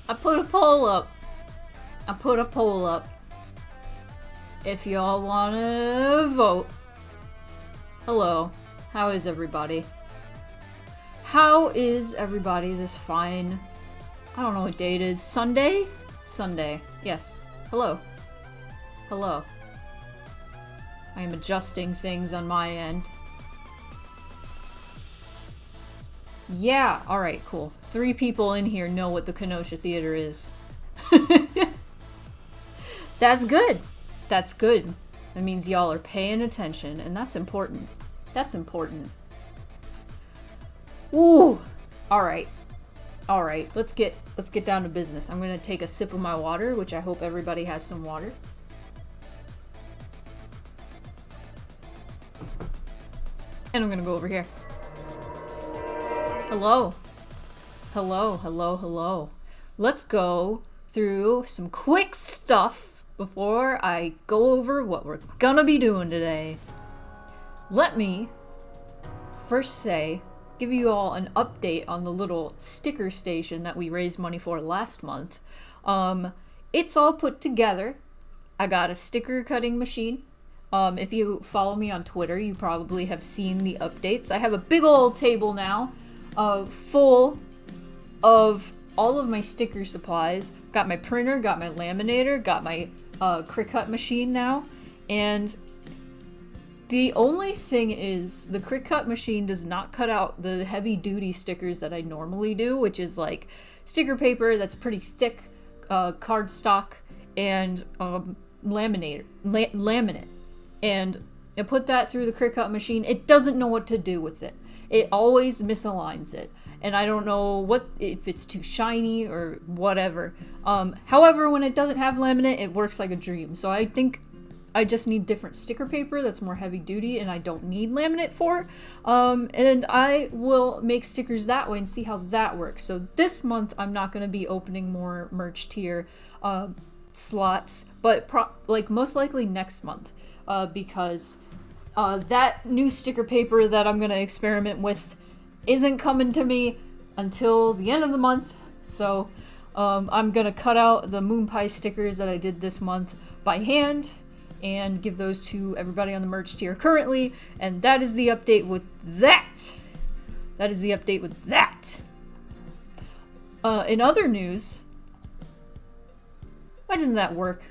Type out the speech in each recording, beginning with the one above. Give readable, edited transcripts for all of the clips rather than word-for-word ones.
I put a poll up. I put a poll up. If y'all wanna vote. Hello. How is everybody? How is everybody this fine... I don't know what day it is. Sunday? Sunday. Yes. Hello. Hello. I am adjusting things on my end. Yeah, alright, cool. 3 people in here know what the Kenosha Theater is. That's good. That's good. That means y'all are paying attention, and that's important. That's important. Ooh! Alright. Alright, let's get down to business. I'm gonna take a sip of my water, which I hope everybody has some water. And I'm gonna go over here. Hello. Hello, hello, hello. Let's go through some quick stuff before I go over what we're gonna be doing today. Let me first give you all an update on the little sticker station that we raised money for last month. It's all put together. I got a sticker cutting machine. If you follow me on Twitter, you probably have seen the updates. I have a big old table now, full of all of my sticker supplies. Got my printer, got my laminator, got my Cricut machine now, and the only thing is the Cricut machine does not cut out the heavy duty stickers that I normally do, which is like sticker paper that's pretty thick, cardstock, and laminate. And I put that through the Cricut machine. It doesn't know what to do with it. It always misaligns it. And I don't know if it's too shiny or whatever. However, when it doesn't have laminate, it works like a dream. So I think I just need different sticker paper that's more heavy duty and I don't need laminate for. And I will make stickers that way and see how that works. So this month, I'm not going to be opening more merch tier slots, but most likely next month. Because that new sticker paper that I'm going to experiment with isn't coming to me until the end of the month. So I'm going to cut out the moon pie stickers that I did this month by hand and give those to everybody on the merch tier currently. And that is the update with that. That is the update with that. In other news, why doesn't that work?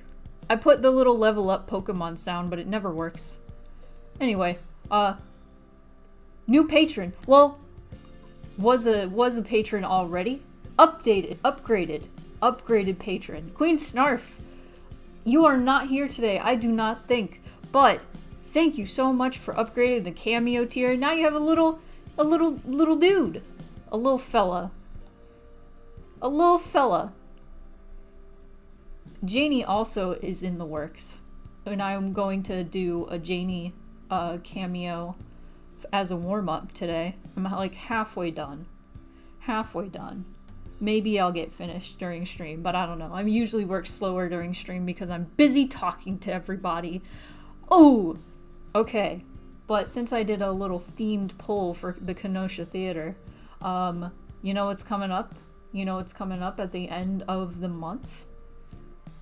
I put the little level up Pokemon sound, but it never works. Anyway, new patron. Well, was a patron already. Upgraded patron. Queen Snarf. You are not here today, I do not think. But thank you so much for upgrading the cameo tier. Now you have a little dude. A little fella. Janie also is in the works, and I'm going to do a Janie cameo as a warm-up today. I'm like halfway done. Maybe I'll get finished during stream, but I don't know. I usually work slower during stream because I'm busy talking to everybody. Oh, okay. But since I did a little themed poll for the Kenosha Theater, you know what's coming up? You know what's coming up at the end of the month?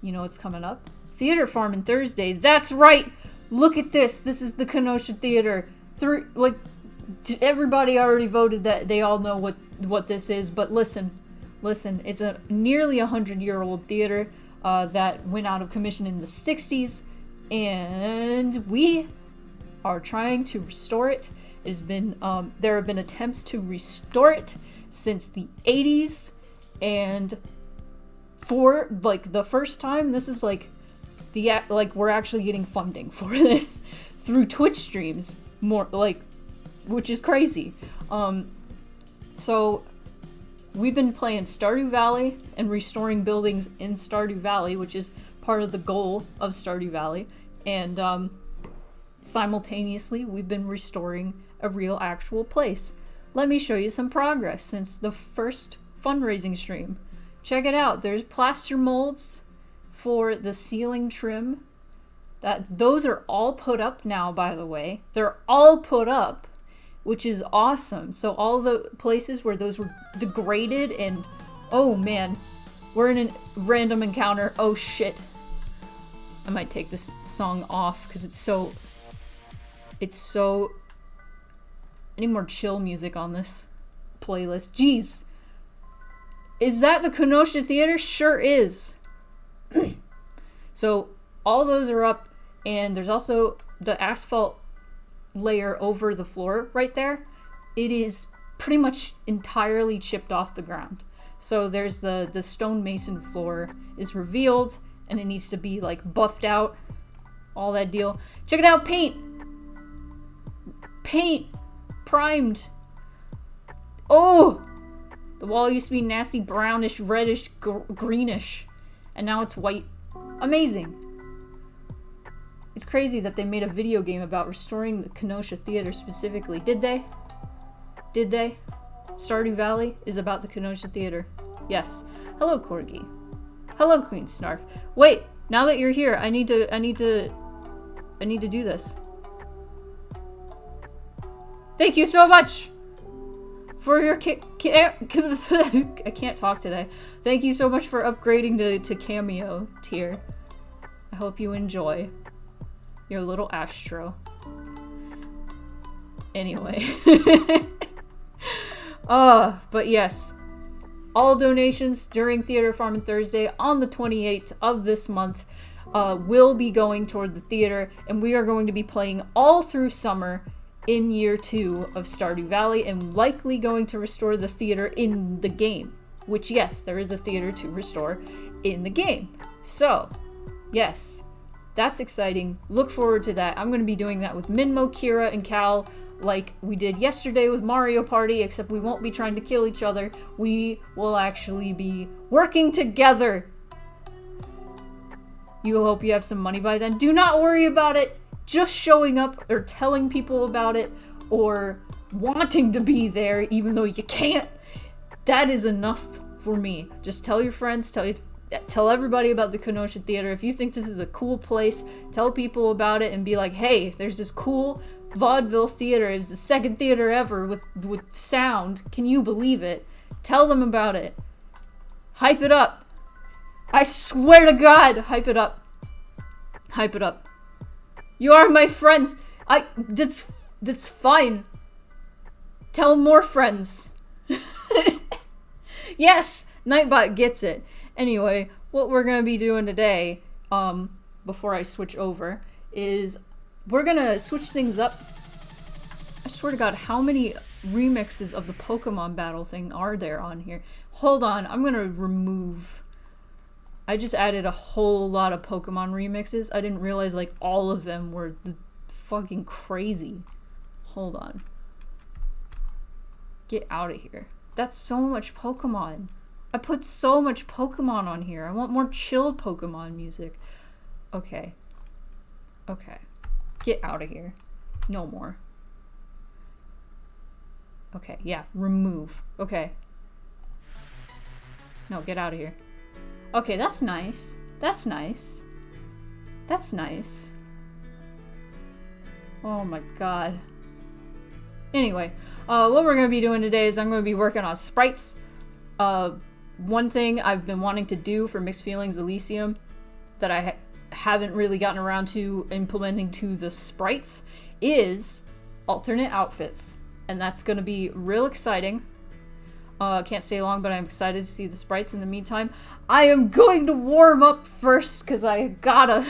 You know what's coming up? Theater Farming Thursday. That's right! Look at this! This is the Kenosha Theater. Everybody already voted that they all know what this is, but listen, it's a nearly 100-year-old theater that went out of commission in the 60s, and we are trying to restore it. There have been attempts to restore it since the 80s, and for the first time, this is we're actually getting funding for this through Twitch streams, which is crazy. So we've been playing Stardew Valley and restoring buildings in Stardew Valley, which is part of the goal of Stardew Valley, and simultaneously we've been restoring a real actual place. Let me show you some progress since the first fundraising stream. Check it out. There's plaster molds for the ceiling trim. Those are all put up now, by the way. They're all put up, which is awesome. So all the places where those were degraded and, oh man, We're in a random encounter. Oh shit. I might take this song off because it's so... I need more chill music on this playlist. Jeez. Is that the Kenosha Theater? Sure is. So all those are up, and there's also the asphalt layer over the floor right there. It is pretty much entirely chipped off the ground. So there's the stonemason floor is revealed, and it needs to be like buffed out. All that deal. Check it out, paint! Paint! Primed! Oh! The wall used to be nasty brownish, reddish, greenish. And now it's white. Amazing! It's crazy that they made a video game about restoring the Kenosha Theater specifically. Did they? Did they? Stardew Valley is about the Kenosha Theater. Yes. Hello, Corgi. Hello, Queen Snarf. Wait, now that you're here, I need to do this. Thank you so much for your I can't talk today. Thank you so much for upgrading to cameo tier. I hope you enjoy your little Astro. Anyway. But yes. All donations during Theater Farm Thursday on the 28th of this month will be going toward the theater, and we are going to be playing all through summer in year 2 of Stardew Valley, and likely going to restore the theater in the game. Which, yes, there is a theater to restore in the game. So, yes, that's exciting. Look forward to that. I'm going to be doing that with Minmo, Kira, and Cal, like we did yesterday with Mario Party, except we won't be trying to kill each other. We will actually be working together. You hope you have some money by then. Do not worry about it. Just showing up or telling people about it or wanting to be there even though you can't, that is enough for me. Just tell your friends, tell everybody about the Kenosha Theater. If you think this is a cool place, tell people about it and be like, hey, there's this cool vaudeville theater. It was the second theater ever with sound. Can you believe it? Tell them about it. Hype it up. I swear to God, hype it up. Hype it up. You are my friends. That's fine. Tell more friends. Yes, Nightbot gets it. Anyway, what we're gonna be doing today, before I switch over, is we're gonna switch things up. I swear to God, how many remixes of the Pokemon battle thing are there on here? Hold on, I'm gonna remove. I just added a whole lot of Pokemon remixes. I didn't realize like all of them were fucking crazy. Hold on. Get out of here. That's so much Pokemon. I put so much Pokemon on here. I want more chill Pokemon music. Okay. Okay. Get out of here. No more. Okay, yeah. Remove. Okay. No, get out of here. Okay, that's nice. That's nice. That's nice. Oh my God. Anyway, what we're going to be doing today is I'm going to be working on sprites. One thing I've been wanting to do for Mixed Feelings Elysium that I haven't really gotten around to implementing to the sprites is alternate outfits. And that's going to be real exciting. Can't stay long, but I'm excited to see the sprites in the meantime. I am going to warm up first, because I gotta.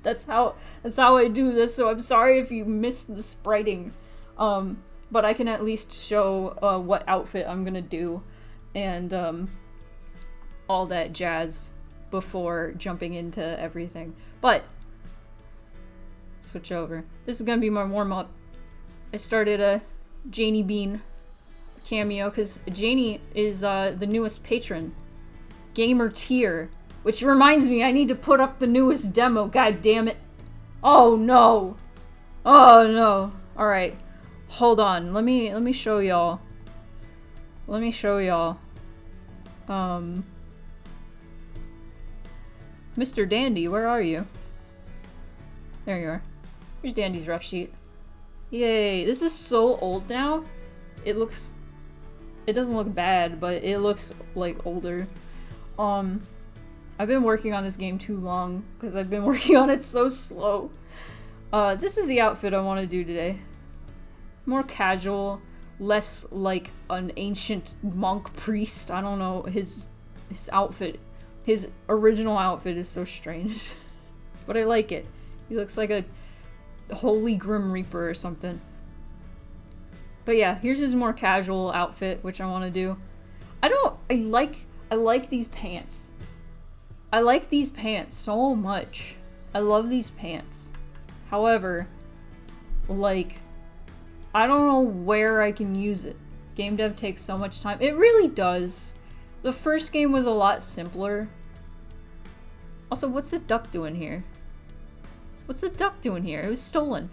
That's how I do this, so I'm sorry if you missed the spriting. But I can at least show what outfit I'm gonna do, and all that jazz before jumping into everything. But, switch over. This is gonna be my warm-up. I started a Janie Bean cameo because Janie is the newest patron, gamer tier, which reminds me I need to put up the newest demo. God damn it! Oh no! Oh no! All right, hold on. Let me show y'all. Let me show y'all. Mr. Dandy, where are you? There you are. Here's Dandy's rough sheet. Yay! This is so old now. It doesn't look bad, but it looks like older. I've been working on this game too long because I've been working on it so slow. This is the outfit I want to do today. More casual, less like an ancient monk priest. I don't know, his outfit, his original outfit is so strange. But I like it. He looks like a holy Grim Reaper or something. But yeah, here's his more casual outfit, which I want to do. I like these pants. I like these pants so much. I love these pants. However, like, I don't know where I can use it. Game dev takes so much time. It really does. The first game was a lot simpler. Also, what's the duck doing here? What's the duck doing here? It was stolen.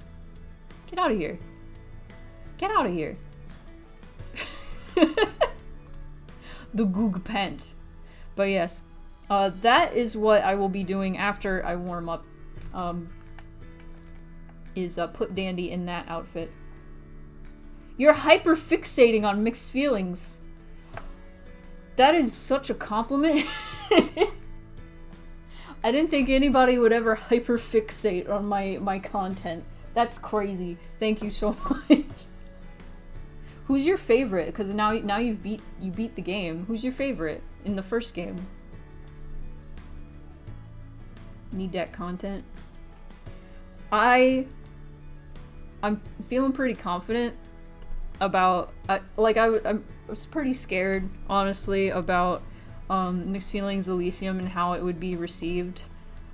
Get out of here. Get out of here. The goog pant. But yes, that is what I will be doing after I warm up. Is put Dandy in that outfit. You're hyper fixating on mixed feelings. That is such a compliment. I didn't think anybody would ever hyper fixate on my content. That's crazy. Thank you so much. Who's your favorite? Because now you beat the game. Who's your favorite in the first game? Need that content. I'm feeling pretty confident about I was pretty scared, honestly, about Mixed Feelings Elysium and how it would be received.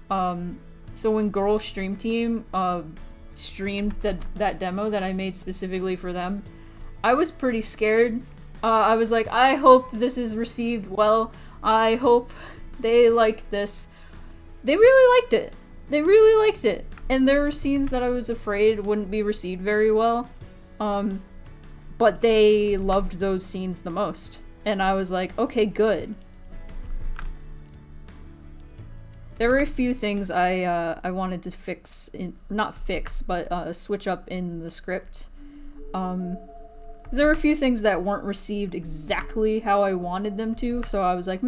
So when Girl Stream Team streamed that demo that I made specifically for them, I was pretty scared. I was like, I hope this is received well. I hope they like this. They really liked it. They really liked it. And there were scenes that I was afraid wouldn't be received very well. But they loved those scenes the most. And I was like, okay, good. There were a few things I wanted to fix, not fix, but switch up in the script. There were a few things that weren't received exactly how I wanted them to, so I was like,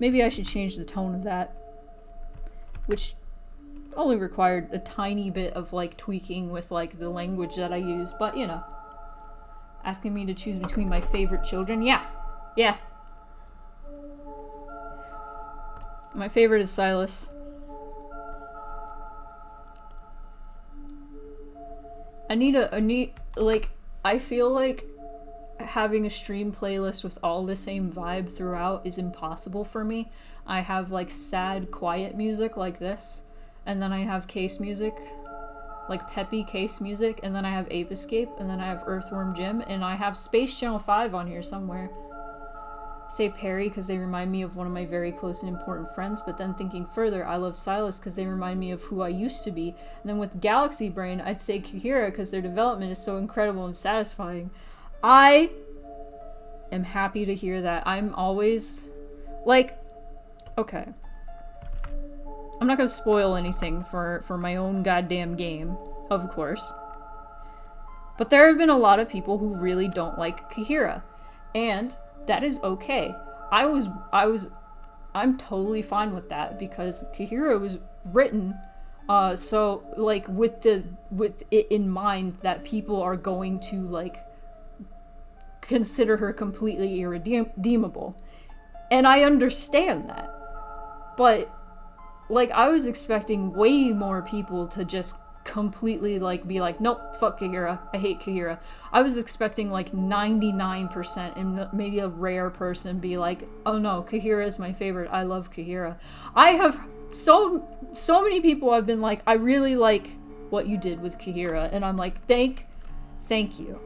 maybe I should change the tone of that. Which only required a tiny bit of, like, tweaking with, like, the language that I use, but, you know. Asking me to choose between my favorite children? Yeah. Yeah. My favorite is Silas. I feel like having a stream playlist with all the same vibe throughout is impossible for me. I have, like, sad, quiet music like this, and then I have case music, like peppy case music, and then I have Ape Escape, and then I have Earthworm Jim, and I have Space Channel 5 on here somewhere. Say Perry because they remind me of one of my very close and important friends, but then thinking further, I love Silas because they remind me of who I used to be. And then with Galaxy Brain, I'd say Kihira because their development is so incredible and satisfying. I am happy to hear that. I'm always, like, okay. I'm not gonna spoil anything for my own goddamn game, of course. But there have been a lot of people who really don't like Kihira. And that is okay. I'm totally fine with that because Kihira was written so, like, with it in mind that people are going to, like, consider her completely irredeemable. And I understand that. But, like, I was expecting way more people to just completely, like, be like, nope, fuck Kihira, I hate Kihira. I was expecting, like, 99% and maybe a rare person be like, oh no, Kihira is my favorite, I love Kihira. I have so many people have been like, I really like what you did with Kihira, and I'm like, thank you.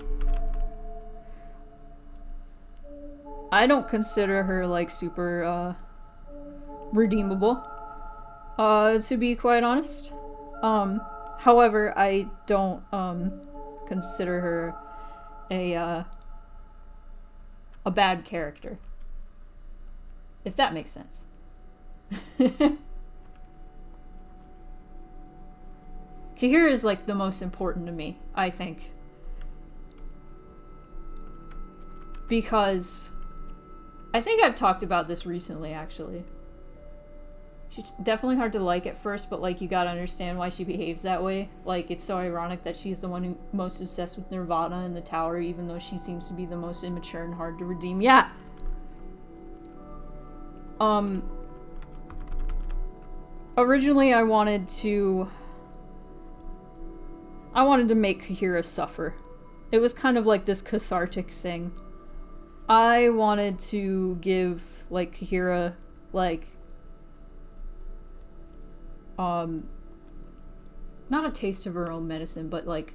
I don't consider her, like, super redeemable, to be quite honest. However, I don't consider her a bad character, if that makes sense. Kihira is, like, the most important to me, I think. Because I think I've talked about this recently, actually. She's definitely hard to like at first, but, like, you gotta understand why she behaves that way. Like, it's so ironic that she's the one who's most obsessed with Nirvana and the tower, even though she seems to be the most immature and hard to redeem. Yeah! Originally I wanted to make Kahira suffer. It was kind of like this cathartic thing. I wanted to give, like, Kahira, like, not a taste of her own medicine, but, like,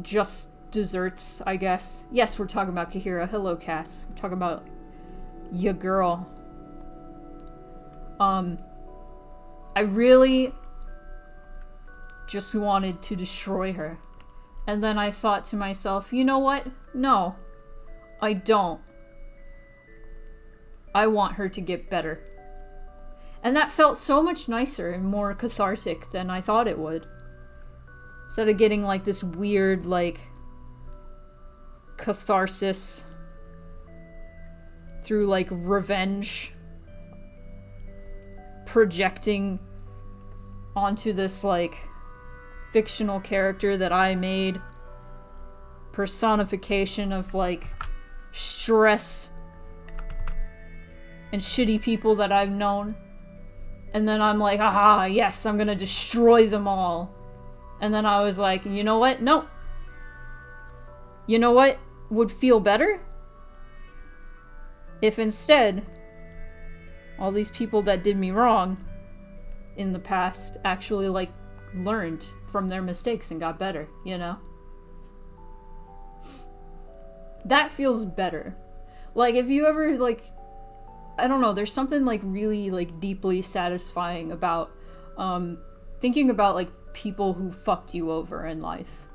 just desserts, I guess. Yes, we're talking about Kahira. Hello, Cass. We're talking about ya girl. I really just wanted to destroy her. And then I thought to myself, you know what? No, I don't. I want her to get better. And that felt so much nicer and more cathartic than I thought it would. Instead of getting, like, this weird, like, catharsis through, like, revenge projecting onto this, like, fictional character that I made. Personification of, like, stress and shitty people that I've known. And then I'm like, aha, yes, I'm gonna destroy them all. And then I was like, you know what? No. You know what would feel better? If instead, all these people that did me wrong in the past actually, like, learned from their mistakes and got better, you know? That feels better. Like, if you ever, like, I don't know, there's something, like, really, like, deeply satisfying about, thinking about, like, people who fucked you over in life.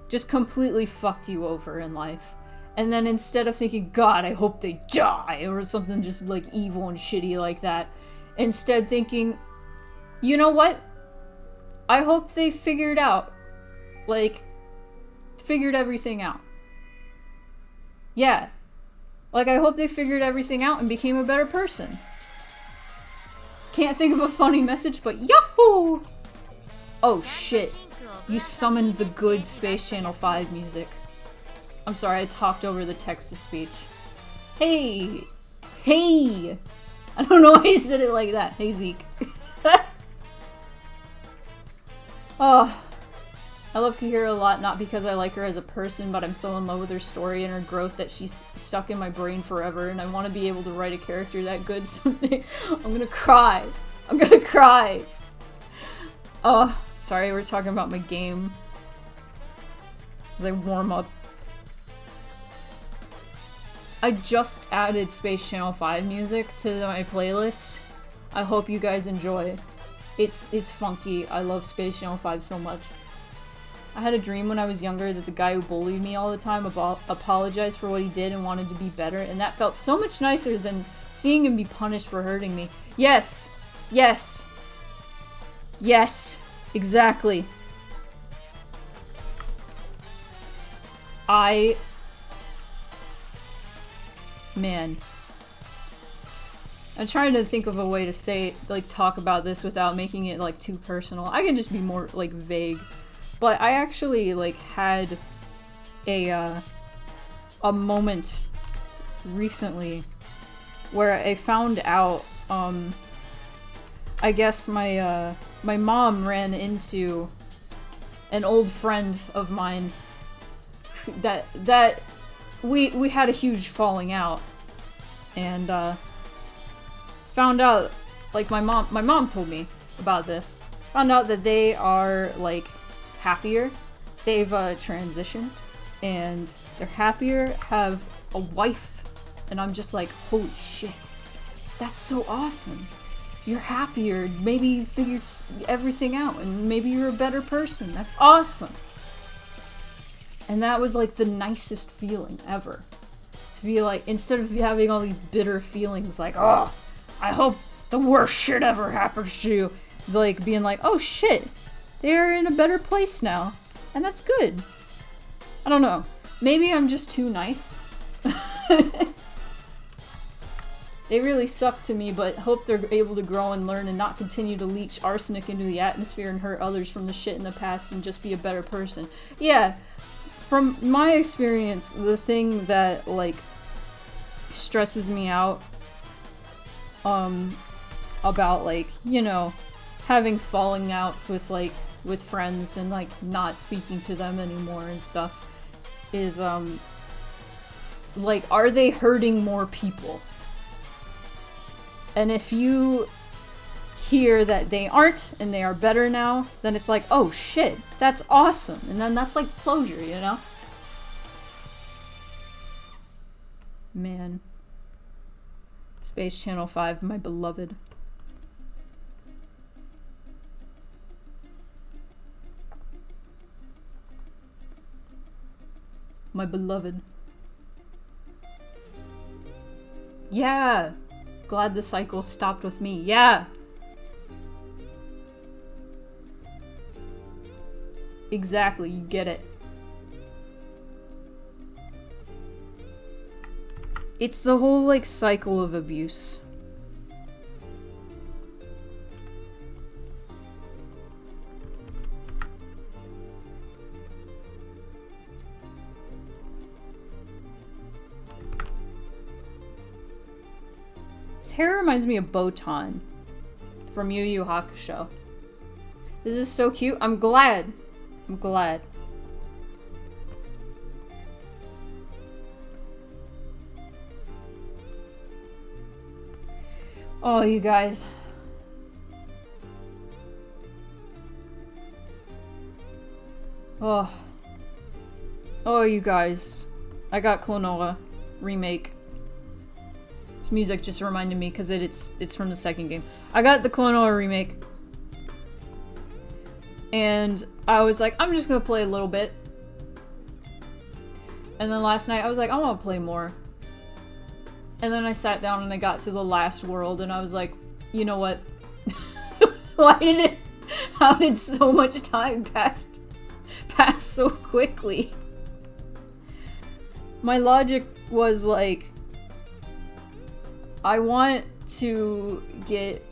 Just completely fucked you over in life. And then instead of thinking, God, I hope they die, or something just, like, evil and shitty like that, instead thinking, you know what? I hope they figured everything out. Yeah. Like, I hope they figured everything out and became a better person. Can't think of a funny message, but yahoo! Oh shit. You summoned the good Space Channel 5 music. I'm sorry, I talked over the text-to-speech. Hey! Hey! I don't know why I said it like that. Hey, Zeke. Oh. I love Kahira a lot, not because I like her as a person, but I'm so in love with her story and her growth that she's stuck in my brain forever, and I want to be able to write a character that good someday. I'm gonna cry. I'm gonna cry. Oh, sorry, we're talking about my game. As I warm up. I just added Space Channel 5 music to my playlist. I hope you guys enjoy. It's funky. I love Space Channel 5 so much. I had a dream when I was younger that the guy who bullied me all the time apologized for what he did and wanted to be better, and that felt so much nicer than seeing him be punished for hurting me. Yes! Yes! Yes! Exactly. Man. I'm trying to think of a way to say, like, talk about this without making it, like, too personal. I can just be more, like, vague. But I actually, like, had a moment recently where I found out, I guess my mom ran into an old friend of mine that we had a huge falling out, and, found out, like, my mom told me about this, found out that they are, like, happier. They've transitioned and they're happier, have a wife, and I'm just like, holy shit, that's so awesome. You're happier, maybe you figured everything out, and maybe you're a better person. That's awesome. And that was like the nicest feeling ever. To be like, instead of having all these bitter feelings like, oh, I hope the worst shit ever happens to you, like being like, oh shit, they're in a better place now. And that's good. I don't know. Maybe I'm just too nice. They really suck to me, but hope they're able to grow and learn and not continue to leach arsenic into the atmosphere and hurt others from the shit in the past and just be a better person. Yeah, from my experience, the thing that, like, stresses me out, about, like, you know, having falling outs with, like, with friends and, like, not speaking to them anymore and stuff is, like, are they hurting more people? And if you hear that they aren't and they are better now, then it's like, oh shit, that's awesome. And then that's like closure, you know? Man. Space Channel 5, my beloved. My beloved. Yeah! Glad the cycle stopped with me. Yeah! Exactly, you get it. It's the whole, like, cycle of abuse. His hair reminds me of Botan from Yu Yu Hakusho. This is so cute. I'm glad. I'm glad. Oh, you guys. Oh. Oh, you guys. I got Klonoa remake. This music just reminded me because it's from the second game. I got the Klonoa remake. And I was like, I'm just gonna play a little bit. And then last night I was like, I want to play more. And then I sat down and I got to the last world and I was like, you know what? How did so much time pass so quickly? My logic was like, I want to get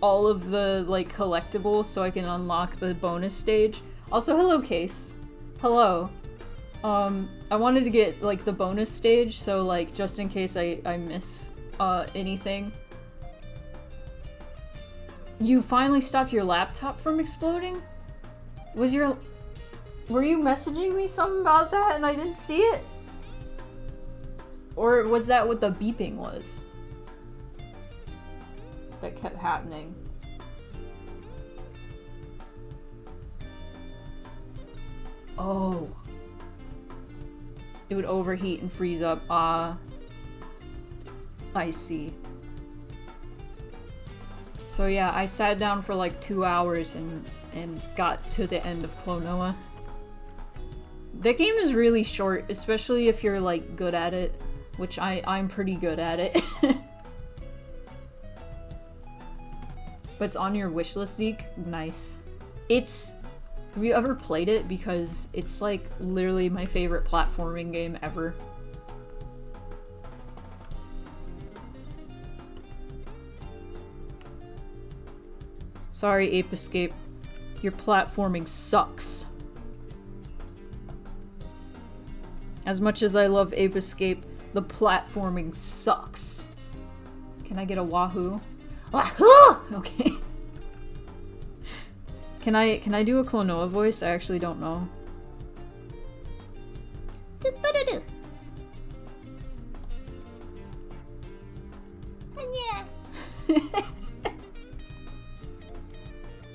all of the, like, collectibles so I can unlock the bonus stage. Also, hello, Case. Hello. I wanted to get, like, the bonus stage, so, like, just in case I miss, anything. You finally stopped your laptop from exploding? Were you messaging me something about that and I didn't see it? Or was that what the beeping was? That kept happening. Oh. It would overheat and freeze up. I see. So yeah, I sat down for like 2 hours and got to the end of Klonoa. That game is really short, especially if you're like good at it, which I'm pretty good at it. But it's on your wishlist, Zeke? Nice. Have you ever played it? Because it's like literally my favorite platforming game ever. Sorry, Ape Escape. Your platforming sucks. As much as I love Ape Escape, the platforming sucks. Can I get a wahoo? Wahoo! Okay. Can I do a Klonoa voice? I actually don't know.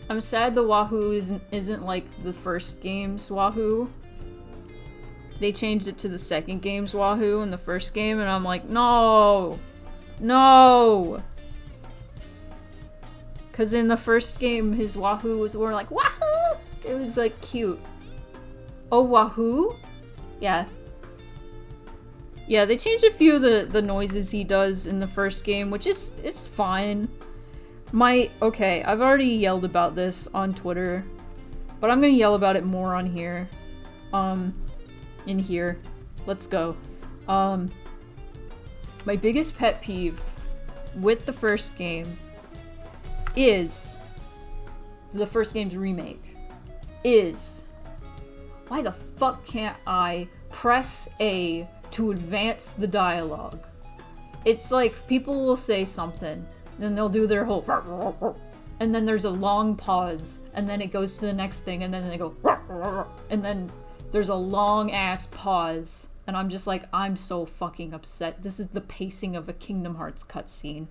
I'm sad the wahoo isn't like the first game's wahoo. They changed it to the second game's wahoo in the first game, and I'm like, no! No! Because in the first game, his wahoo was more like, wahoo! It was like cute. Oh, wahoo? Yeah. Yeah, they changed a few of the noises he does in the first game, which is, it's fine. Okay, I've already yelled about this on Twitter, but I'm gonna yell about it more on here. In here. Let's go. My biggest pet peeve with the first game is the first game's remake is why the fuck can't I press A to advance the dialogue? It's like people will say something, then they'll do their whole and then there's a long pause, and then it goes to the next thing, and then they go and then there's a long ass pause, and I'm just like, I'm so fucking upset. This is the pacing of a Kingdom Hearts cutscene.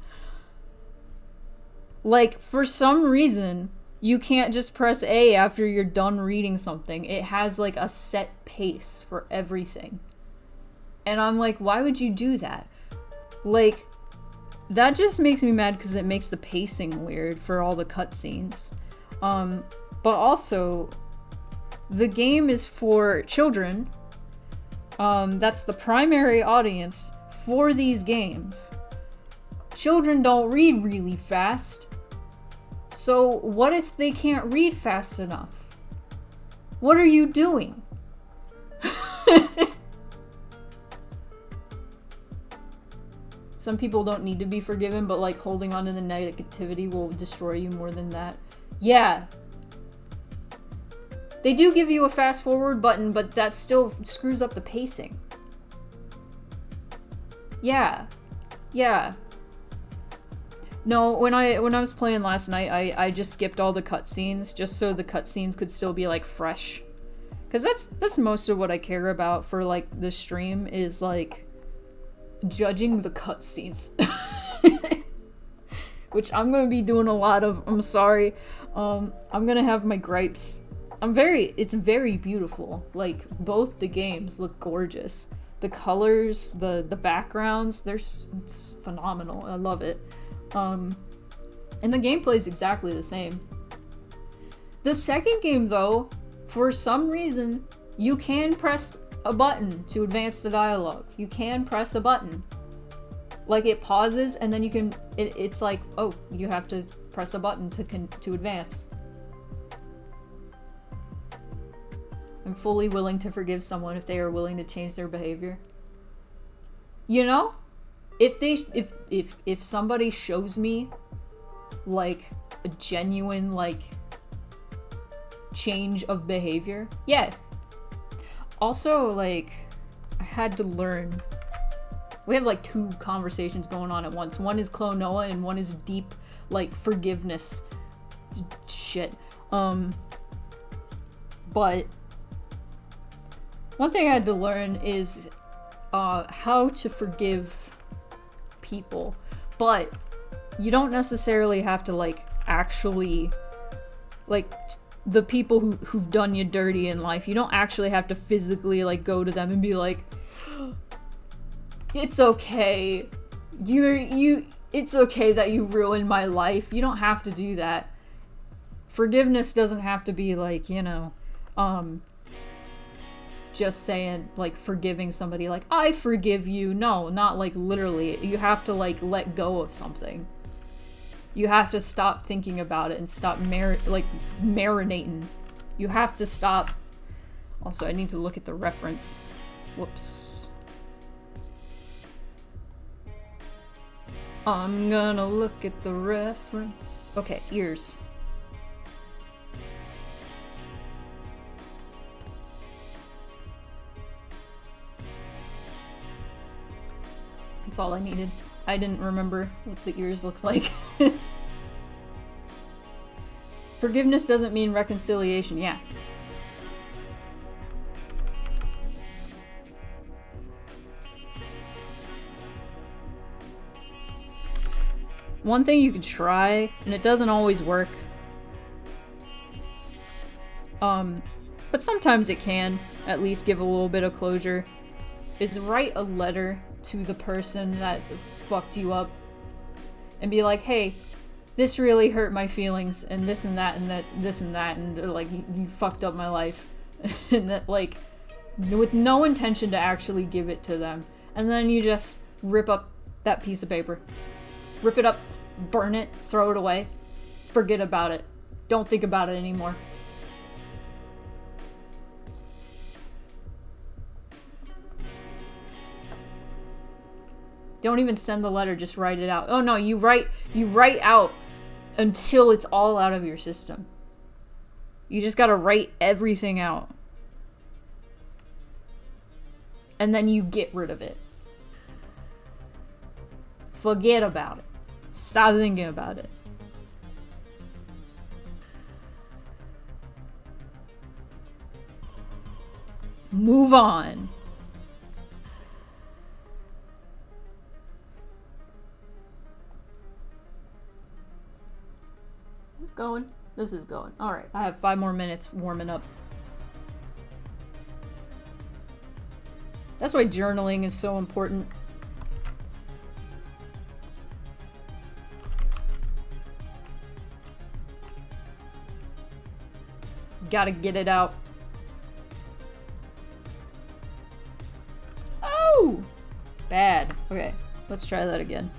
Like, for some reason, you can't just press A after you're done reading something. It has like a set pace for everything. And I'm like, why would you do that? Like, that just makes me mad because it makes the pacing weird for all the cutscenes. But also, the game is for children. That's the primary audience for these games. Children don't read really fast. So what if they can't read fast enough? What are you doing? Some people don't need to be forgiven, but like holding on to the negativity will destroy you more than that. Yeah. They do give you a fast forward button, but that still screws up the pacing. Yeah. Yeah. No, when I was playing last night, I just skipped all the cutscenes just so the cutscenes could still be like fresh. Cause that's most of what I care about for like the stream is like judging the cutscenes. Which I'm gonna be doing a lot of. I'm sorry. I'm gonna have my gripes. It's very beautiful. Like, both the games look gorgeous. The colors, the backgrounds, it's phenomenal. I love it. And the gameplay is exactly the same. The second game, though, for some reason, you can press a button to advance the dialogue. You can press a button. Like, it pauses, and then you can... It's like, oh, you have to press a button to advance. I'm fully willing to forgive someone if they are willing to change their behavior. You know? If somebody shows me, like, a genuine, like, change of behavior, yeah. Also, like, I had to learn. We have, like, two conversations going on at once. One is Klonoa and one is deep, like, forgiveness shit. But one thing I had to learn is how to forgive people. But you don't necessarily have to, like, actually, like, the people who've done you dirty in life, you don't actually have to physically, like, go to them and be like, it's okay. It's okay that you ruined my life. You don't have to do that. Forgiveness doesn't have to be, like, you know, just saying, like, forgiving somebody, like, I forgive you. No, not, like, literally. You have to, like, let go of something. You have to stop thinking about it and stop marinating. You have to stop. Also, I need to look at the reference. Whoops. I'm gonna look at the reference. Okay, ears. That's all I needed. I didn't remember what the ears looked like. Forgiveness doesn't mean reconciliation, yeah. One thing you could try, and it doesn't always work, but sometimes it can at least give a little bit of closure, is write a letter to the person that fucked you up and be like, hey, this really hurt my feelings, and this and that and that, this and that, and like, you fucked up my life. And that, like, with no intention to actually give it to them. And then you just rip up that piece of paper. Rip it up, burn it, throw it away. Forget about it. Don't think about it anymore. Don't even send the letter, just write it out. Oh no, you write out until it's all out of your system. You just gotta write everything out. And then you get rid of it. Forget about it. Stop thinking about it. Move on. Is this going? This is going. Alright, I have 5 more minutes warming up. That's why journaling is so important. Gotta get it out. Oh! Bad. Okay, let's try that again.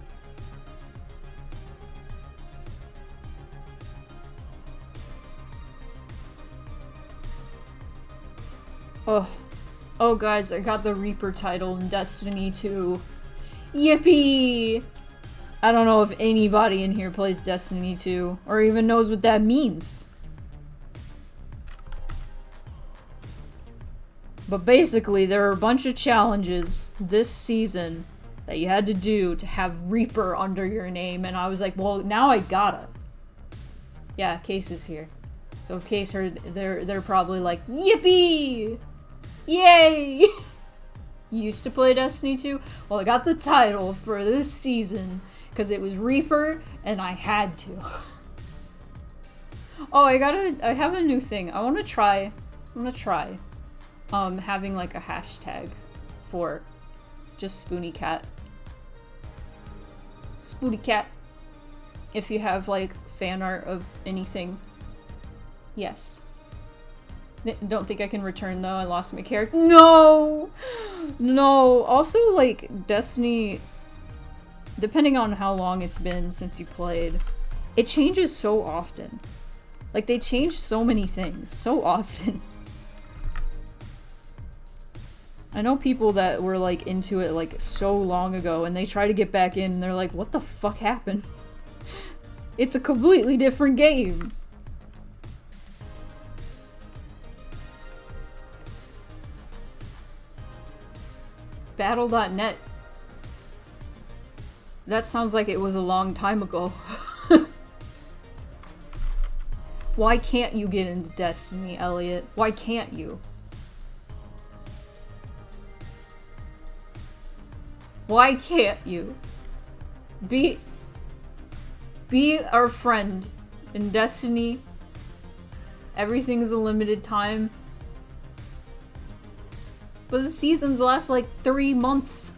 Oh. Oh, guys, I got the Reaper title in Destiny 2. Yippee! I don't know if anybody in here plays Destiny 2 or even knows what that means. But basically, there are a bunch of challenges this season that you had to do to have Reaper under your name, and I was like, well, now I gotta. Yeah, Case is here. So if Case heard, they're probably like, yippee! Yay! You used to play Destiny 2? Well, I got the title for this season because it was Reaper and I had to. Oh, I have a new thing. I'm gonna try having like a hashtag for just Spoony Cat. Spoony Cat. If you have like fan art of anything. Yes. Don't think I can return though. I lost my character. No! No. Also, like, Destiny, depending on how long it's been since you played, it changes so often. Like, they change so many things so often. I know people that were, like, into it, like, so long ago, and they try to get back in, and they're like, what the fuck happened? It's a completely different game. Battle.net. That sounds like it was a long time ago. Why can't you get into Destiny, Elliot? Why can't you? Why can't you? Be our friend in Destiny. Everything's a limited time. But the seasons last like 3 months.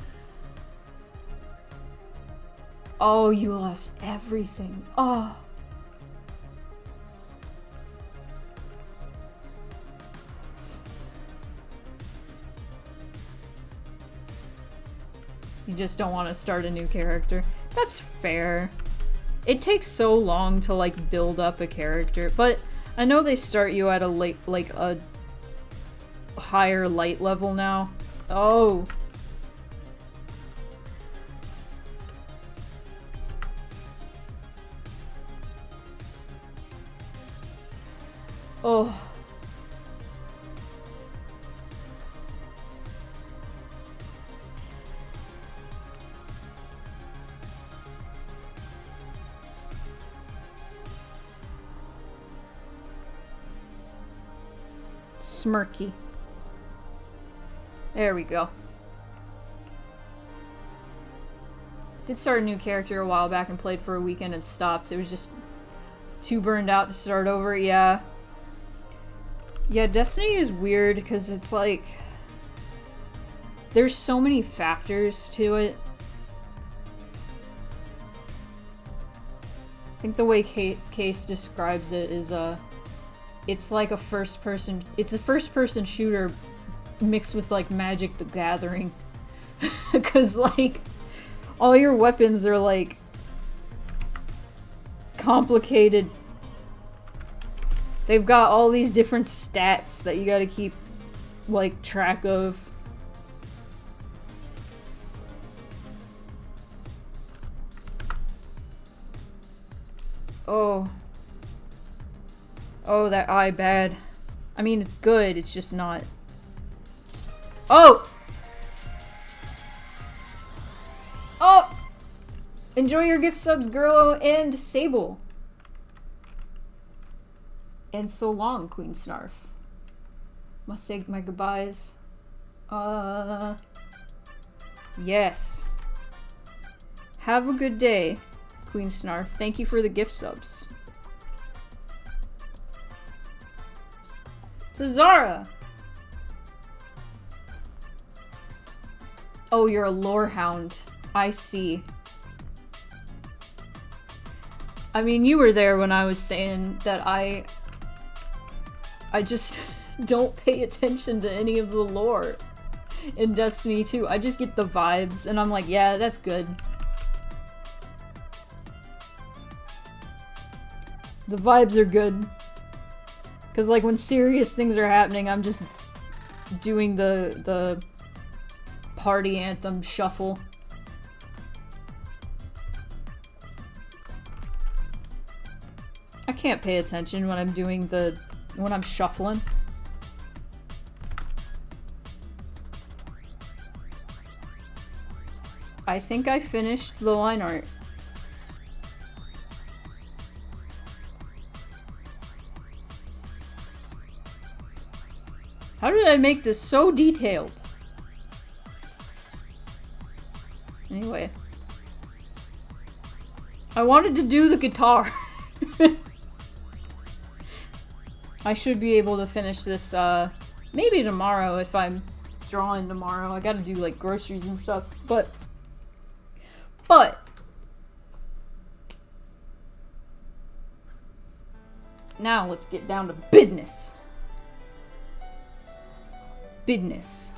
Oh, you lost everything. Oh. You just don't want to start a new character. That's fair. It takes so long to like build up a character, but I know they start you at a higher light level now. Oh. Oh. Smirky. There we go. Did start a new character a while back and played for a weekend and stopped. It was just too burned out to start over. Yeah. Yeah, Destiny is weird because it's like there's so many factors to it. I think the way Case describes it is it's like a first-person shooter mixed with like Magic the Gathering. Because like all your weapons are like complicated. They've got all these different stats that you gotta keep like track of. Oh. Oh, that eye bad. I mean, it's good, it's just not... Oh! Oh! Enjoy your gift subs, Girlo and Sable. And so long, Queen Snarf. Must say my goodbyes. Yes. Have a good day, Queen Snarf. Thank you for the gift subs. To Zara! Oh, you're a lore hound. I see. I mean, you were there when I was saying that I just don't pay attention to any of the lore in Destiny 2. I just get the vibes, and I'm like, yeah, that's good. The vibes are good. Because, like, when serious things are happening, I'm just doing the party anthem shuffle. I can't pay attention when I'm doing when I'm shuffling. I think I finished the line art. How did I make this so detailed? Anyway. I wanted to do the guitar. I should be able to finish this, maybe tomorrow if I'm drawing tomorrow. I gotta do, like, groceries and stuff, but... Now let's get down to business. Business.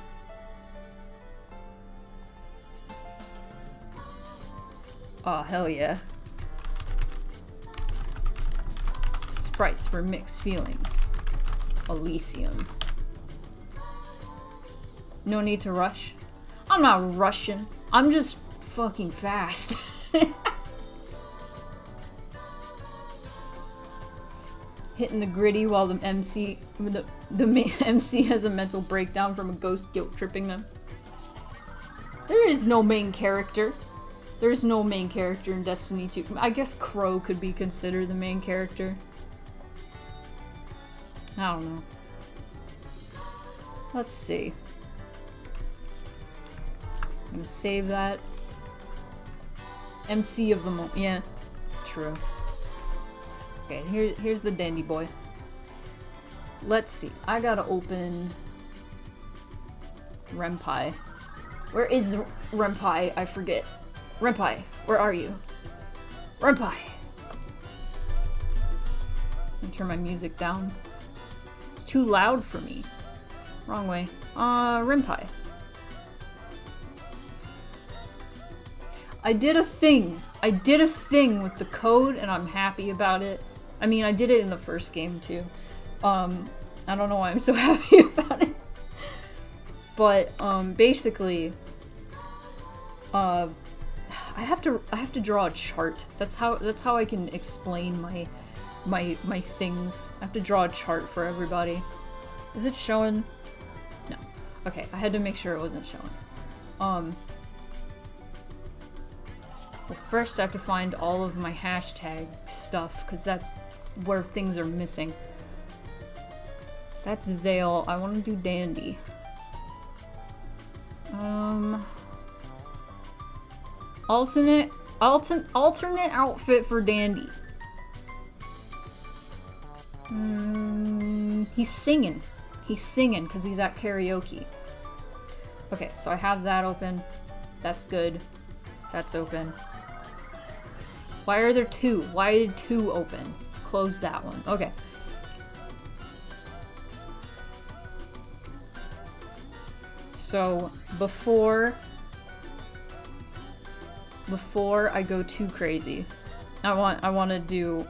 Oh, hell yeah. Sprites for mixed feelings. Elysium. No need to rush. I'm not rushing. I'm just fucking fast. Hitting the gritty while the MC MC has a mental breakdown from a ghost guilt tripping them. There is no main character. There's no main character in Destiny 2. I guess Crow could be considered the main character. I don't know. Let's see. I'm gonna save that. MC of the moment. Yeah, true. Okay, here's the dandy boy. Let's see. I gotta open Renpai. Where is the Renpai? I forget. Renpai, where are you? Renpai! I'm gonna turn my music down. It's too loud for me. Wrong way. Renpai. I did a thing. I did a thing with the code and I'm happy about it. I mean, I did it in the first game too. I don't know why I'm so happy about it. But, basically, I have to draw a chart. That's how I can explain my things. I have to draw a chart for everybody. Is it showing? No. Okay, I had to make sure it wasn't showing. Well, first I have to find all of my hashtag stuff, because that's where things are missing. That's Zale. I want to do Dandy. Alternate outfit for Dandy. He's singing. He's singing because he's at karaoke. Okay, so I have that open. That's good. That's open. Why are there two? Why did two open? Close that one. Okay. So before I go too crazy, I want to do.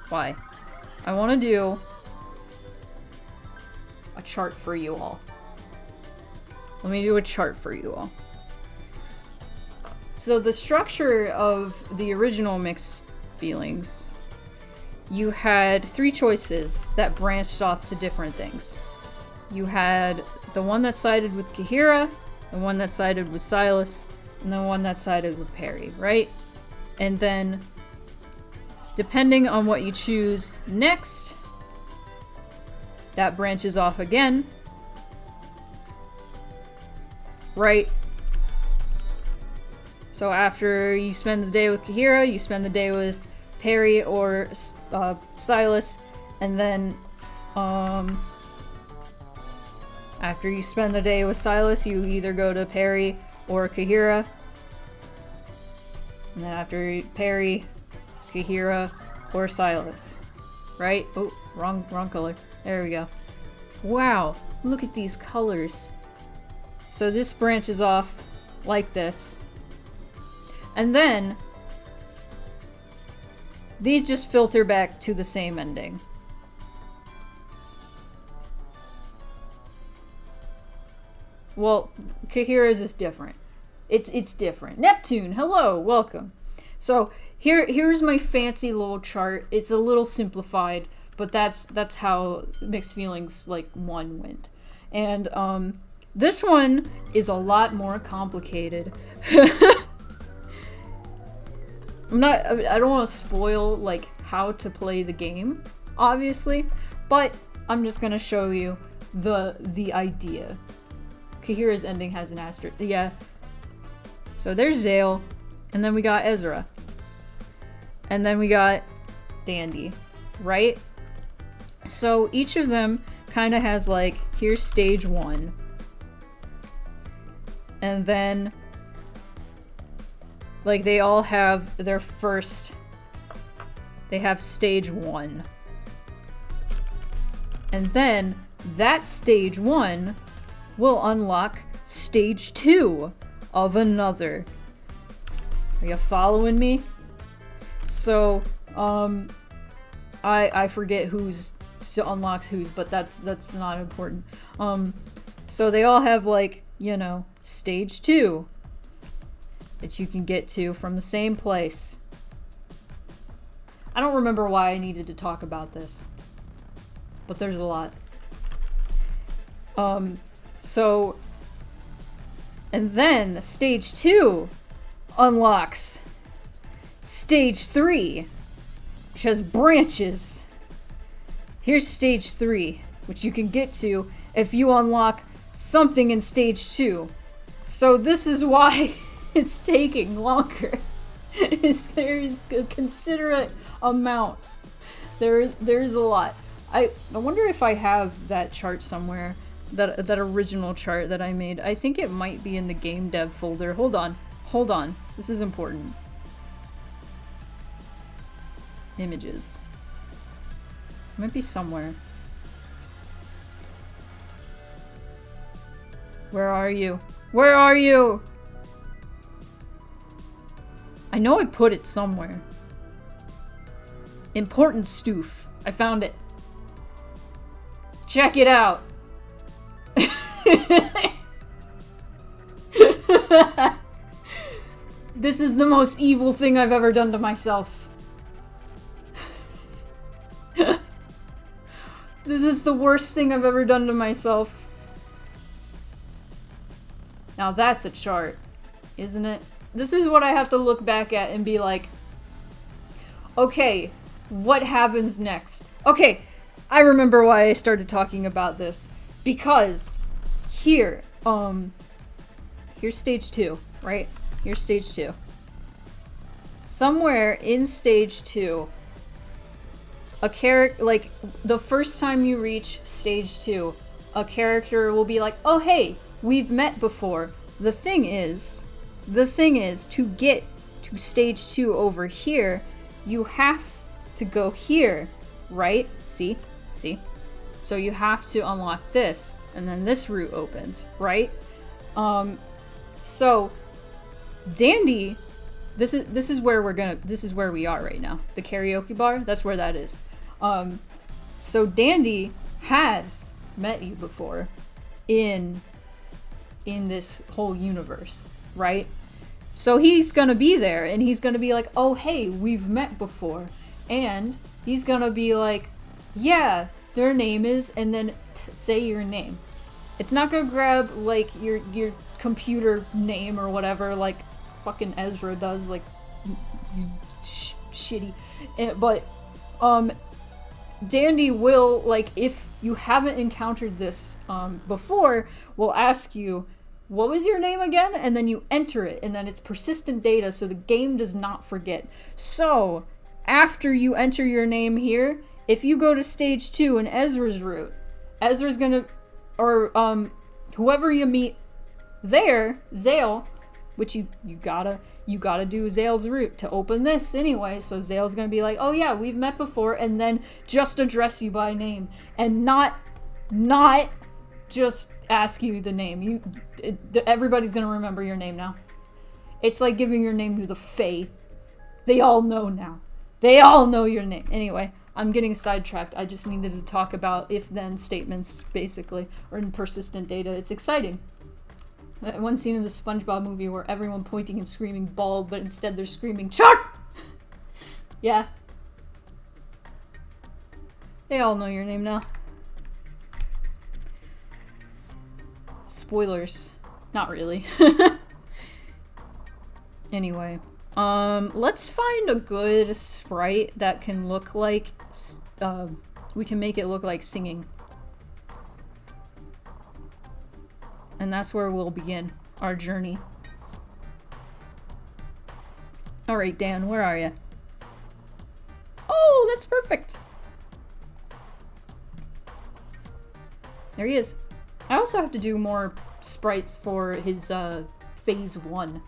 Why? I want to do a chart for you all. Let me do a chart for you all. So the structure of the original mixed feelings, you had 3 choices that branched off to different things. You had the one that sided with Kahira, the one that sided with Silas, and the one that sided with Perry, right? And then, depending on what you choose next, that branches off again, right? So after you spend the day with Kahira, you spend the day with Perry or Silas, and then after you spend the day with Silas, you either go to Perry or Kahira, and then after Perry, Kahira, or Silas, right? Oh, wrong color. There we go. Wow, look at these colors. So this branches off like this. And then these just filter back to the same ending. Well, Kahira's is different. It's different. Neptune, hello, welcome. So here's my fancy little chart. It's a little simplified, but that's how Mixed Feelings like 1 went. And this one is a lot more complicated. I don't want to spoil like how to play the game, obviously, but I'm just gonna show you the idea. Kahira's ending has an asterisk. Yeah. So there's Zale, and then we got Ezra. And then we got Dandy, right? So each of them kind of has like, here's stage 1. And then like they all have their first, they have stage 1. And then that stage 1 will unlock stage 2 of another. Are you following me? So, I forget who's unlocks who's, but that's not important. So they all have like, you know, stage 2 that you can get to from the same place. I don't remember why I needed to talk about this, but there's a lot. So, and then stage 2 unlocks stage 3, which has branches. Here's stage 3, which you can get to if you unlock something in stage 2. So this is why it's taking longer. There's a considerate amount. There's a lot. I wonder if I have that chart somewhere. That original chart that I made. I think it might be in the game dev folder. Hold on. This is important. Images. It might be somewhere. Where are you? Where are you? I know I put it somewhere. Important stoof. I found it. Check it out. This is the most evil thing I've ever done to myself. This is the worst thing I've ever done to myself. Now that's a chart, isn't it? This is what I have to look back at and be like, okay, what happens next? Okay, I remember why I started talking about this. Because here, here's stage 2, right? Here's stage 2. Somewhere in stage 2, a character, like, the first time you reach stage 2, a character will be like, oh hey, we've met before. The thing is, to get to stage 2 over here, you have to go here, right? See? So you have to unlock this, and then this route opens, right? So Dandy, this is where we are right now. The karaoke bar, that's where that is. So Dandy has met you before in this whole universe, right? So he's gonna be there, and he's gonna be like, oh hey, we've met before. And he's gonna be like, yeah, their name is, and then say your name. It's not gonna grab, like, your computer name or whatever, like fucking Ezra does, like, shitty. But, Dandy will, like, if you haven't encountered this, before, will ask you, what was your name again? And then you enter it, and then it's persistent data, so the game does not forget. So, after you enter your name here, if you go to stage 2 in Ezra's route, Ezra's gonna, or, whoever you meet there, Zale, which you gotta do Zale's route to open this anyway, so Zale's gonna be like, oh yeah, we've met before, and then just address you by name, and not just ask you the name. Everybody's gonna remember your name now. It's like giving your name to the Fae. They all know now. They all know your name. Anyway, I'm getting sidetracked. I just needed to talk about if-then statements, basically, or in persistent data. It's exciting. One scene in the SpongeBob movie where everyone pointing and screaming bald, but instead they're screaming shark! Yeah. They all know your name now. Spoilers. Not really. Anyway. Let's find a good sprite that can look like, we can make it look like singing. And that's where we'll begin our journey. Alright, Dan, where are you? Oh, that's perfect! There he is. I also have to do more sprites for his, phase 1.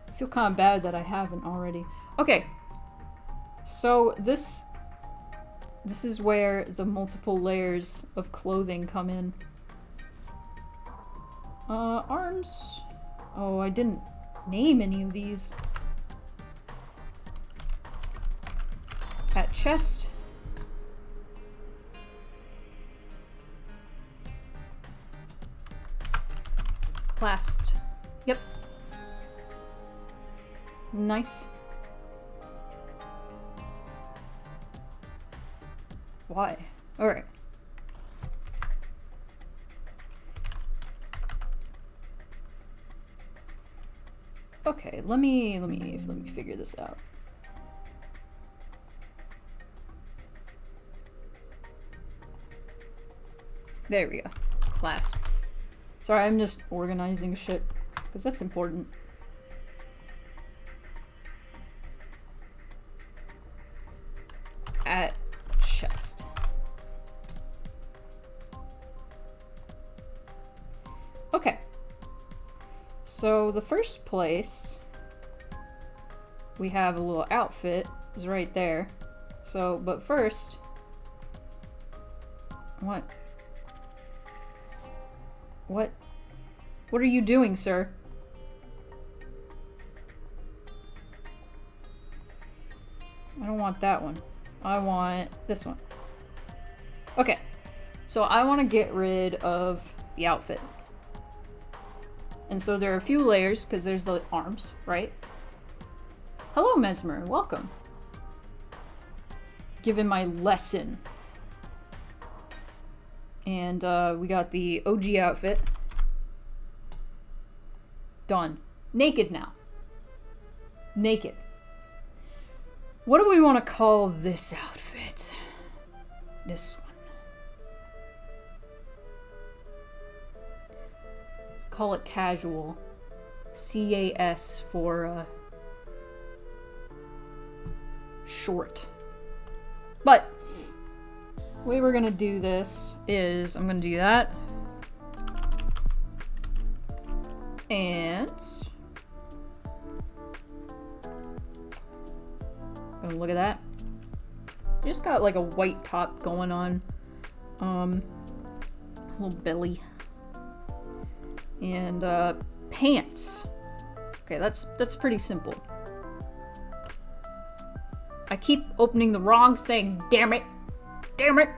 I feel kind of bad that I haven't already. Okay. So, this is where the multiple layers of clothing come in. Arms. Oh, I didn't name any of these. At chest. Clasped. Yep. Nice. Why? Alright. Okay, let me figure this out. There we go. Clasped. Sorry, I'm just organizing shit, because that's important. At chest. Okay. So the first place we have a little outfit is right there. So, but first, what are you doing, sir? I don't want that one. I want this one. Okay. So I want to get rid of the outfit. And so there are a few layers, because there's the arms, right? Hello, Mesmer. Welcome. Given my lesson. And we got the OG outfit. Done. Naked now. Naked. What do we want to call this outfit? This one. Let's call it casual. CAS for short. But the way we're gonna do this is I'm gonna do that. And gonna look at that. Just got like a white top going on. Little belly. And pants. Okay, that's pretty simple. I keep opening the wrong thing, damn it. Damn it!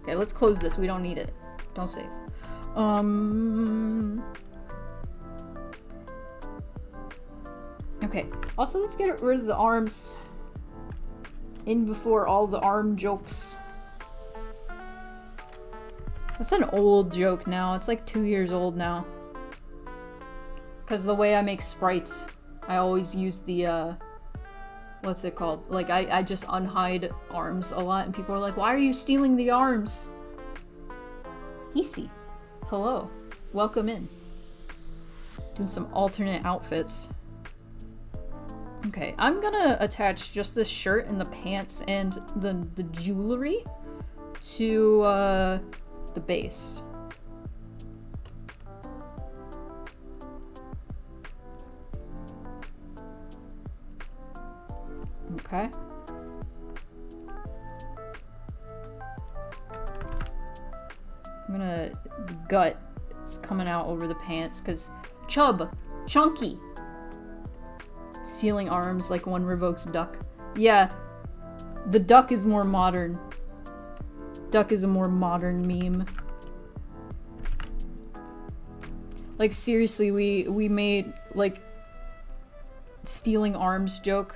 Okay, let's close this. We don't need it. Don't save. Okay, also let's get rid of the arms. In before all the arm jokes. That's an old joke now. It's like 2 years old now. Because the way I make sprites, I always use the, what's it called? Like, I just unhide arms a lot, and people are like, why are you stealing the arms? Easy. Hello. Welcome in. Doing some alternate outfits. Okay, I'm gonna attach just this shirt and the pants and the jewelry to, the base. Okay. I'm gonna... The gut is coming out over the pants, because... Chunky! Sealing arms like one revokes duck. Yeah. The duck is more modern. Duck is a more modern meme. Like, seriously, we made, like... stealing arms joke.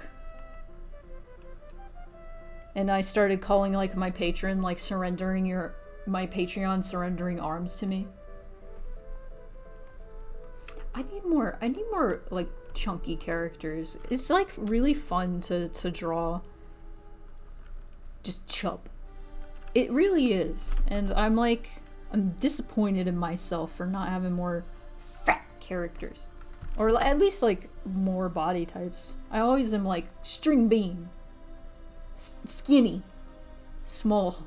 And I started calling, like, my patron, like, my Patreon surrendering arms to me. I need more, like, chunky characters. It's, like, really fun to draw. Just chub. It really is. And I'm disappointed in myself for not having more fat characters. Or at least, like, more body types. I always am, like, string bean. Skinny. Small.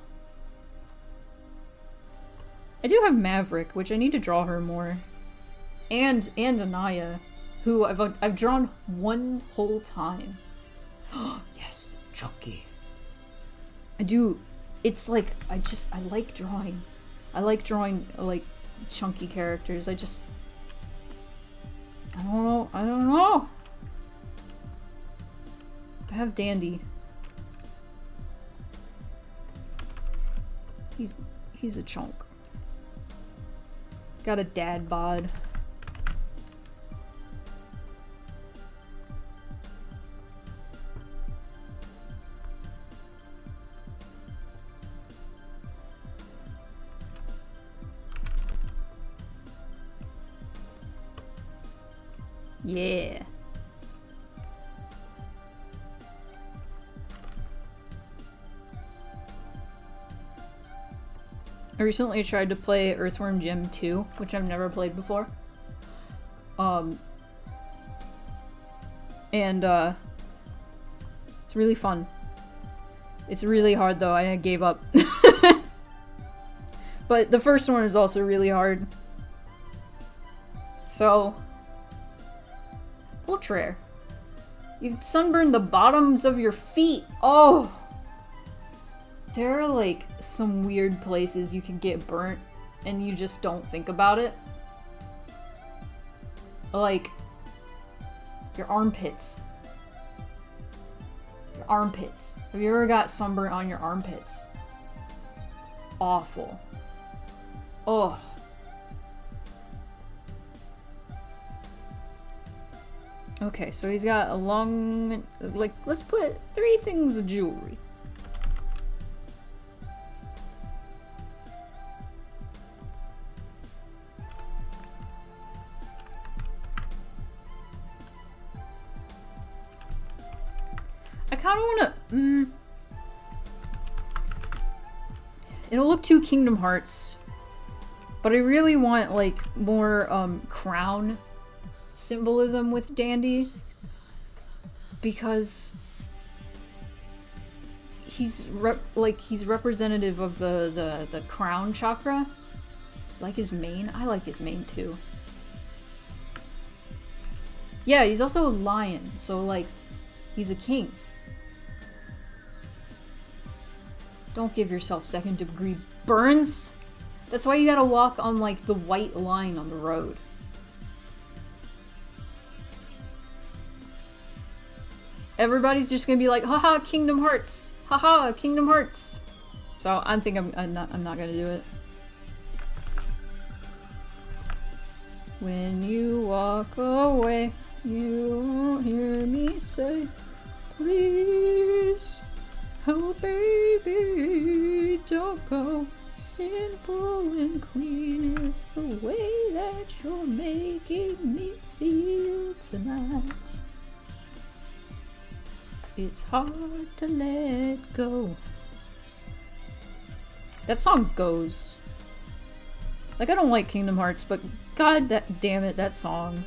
I do have Maverick, which I need to draw her more. And Anaya, who I've drawn one whole time. Yes, chunky. I do. It's like, I like drawing. I like drawing, like, chunky characters. I don't know. I have Dandy. He's a chunk. Got a dad bod. Yeah. I recently tried to play Earthworm Jim 2, which I've never played before. It's really fun. It's really hard though, I gave up. But the first one is also really hard. So... Ultra. You sunburn the bottoms of your feet! Oh! There are, like, some weird places you can get burnt, and you just don't think about it. Like, your armpits. Your armpits. Have you ever got sunburnt on your armpits? Awful. Oh. Okay, so he's got a long... Like, let's put 3 things of jewelry. I kind of want to... It'll look too Kingdom Hearts. But I really want, like, more, crown symbolism with Dandy. Because... he's representative of the crown chakra. Like his mane? I like his mane, too. Yeah, he's also a lion. So, like, he's a king. Don't give yourself second-degree burns. That's why you gotta walk on, like, the white line on the road. Everybody's just gonna be like, haha, Kingdom Hearts. Haha, Kingdom Hearts. So I think I'm not gonna do it. When you walk away. You won't hear me say, please, oh baby, don't go. Simple and clean is the way that you're making me feel tonight. It's hard to let go. That song goes. Like, I don't like Kingdom Hearts, but god damn it, that song.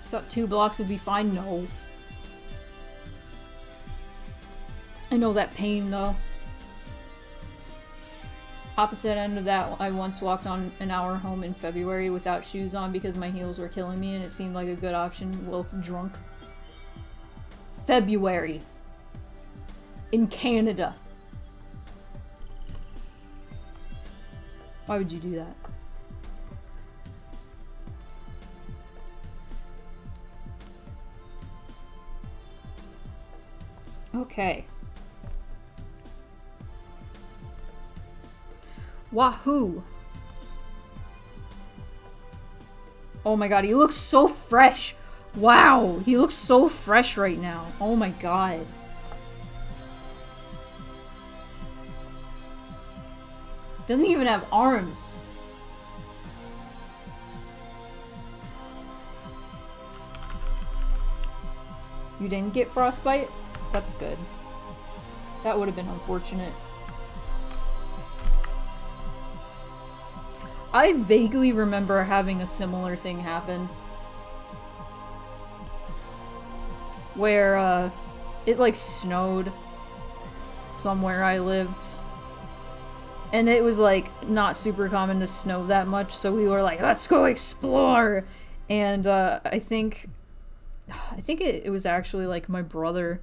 Thought 2 blocks would be fine? No. I know that pain, though. Opposite end of that, I once walked on an hour home in February without shoes on because my heels were killing me and it seemed like a good option whilst drunk. February. In Canada. Why would you do that? Okay. Wahoo! Oh my god, he looks so fresh! Wow, he looks so fresh right now. Oh my god. Doesn't even have arms. You didn't get frostbite? That's good. That would have been unfortunate. I vaguely remember having a similar thing happen. Where, it like snowed somewhere I lived. And it was like not super common to snow that much, so we were like, let's go explore! And I think it was actually like my brother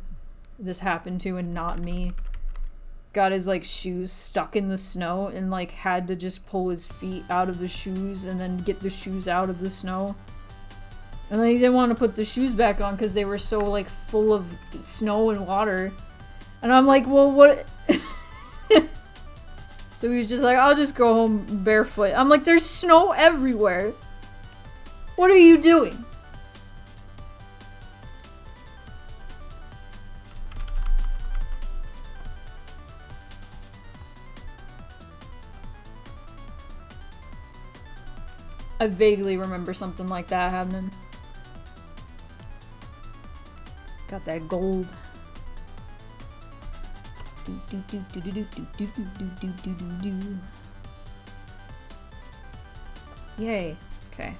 this happened to and not me. Got his like shoes stuck in the snow and like had to just pull his feet out of the shoes and then get the shoes out of the snow. And then he didn't want to put the shoes back on because they were so like full of snow and water. And I'm like, well, what? So he was just like, I'll just go home barefoot. I'm like, there's snow everywhere. What are you doing? I vaguely remember something like that happening. Got that gold. Yay. Okay.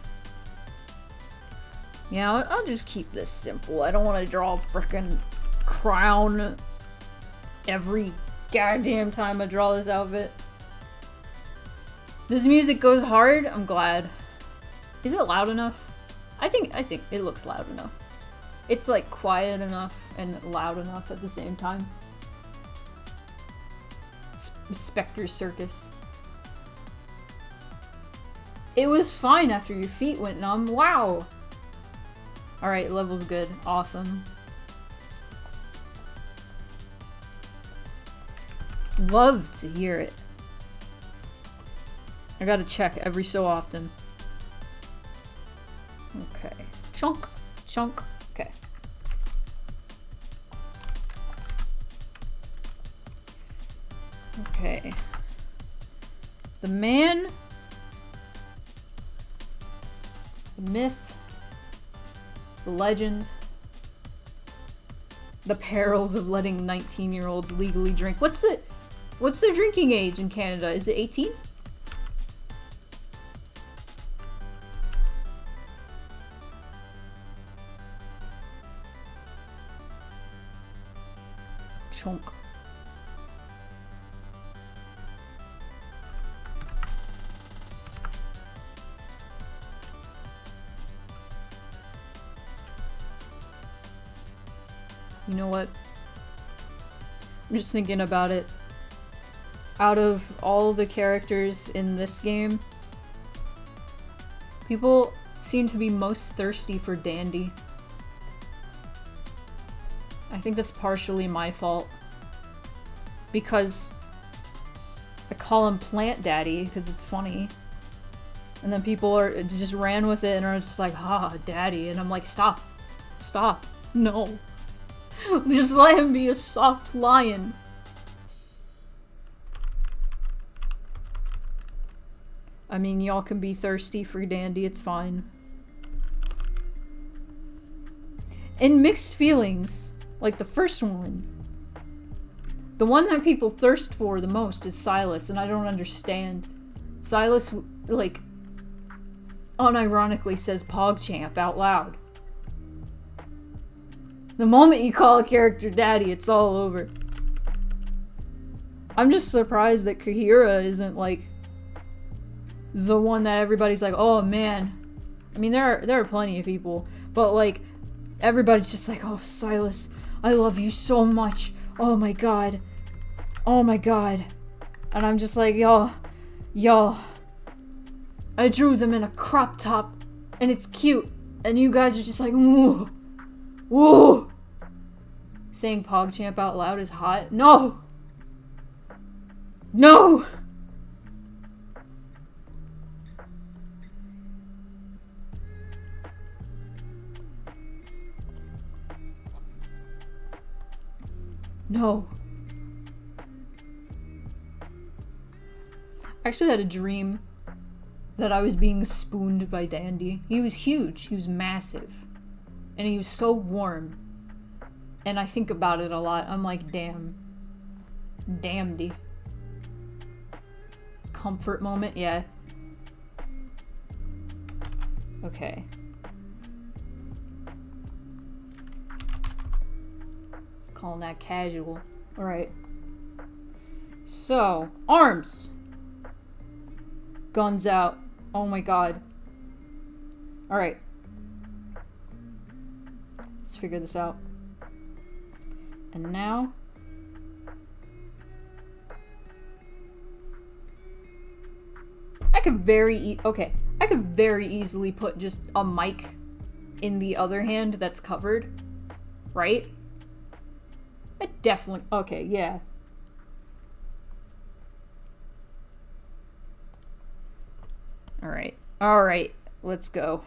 Yeah, I'll just keep this simple. I don't want to draw a frickin' crown every goddamn time I draw this outfit. This music goes hard. I'm glad. Is it loud enough? I think it looks loud enough. It's like quiet enough and loud enough at the same time. Spectre Circus. It was fine after your feet went numb. Wow! Alright, level's good. Awesome. Love to hear it. I gotta check every so often. Okay. Chunk. Chunk. Okay. Okay. The man. The myth. The legend. The perils of letting 19-year-olds legally drink. What's the drinking age in Canada? Is it 18? Chunk. You know what? I'm just thinking about it. Out of all the characters in this game, people seem to be most thirsty for Dandy. I think that's partially my fault. Because I call him Plant Daddy because it's funny. And then people just ran with it and are just like, ah, Daddy. And I'm like, stop. Stop. No. Just let him be a soft lion. I mean, y'all can be thirsty for Dandy, it's fine. And mixed feelings, like the first one. The one that people thirst for the most is Silas, and I don't understand. Silas, like, unironically says PogChamp out loud. The moment you call a character Daddy, it's all over. I'm just surprised that Kahira isn't, like, the one that everybody's like, oh man. I mean, there are plenty of people, but, like, everybody's just like, oh, Silas, I love you so much. Oh my god. Oh my god. And I'm just like, yo, I drew them in a crop top, and it's cute, and you guys are just like, woo, woo. Saying PogChamp out loud is hot? No! No! No. I actually had a dream that I was being spooned by Dandy. He was huge. He was massive. And he was so warm. And I think about it a lot. I'm like, damn. Damnedy. Comfort moment? Yeah. Okay. Calling that casual. Alright. So, arms! Guns out. Oh my god. Alright. Let's figure this out. And now... I could very easily put just a mic in the other hand that's covered. Right? I definitely... Okay, yeah. Alright. Alright. Let's go.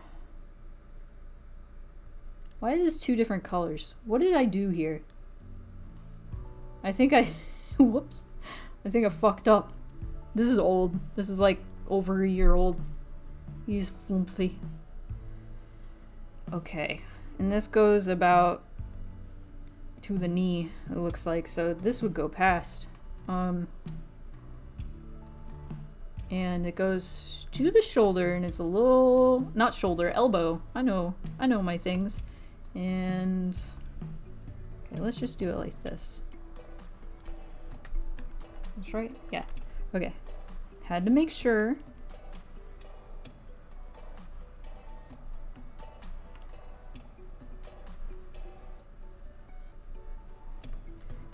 Why is this two different colors? What did I do here? I think I... Whoops. I think I fucked up. This is old. This is like over a year old. He's flumpy. Okay. And this goes about to the knee, it looks like. So this would go past. And it goes to the shoulder, and it's a little... Not shoulder, elbow. I know my things. And... Okay, let's just do it like this. That's right? Yeah. Okay. Had to make sure.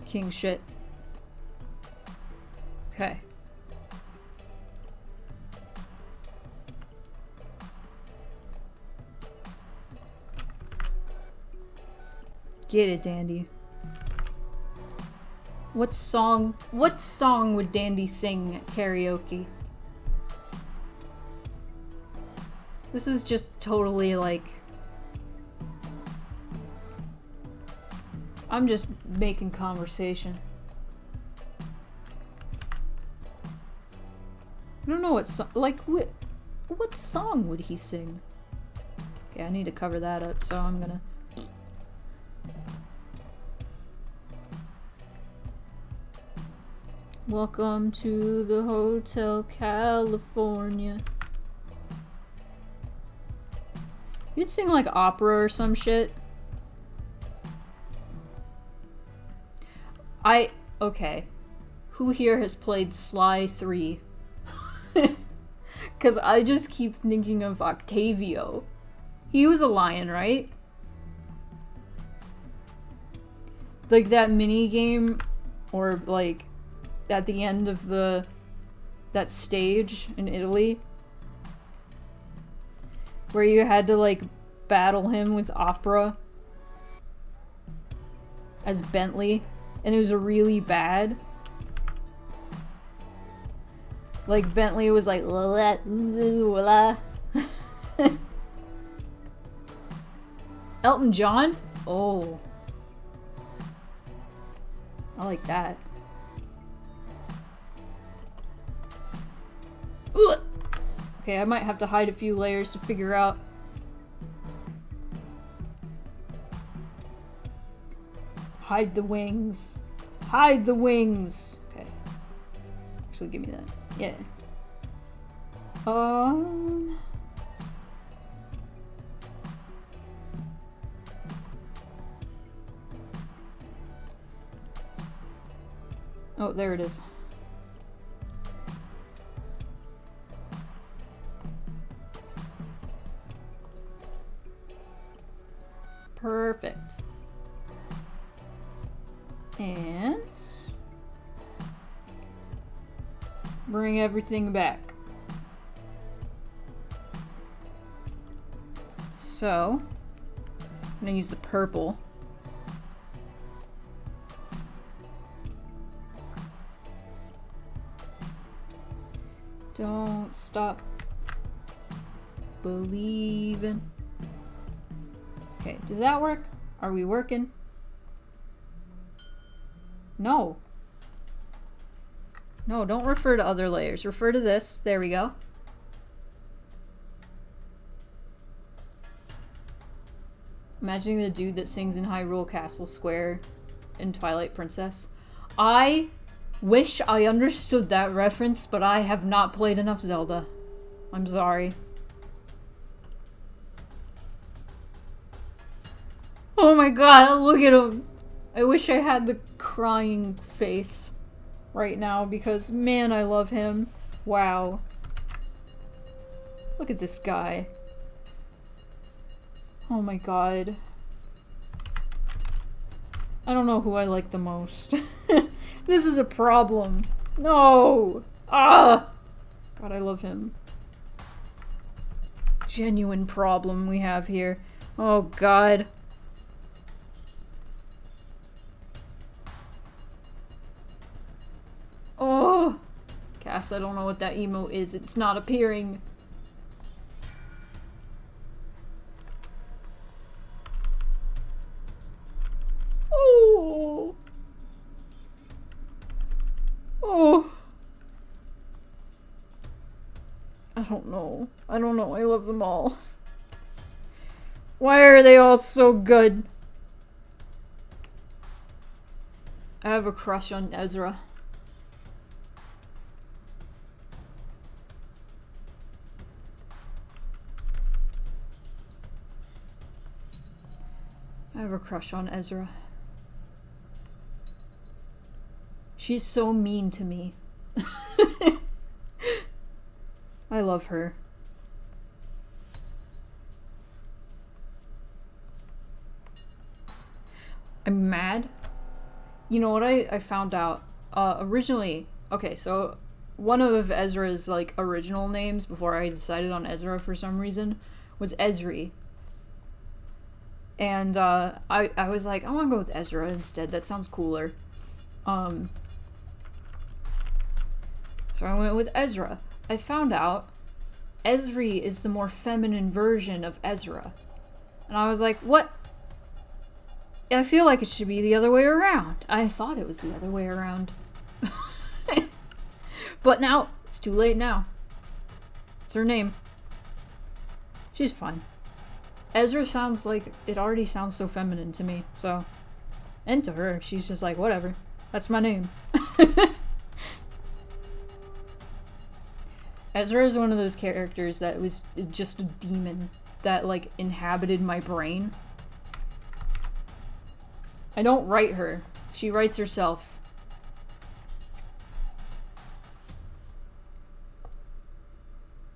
King shit. Okay. Get it, Dandy. What song would Dandy sing at karaoke? This is just totally like... I'm just making conversation. I don't know what what song would he sing? Okay, I need to cover that up, so I'm gonna... Welcome to the Hotel California. You'd sing like opera or some shit. Okay. Who here has played Sly 3? Because I just keep thinking of Octavio. He was a lion, right? Like that mini game, or like at the end of that stage in Italy, where you had to like battle him with opera as Bentley, and it was really bad. Like Bentley was like la la. Elton John? Oh. I like that. Ugh. Okay, I might have to hide a few layers to figure out. Hide the wings. Hide the wings. Okay. Actually, give me that. Yeah. Oh, there it is. Perfect. And bring everything back. So, I'm gonna use the purple. Don't stop believing. Okay, does that work? Are we working? No. No, don't refer to other layers. Refer to this. There we go. Imagining the dude that sings in Hyrule Castle Square in Twilight Princess. I wish I understood that reference, but I have not played enough Zelda. I'm sorry. Oh my god, look at him! I wish I had the crying face right now because, man, I love him. Wow. Look at this guy. Oh my god. I don't know who I like the most. This is a problem. No! Ah! God, I love him. Genuine problem we have here. Oh god. Oh! Cass, I don't know what that emote is. It's not appearing. Oh! Oh! I don't know. I don't know. I love them all. Why are they all so good? I have a crush on Ezra. I have a crush on Ezra. She's so mean to me. I love her. I'm mad. You know what I found out? Originally, okay, so one of Ezra's like original names before I decided on Ezra for some reason was Ezri. And I was like, I want to go with Ezra instead. That sounds cooler. So I went with Ezra. I found out Ezri is the more feminine version of Ezra. And I was like, what? I feel like it should be the other way around. I thought it was the other way around. But now, it's too late now. It's her name. She's fun. Ezra sounds like, it already sounds so feminine to me, so. And to her, she's just like, whatever. That's my name. Ezra is one of those characters that was just a demon that, like, inhabited my brain. I don't write her. She writes herself.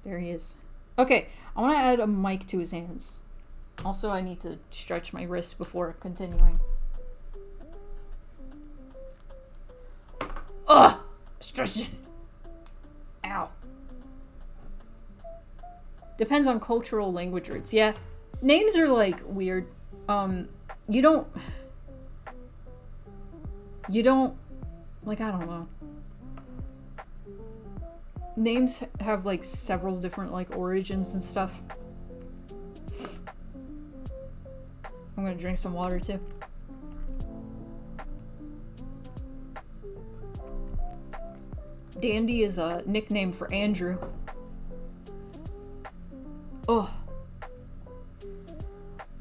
There he is. Okay, I want to add a mic to his hands. Also, I need to stretch my wrists before continuing. Ugh! Stretching! Ow. Depends on cultural language roots. Yeah, names are, like, weird. You don't, like, I don't know. names have like several different like origins and stuff. I'm gonna drink some water too. Dandy is a nickname for Andrew. Oh.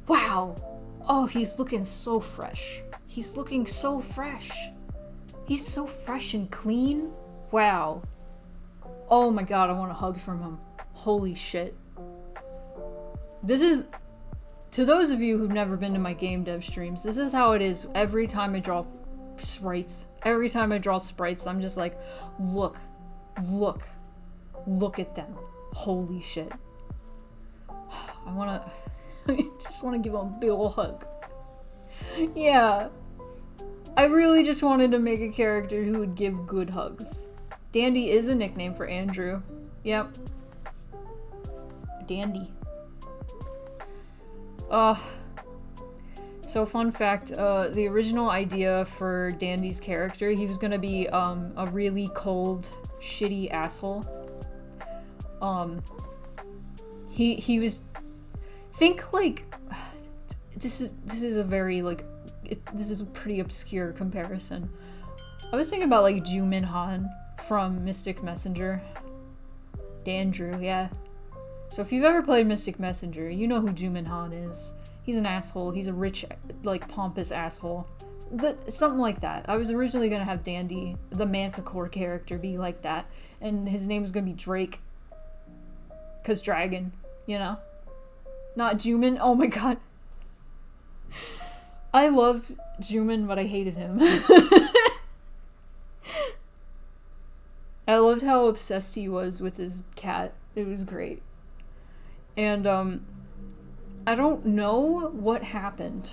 Wow. Oh, he's looking so fresh. He's looking so fresh. He's so fresh and clean. Wow. Oh my god, I want a hug from him. Holy shit. This is... To those of you who've never been to my game dev streams, this is how it is every time I draw sprites. Every time I draw sprites, I'm just like, look. Look at them. Holy shit. I just wanna give him a big ol' hug. Yeah. I really just wanted to make a character who would give good hugs. Dandy is a nickname for Andrew. Yep. Dandy. So fun fact, the original idea for Dandy's character, he was gonna be, a really cold, shitty asshole. He was... Think, like... This is a very, like... this is a pretty obscure comparison. I was thinking about, like, Jumin Han from Mystic Messenger. Dandrew, yeah. So if you've ever played Mystic Messenger, you know who Jumin Han is. He's an asshole. He's a rich, like, pompous asshole. Something like that. I was originally gonna have Dandy, the Manticore character, be like that. And his name was gonna be Drake. 'Cause dragon, you know? Not Jumin. Oh my god. I loved Jumin, but I hated him. I loved how obsessed he was with his cat. It was great. And, I don't know what happened.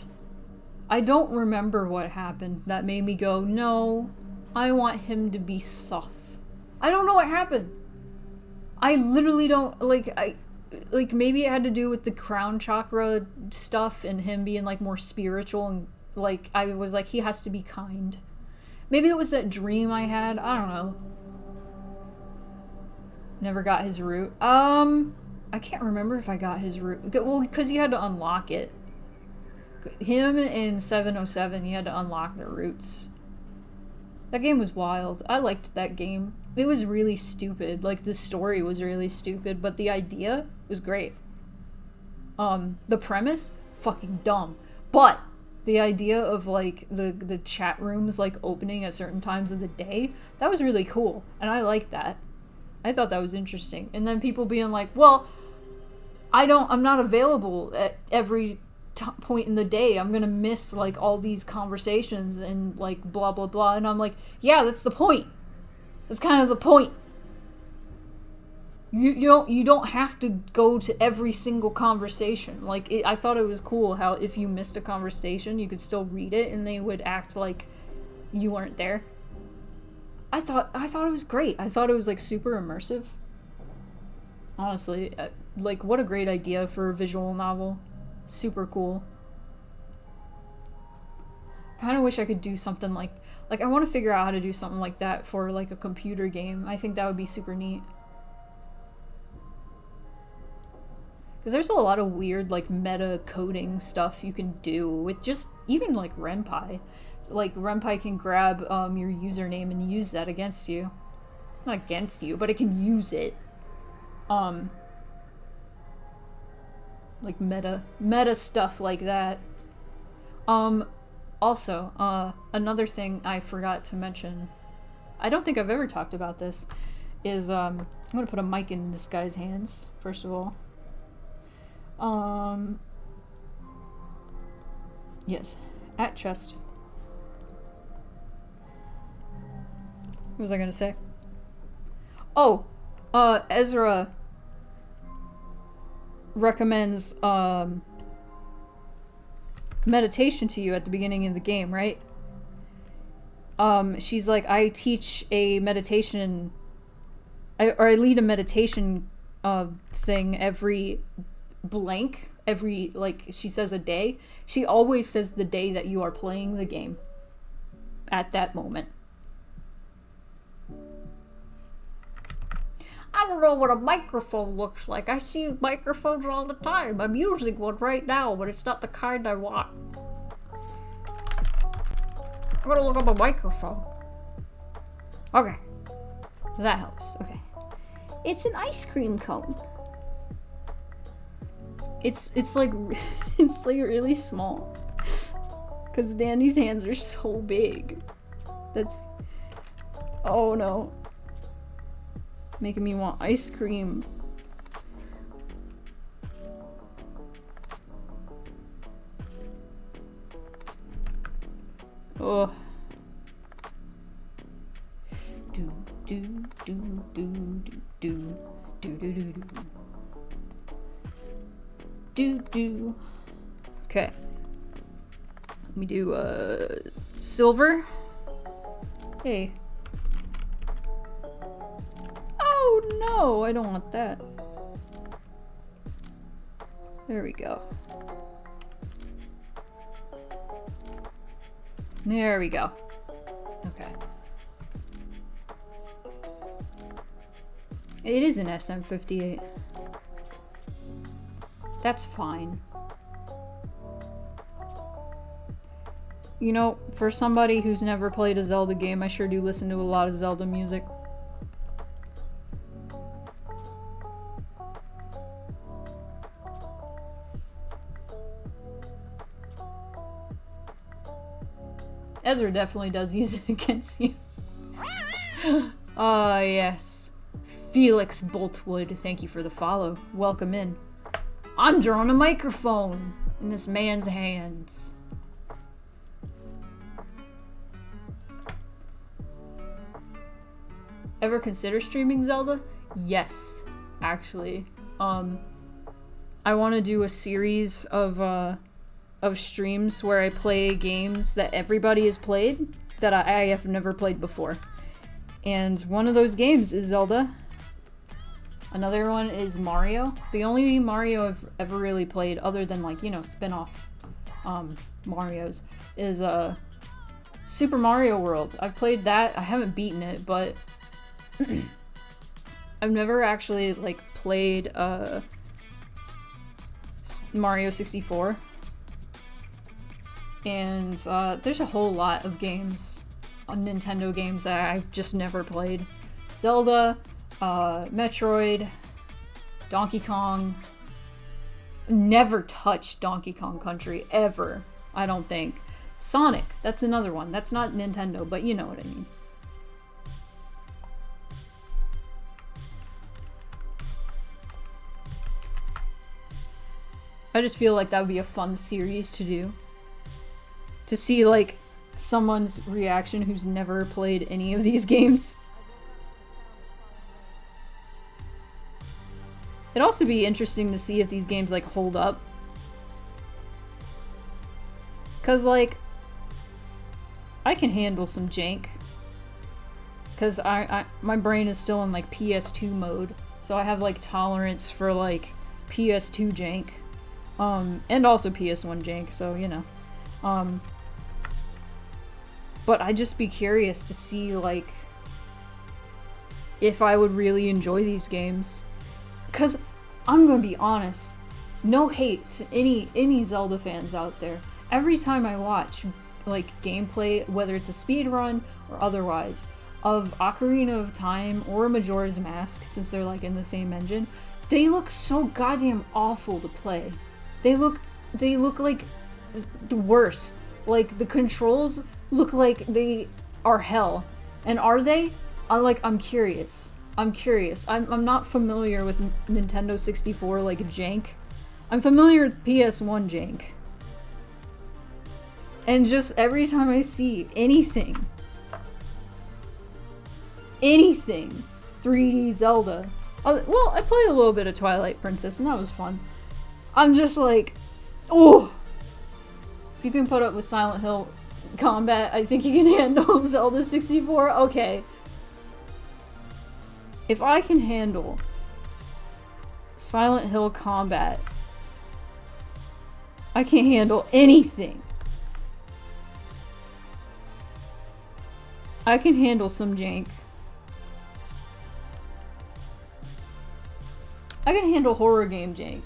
I don't remember what happened that made me go, no, I want him to be soft. I don't know what happened. I literally don't, like, maybe it had to do with the crown chakra stuff and him being, like, more spiritual and, like, I was like, he has to be kind. Maybe it was that dream I had. I don't know. Never got his root. I can't remember if I got his root. Well, because you had to unlock it. Him in 707, you had to unlock their roots. That game was wild. I liked that game. It was really stupid. Like, the story was really stupid, but the idea was great. The premise? Fucking dumb. But the idea of, like, the chat rooms, like, opening at certain times of the day, that was really cool. And I liked that. I thought that was interesting. And then people being like, well, I'm not available at every point in the day. I'm gonna miss, like, all these conversations and, like, blah, blah, blah. And I'm like, yeah, that's the point. That's kind of the point. You don't have to go to every single conversation. Like, I thought it was cool how if you missed a conversation, you could still read it and they would act like you weren't there. I thought it was great. I thought it was, like, super immersive. Honestly, like, what a great idea for a visual novel. Super cool. Kind of wish I could do something like I want to figure out how to do something like that for, like, a computer game. I think that would be super neat. Because there's a lot of weird, like, meta coding stuff you can do with just even, like, Ren'Py. Like, Ren'Py can grab your username and use that against you. Not against you, but it can use it. Like, meta stuff like that. Also, another thing I forgot to mention, I don't think I've ever talked about this, is, I'm gonna put a mic in this guy's hands, first of all. Yes, at chest. What was I gonna say? Oh, Ezra recommends, meditation to you at the beginning of the game, right? She's like, I teach a meditation, I lead a meditation, thing every blank, every, like, she says a day. She always says the day that you are playing the game. At that moment. don't know what a microphone looks like. I see microphones all the time. I'm using one right now, but it's not the kind I want. I'm gonna look up a microphone. Okay. That helps. Okay. It's an ice cream cone. It's like it's like really small. Cause Danny's hands are so big. That's oh no. Making me want ice cream. Oh. Do do do do do do do do do do. Okay. Let me do silver. Hey. Oh no, I don't want that. There we go. There we go. Okay. It is an SM58. That's fine. You know, for somebody who's never played a Zelda game, I sure do listen to a lot of Zelda music. Ezra definitely does use it against you. Ah, yes. Felix Boltwood, thank you for the follow. Welcome in. I'm drawing a microphone in this man's hands. Ever consider streaming Zelda? Yes, actually. I want to do a series of streams where I play games that everybody has played that I have never played before. And one of those games is Zelda. Another one is Mario. The only Mario I've ever really played, other than like, you know, spin-off Marios, is Super Mario World. I've played that. I haven't beaten it, but I've never actually like played Mario 64. And there's a whole lot of games, Nintendo games, that I've just never played. Zelda, Metroid, Donkey Kong. Never touched Donkey Kong Country, ever, I don't think. Sonic, that's another one. That's not Nintendo, but you know what I mean. I just feel like that would be a fun series to do. To see, like, someone's reaction who's never played any of these games. It'd also be interesting to see if these games, like, hold up. Cause, like, I can handle some jank. Cause my brain is still in, like, PS2 mode. So I have, like, tolerance for, like, PS2 jank. And also PS1 jank, so, you know. But I'd just be curious to see, like, if I would really enjoy these games. Because, I'm gonna be honest, no hate to any Zelda fans out there. Every time I watch, like, gameplay, whether it's a speedrun or otherwise, of Ocarina of Time or Majora's Mask, since they're, like, in the same engine, they look so goddamn awful to play. They look like the worst. Like, the controls look like they are hell. And are they? I'm curious. I'm not familiar with Nintendo 64, like, jank. I'm familiar with PS1 jank. And just every time I see anything 3D Zelda. Well, I played a little bit of Twilight Princess, and that was fun. I'm just like, oh! If you can put up with Silent Hill combat, I think you can handle Zelda 64. Okay. If I can handle Silent Hill combat, I can't handle anything. I can handle some jank. I can handle horror game jank.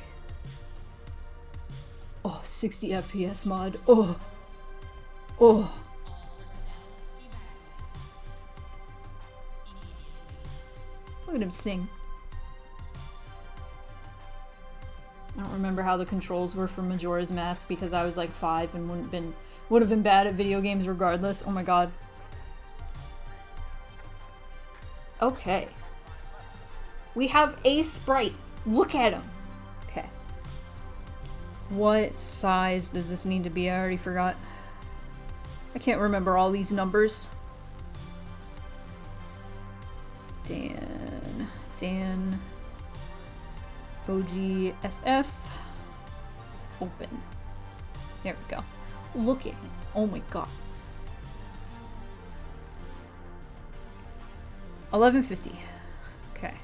Oh, 60 FPS mod. Oh. Oh. Look at him sing. I don't remember how the controls were for Majora's Mask because I was like 5 and would have been bad at video games regardless. Oh my god. Okay. We have a sprite. Look at him. Okay. What size does this need to be? I already forgot. I can't remember all these numbers. Dan. OGFF. Open. There we go. Look at him. Oh my god. 1150. Okay.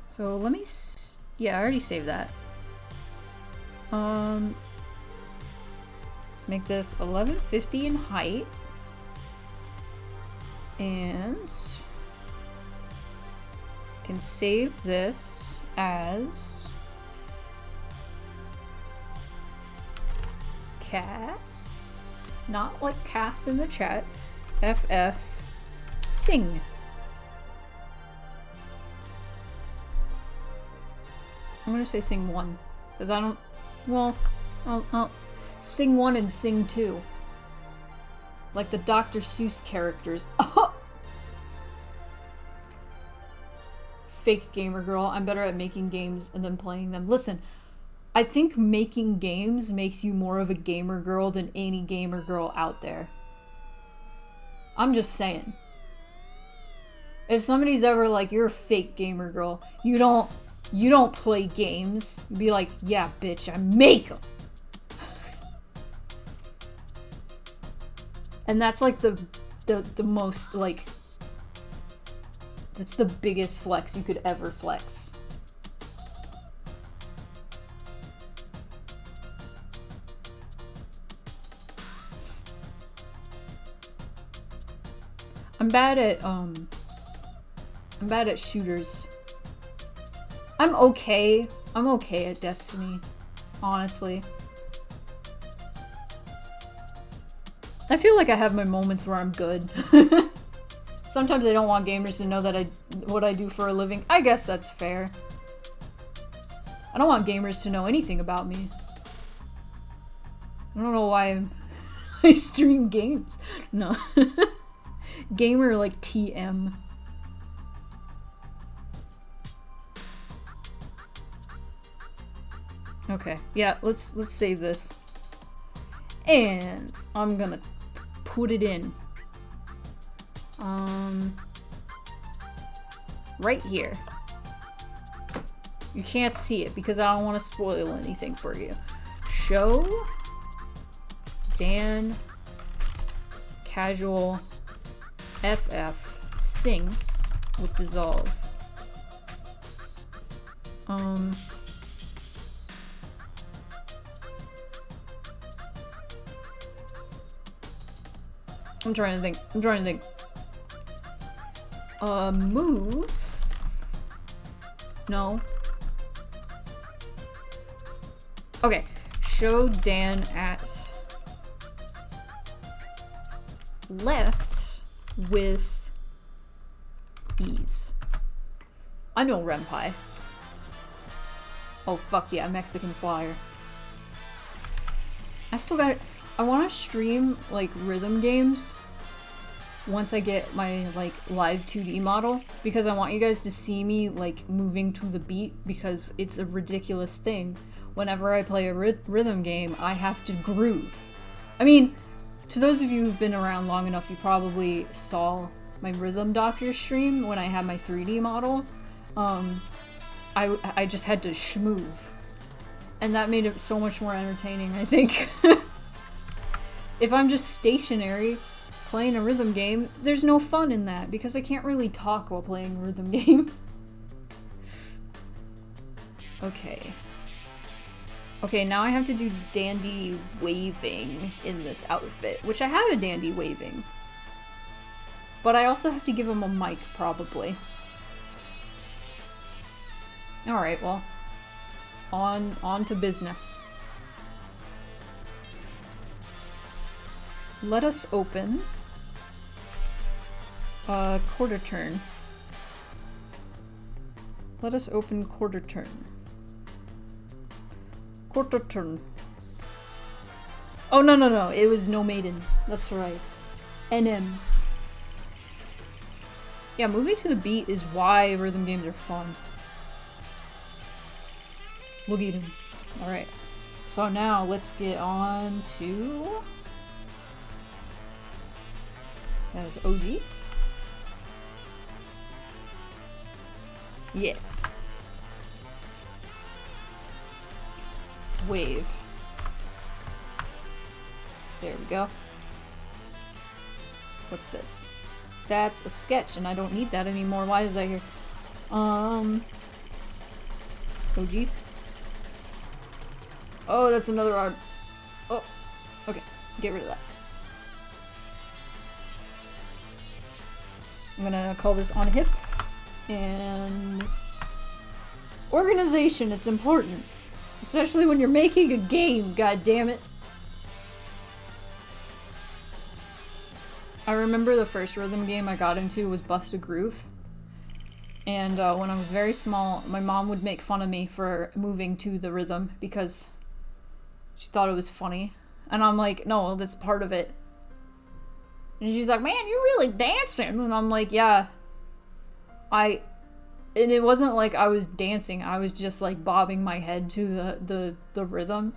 So let me yeah, I already saved that. Let's make this 1150 in height. And can save this as Cass, not like Cass in the chat, FF sing. I'm gonna say sing 1, because I don't, well, I'll sing 1 and sing 2. Like the Dr. Seuss characters. Fake gamer girl. I'm better at making games and then playing them. Listen, I think making games makes you more of a gamer girl than any gamer girl out there. I'm just saying. If somebody's ever like, you're a fake gamer girl, you don't play games, you'd be like, yeah, bitch, I make them. And that's like the most like, that's the biggest flex you could ever flex. I'm bad at shooters. I'm okay at Destiny, honestly. I feel like I have my moments where I'm good. Sometimes I don't want gamers to know that what I do for a living. I guess that's fair. I don't want gamers to know anything about me. I don't know why I stream games. No. Gamer like TM. Okay, yeah, let's save this. And I'm gonna put it in. Right here. You can't see it because I don't want to spoil anything for you. Show Dan Casual FF Sing with Dissolve. I'm trying to think. Move? No. Okay. Show Dan at left with ease. I know Renpai. Oh fuck yeah, Mexican Flyer. I still got it. I want to stream like rhythm games once I get my like live 2D model, because I want you guys to see me like moving to the beat, because it's a ridiculous thing. Whenever I play a rhythm game, I have to groove. I mean, to those of you who've been around long enough, you probably saw my Rhythm Doctor stream when I had my 3D model. I just had to schmoove. And that made it so much more entertaining, I think. If I'm just stationary playing a rhythm game, there's no fun in that because I can't really talk while playing a rhythm game. Okay. Okay, now I have to do dandy waving in this outfit, which I have a dandy waving. But I also have to give him a mic, probably. Alright, well. On to business. Let us open quarter turn. Let us open quarter turn. Quarter turn. Oh, no. It was no maidens. That's right. NM. Yeah, moving to the beat is why rhythm games are fun. Look at him. Alright. So now let's get on to... That is OG. Yes. Wave. There we go. What's this? That's a sketch, and I don't need that anymore. Why is that here? OG. Oh, that's another arm. Oh, okay. Get rid of that. I'm gonna call this on hip. And organization, it's important. Especially when you're making a game, god damn it. I remember the first rhythm game I got into was Bust a Groove. And when I was very small, my mom would make fun of me for moving to the rhythm because she thought it was funny. And I'm like, no, that's part of it. And she's like, man, you're really dancing. And I'm like, yeah. And it wasn't like I was dancing. I was just like bobbing my head to the rhythm.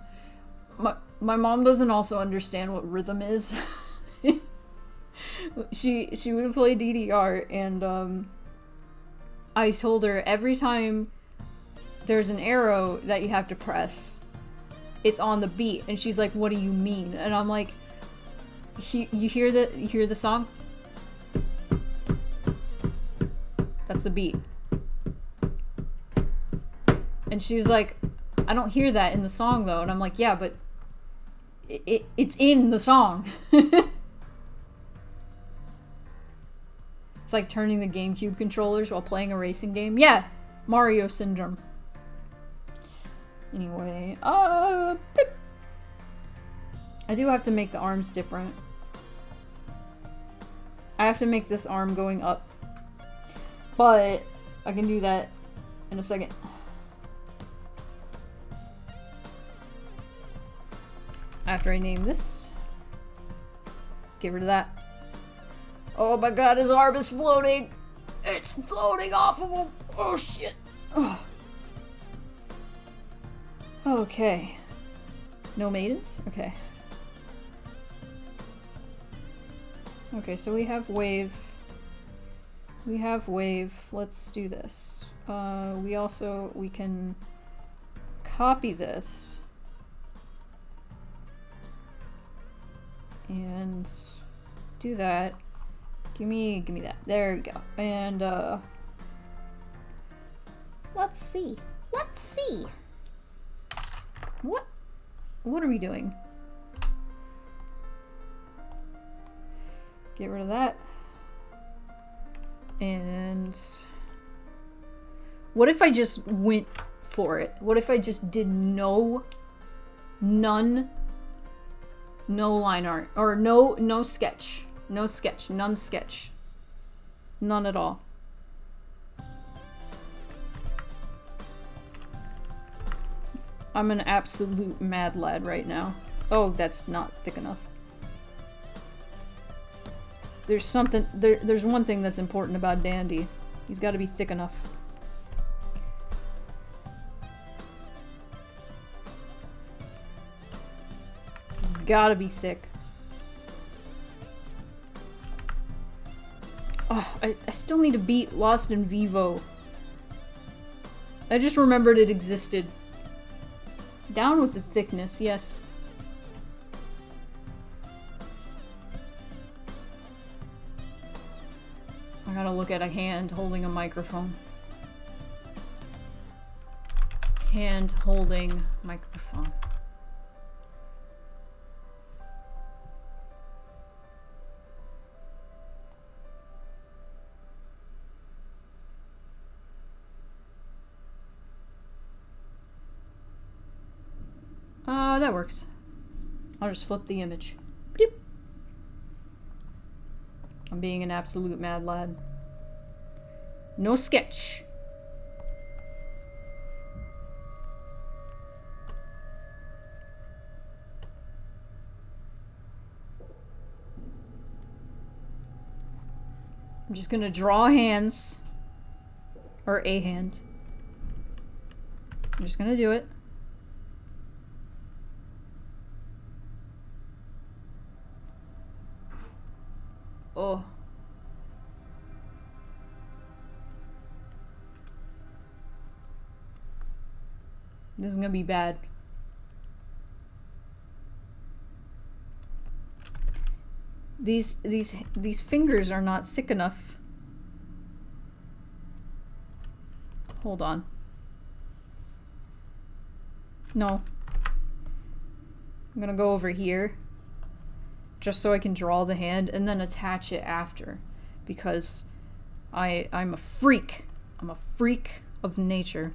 My mom doesn't also understand what rhythm is. She would play DDR, and I told her every time there's an arrow that you have to press, it's on the beat. And she's like, what do you mean? And I'm like, you hear the song? That's the beat. And she was like, I don't hear that in the song though. And I'm like, yeah, but it's in the song. It's like turning the GameCube controllers while playing a racing game. Yeah, Mario syndrome. Anyway, I do have to make the arms different. I have to make this arm going up. But I can do that in a second. After I name this. Get rid of that. Oh my god, his arm is floating! It's floating off of him! Oh shit! Oh. Okay. No maidens? Okay. Okay, so we have wave. We have wave. Let's do this. We can copy this. And do that. Give me that. There we go. And let's see. What are we doing? Get rid of that. And what if I just went for it? What if I just did no line art, or no sketch, none sketch, none at all. I'm an absolute mad lad right now. Oh, that's not thick enough. There's one thing that's important about Dandy. He's got to be thick enough. He's got to be thick. Oh, I still need to beat Lost in Vivo. I just remembered it existed. Down with the thickness, yes. I gotta look at a hand holding a microphone. Hand holding microphone. That works. I'll just flip the image. Beep. I'm being an absolute mad lad. No sketch. I'm just gonna draw hands. Or a hand. I'm just gonna do it. Oh. This is gonna be bad. These fingers are not thick enough. Hold on. No. I'm gonna go over here. Just so I can draw the hand and then attach it after. Because I'm a freak. I'm a freak of nature.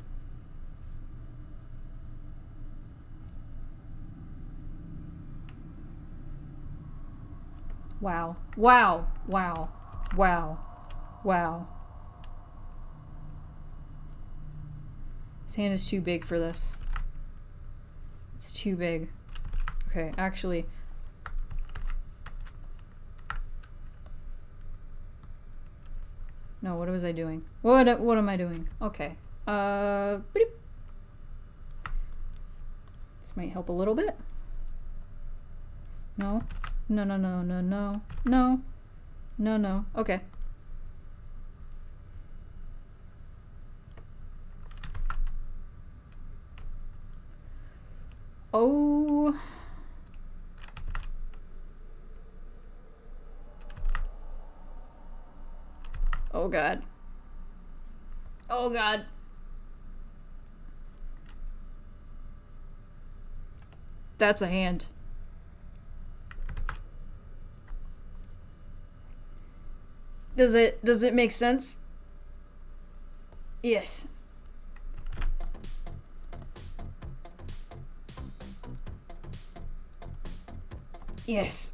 Wow. Wow. Wow. Wow. Wow. His hand is too big for this. It's too big. Okay, actually... No, what was I doing? What am I doing? Okay. Beep. This might help a little bit. No. No, no, no, no, no. No. No, no. Okay. Oh. Oh god. Oh god. That's a hand. Does it make sense? Yes. Yes.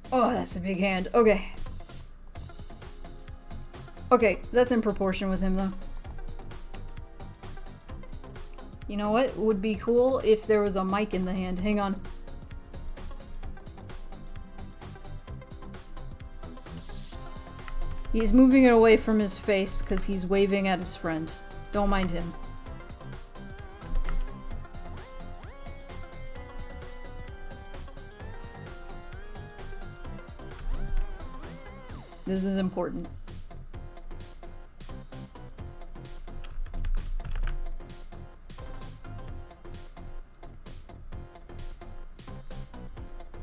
Oh, that's a big hand. Okay. Okay, that's in proportion with him, though. You know what would be cool if there was a mic in the hand? Hang on. He's moving it away from his face because he's waving at his friend. Don't mind him. This is important.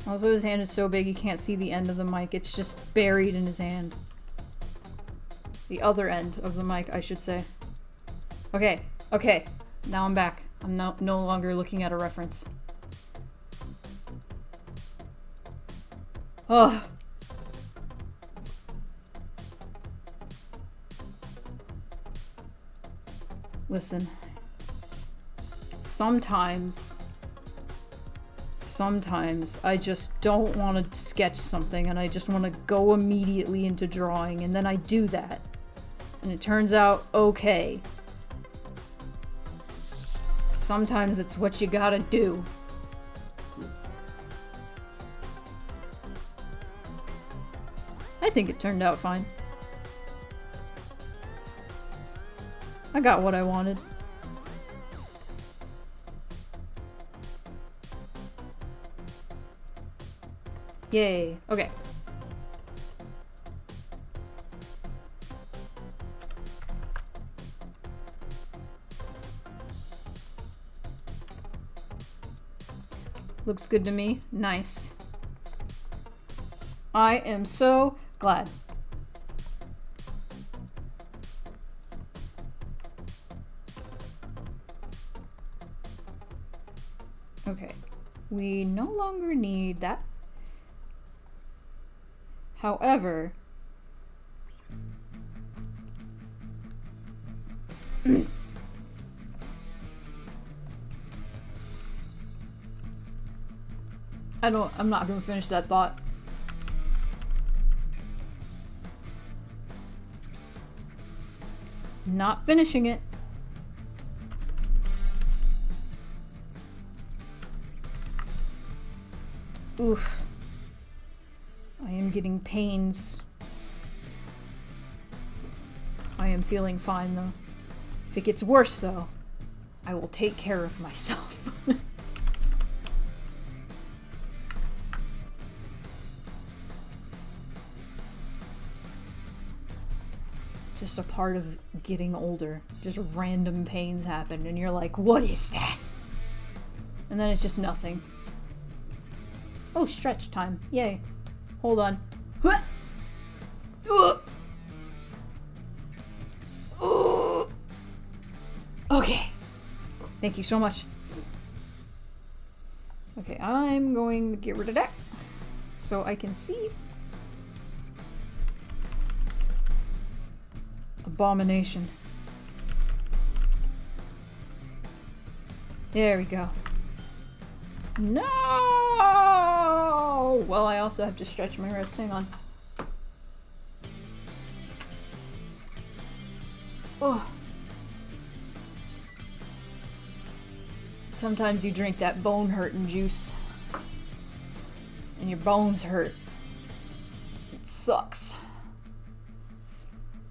Also, his hand is so big you can't see the end of the mic. It's just buried in his hand. The other end of the mic, I should say. Okay, okay. Now I'm back. I'm no longer looking at a reference. Oh. Listen. Sometimes I just don't want to sketch something and I just want to go immediately into drawing, and then I do that. And it turns out okay. Sometimes it's what you gotta do. I think it turned out fine. I got what I wanted. Yay. Okay. Looks good to me. Nice. I am so glad. Okay. We no longer need that. However, I'm not gonna finish that thought. Not finishing it. Oof. I am getting pains. I am feeling fine though. If it gets worse though, I will take care of myself. Just a part of getting older. Just random pains happen and you're like, what is that? And then it's just nothing. Oh, stretch time. Yay. Hold on. Okay. Thank you so much. Okay, I'm going to get rid of that so I can see. Abomination. There we go. No! Well, I also have to stretch my wrist. Hang on. Oh. Sometimes you drink that bone hurting juice and your bones hurt. It sucks.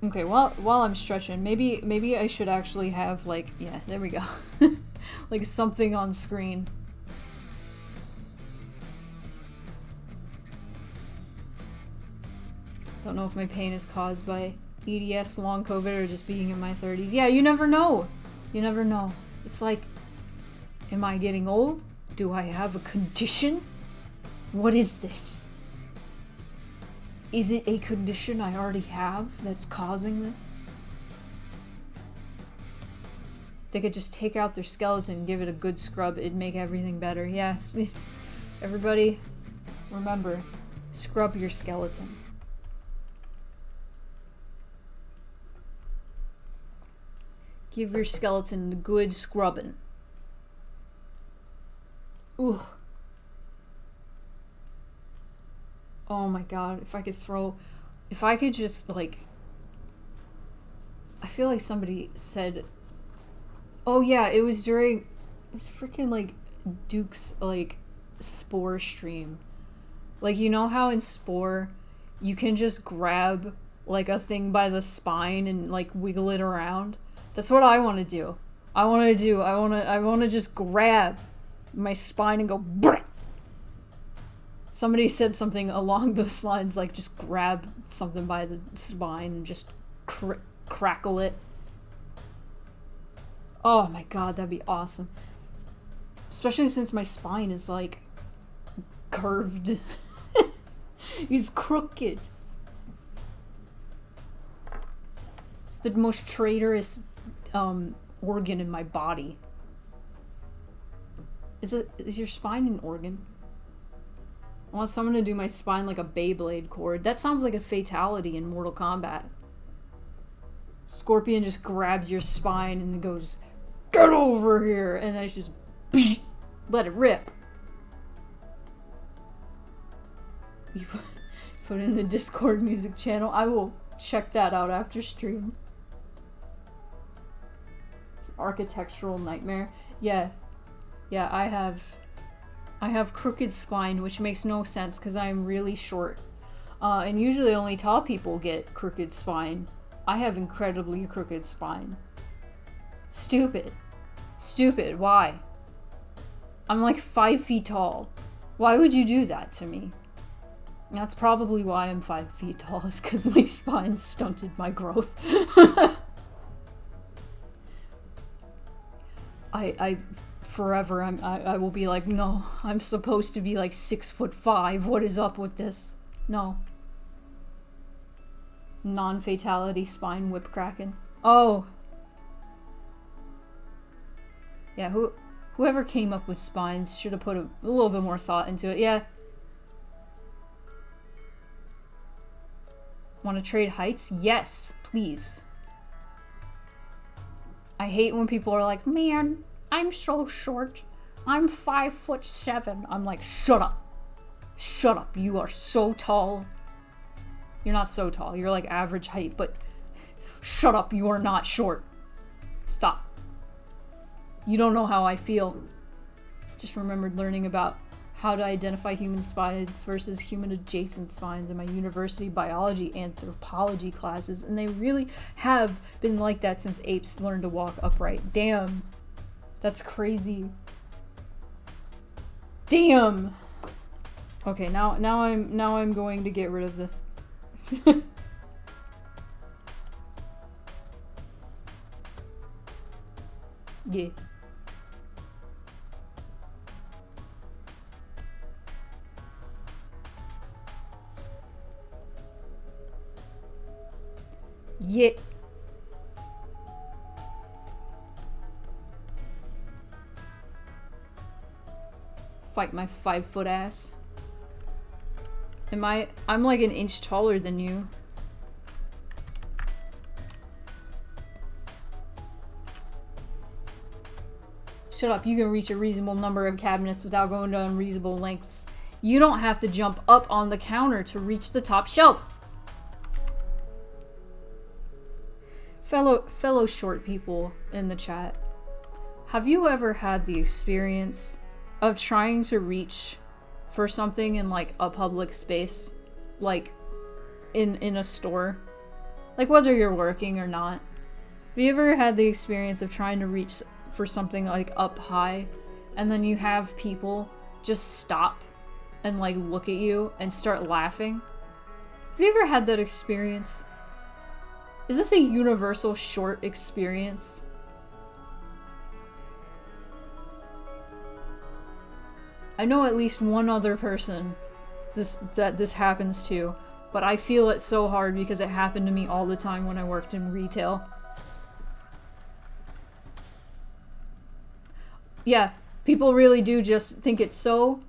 Okay, while I'm stretching, maybe I should actually have like, yeah, there we go. Like something on screen. Don't know if my pain is caused by EDS, long COVID, or just being in my 30s. Yeah, you never know. You never know. It's like, am I getting old? Do I have a condition? What is this? Is it a condition I already have that's causing this? They could just take out their skeleton and give it a good scrub. It'd make everything better. Yes. Everybody, remember, scrub your skeleton. Give your skeleton a good scrubbing. Ooh. Oh my god, if I could just, like, I feel like somebody said, oh yeah, it was freaking, like, Duke's, like, Spore stream. Like, you know how in Spore, you can just grab, like, a thing by the spine and, like, wiggle it around? That's what I want to do. I want to just grab my spine and go brrr. Somebody said something along those lines, like just grab something by the spine and just crackle it. Oh my god, that'd be awesome. Especially since my spine is like curved. He's crooked. It's the most traitorous organ in my body. Is your spine an organ? I want someone to do my spine like a Beyblade cord. That sounds like a fatality in Mortal Kombat. Scorpion just grabs your spine and goes, get over here! And then it's just, let it rip. You put in the Discord music channel. I will check that out after stream. It's an architectural nightmare. Yeah, I have crooked spine, which makes no sense because I'm really short. And usually only tall people get crooked spine. I have incredibly crooked spine. Stupid. Stupid. Why? I'm like 5 feet tall. Why would you do that to me? That's probably why I'm 5 feet tall, is because my spine stunted my growth. I will be like, no, I'm supposed to be like 6'5". What is up with this? No. Non-fatality spine whip cracking. Oh. Yeah, whoever came up with spines should have put a little bit more thought into it. Yeah. Want to trade heights? Yes, please. I hate when people are like, man, I'm so short. I'm 5'7". I'm like, shut up. Shut up. You are so tall. You're not so tall. You're like average height, but shut up. You are not short. Stop. You don't know how I feel. Just remembered learning about how to identify human spines versus human adjacent spines in my university biology anthropology classes, and they really have been like that since apes learned to walk upright. Damn. That's crazy. Damn. Okay, now I'm going to get rid of the yeah. Yeah. Fight my 5-foot ass. I'm like an inch taller than you. Shut up, you can reach a reasonable number of cabinets without going to unreasonable lengths. You don't have to jump up on the counter to reach the top shelf. Fellow short people in the chat, have you ever had the experience of trying to reach for something in like a public space, like in a store, like whether you're working or not? Have you ever had the experience of trying to reach for something like up high, and then you have people just stop and like look at you and start laughing? Have you ever had that experience? Is this a universal short experience? I know at least one other person that this happens to, but I feel it so hard because it happened to me all the time when I worked in retail. Yeah, people really do just think it's so...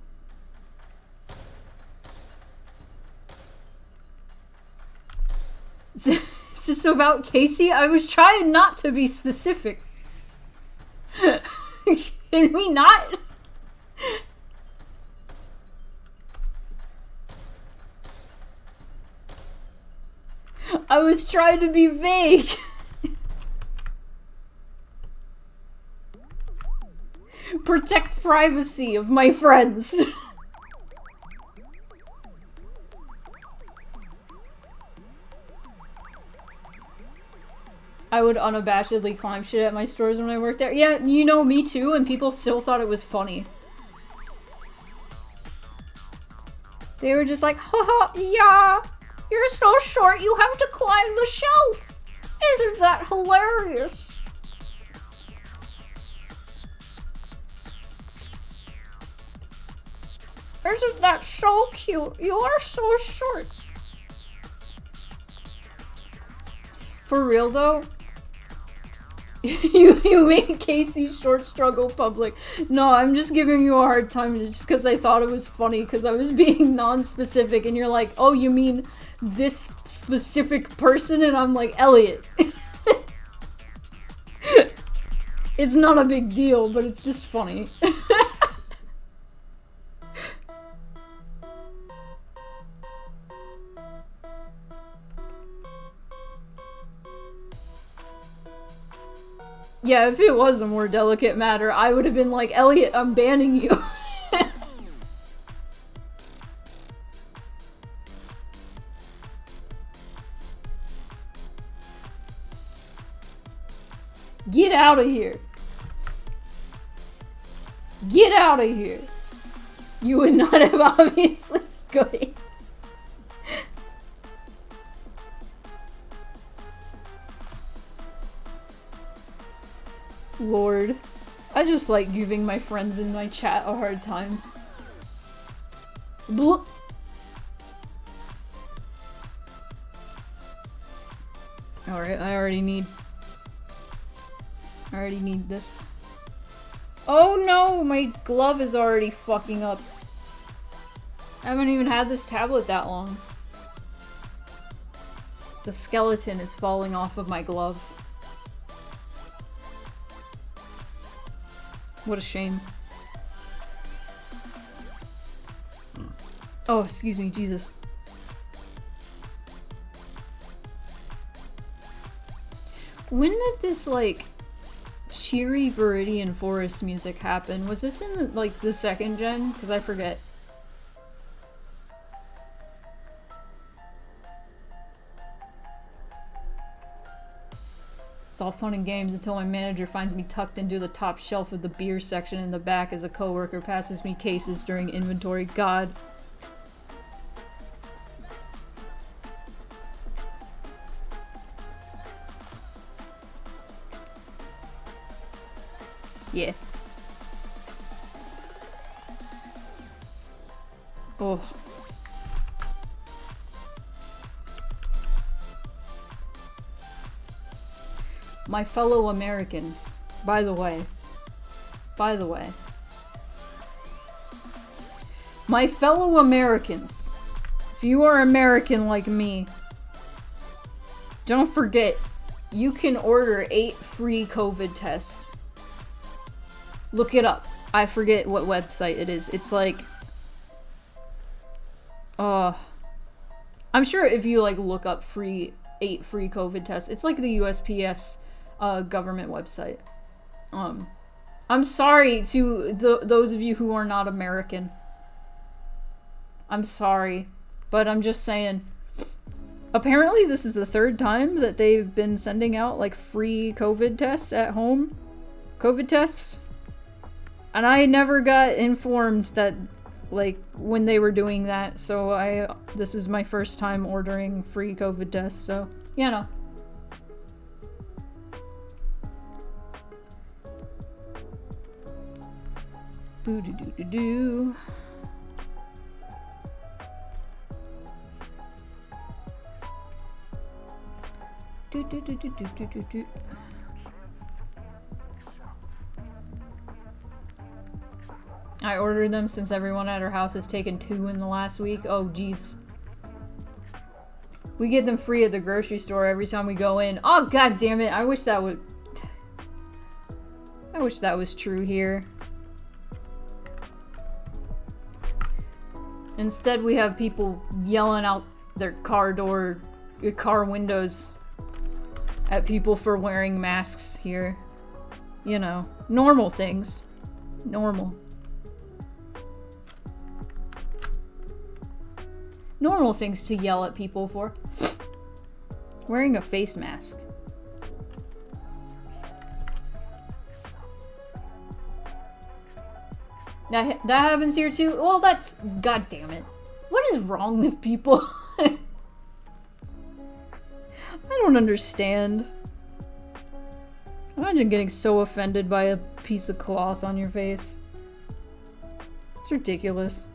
Is this about Casey? I was trying not to be specific. Can we not? I was trying to be vague. Protect privacy of my friends. I would unabashedly climb shit at my stores when I worked there. Yeah, you know, me too, and people still thought it was funny. They were just like, haha, yeah, you're so short you have to climb the shelf. Isn't that hilarious? Isn't that so cute? You are so short. For real though? You made Casey's short struggle public. No, I'm just giving you a hard time just because I thought it was funny because I was being non-specific and you're like, oh, you mean this specific person? And I'm like, Elliot. It's not a big deal, but it's just funny. Yeah, if it was a more delicate matter, I would have been like, Elliot, I'm banning you. Get out of here. Get out of here. You would not have obviously. Go ahead. Lord. I just like giving my friends in my chat a hard time. Blah. Alright, I already need this. Oh no, my glove is already fucking up. I haven't even had this tablet that long. The skeleton is falling off of my glove. What a shame. Oh, excuse me, Jesus. When did this, like, cheery Viridian Forest music happen? Was this in, like, the second gen? Because I forget. It's all fun and games until my manager finds me tucked into the top shelf of the beer section in the back as a coworker passes me cases during inventory. God. Yeah. Oh. My fellow Americans, by the way, my fellow Americans, if you are American like me, don't forget, you can order 8 free COVID tests. Look it up. I forget what website it is. It's like, I'm sure if you like look up 8 free COVID tests, it's like the USPS government website. I'm sorry to those of you who are not American. I'm sorry, but I'm just saying. Apparently this is the 3rd time that they've been sending out like free COVID tests at home. COVID tests. And I never got informed that, like, when they were doing that, so this is my first time ordering free COVID tests, so, you know. Boo-doo-doo-doo-doo. Do-do-do-do-do-do-do. I ordered them since everyone at our house has taken 2 in the last week. Oh, jeez. We get them free at the grocery store every time we go in. Oh, god damn it. I wish that was true here. Instead, we have people yelling out their car windows at people for wearing masks here. You know, normal things. Normal things to yell at people for. Wearing a face mask. That happens here too? Well, that's... God damn it. What is wrong with people? I don't understand. Imagine getting so offended by a piece of cloth on your face. It's ridiculous.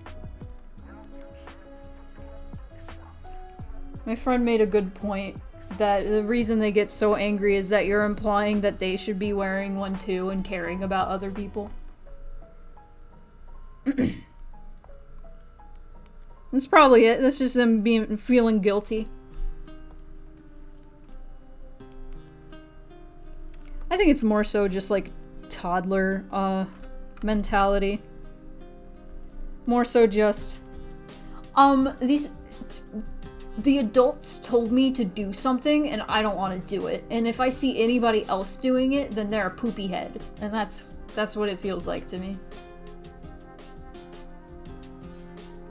My friend made a good point that the reason they get so angry is that you're implying that they should be wearing one too and caring about other people. That's probably it. That's just them feeling guilty. I think it's more so just like toddler mentality. More so just the adults told me to do something and I don't want to do it. And if I see anybody else doing it, then they're a poopy head. And that's what it feels like to me.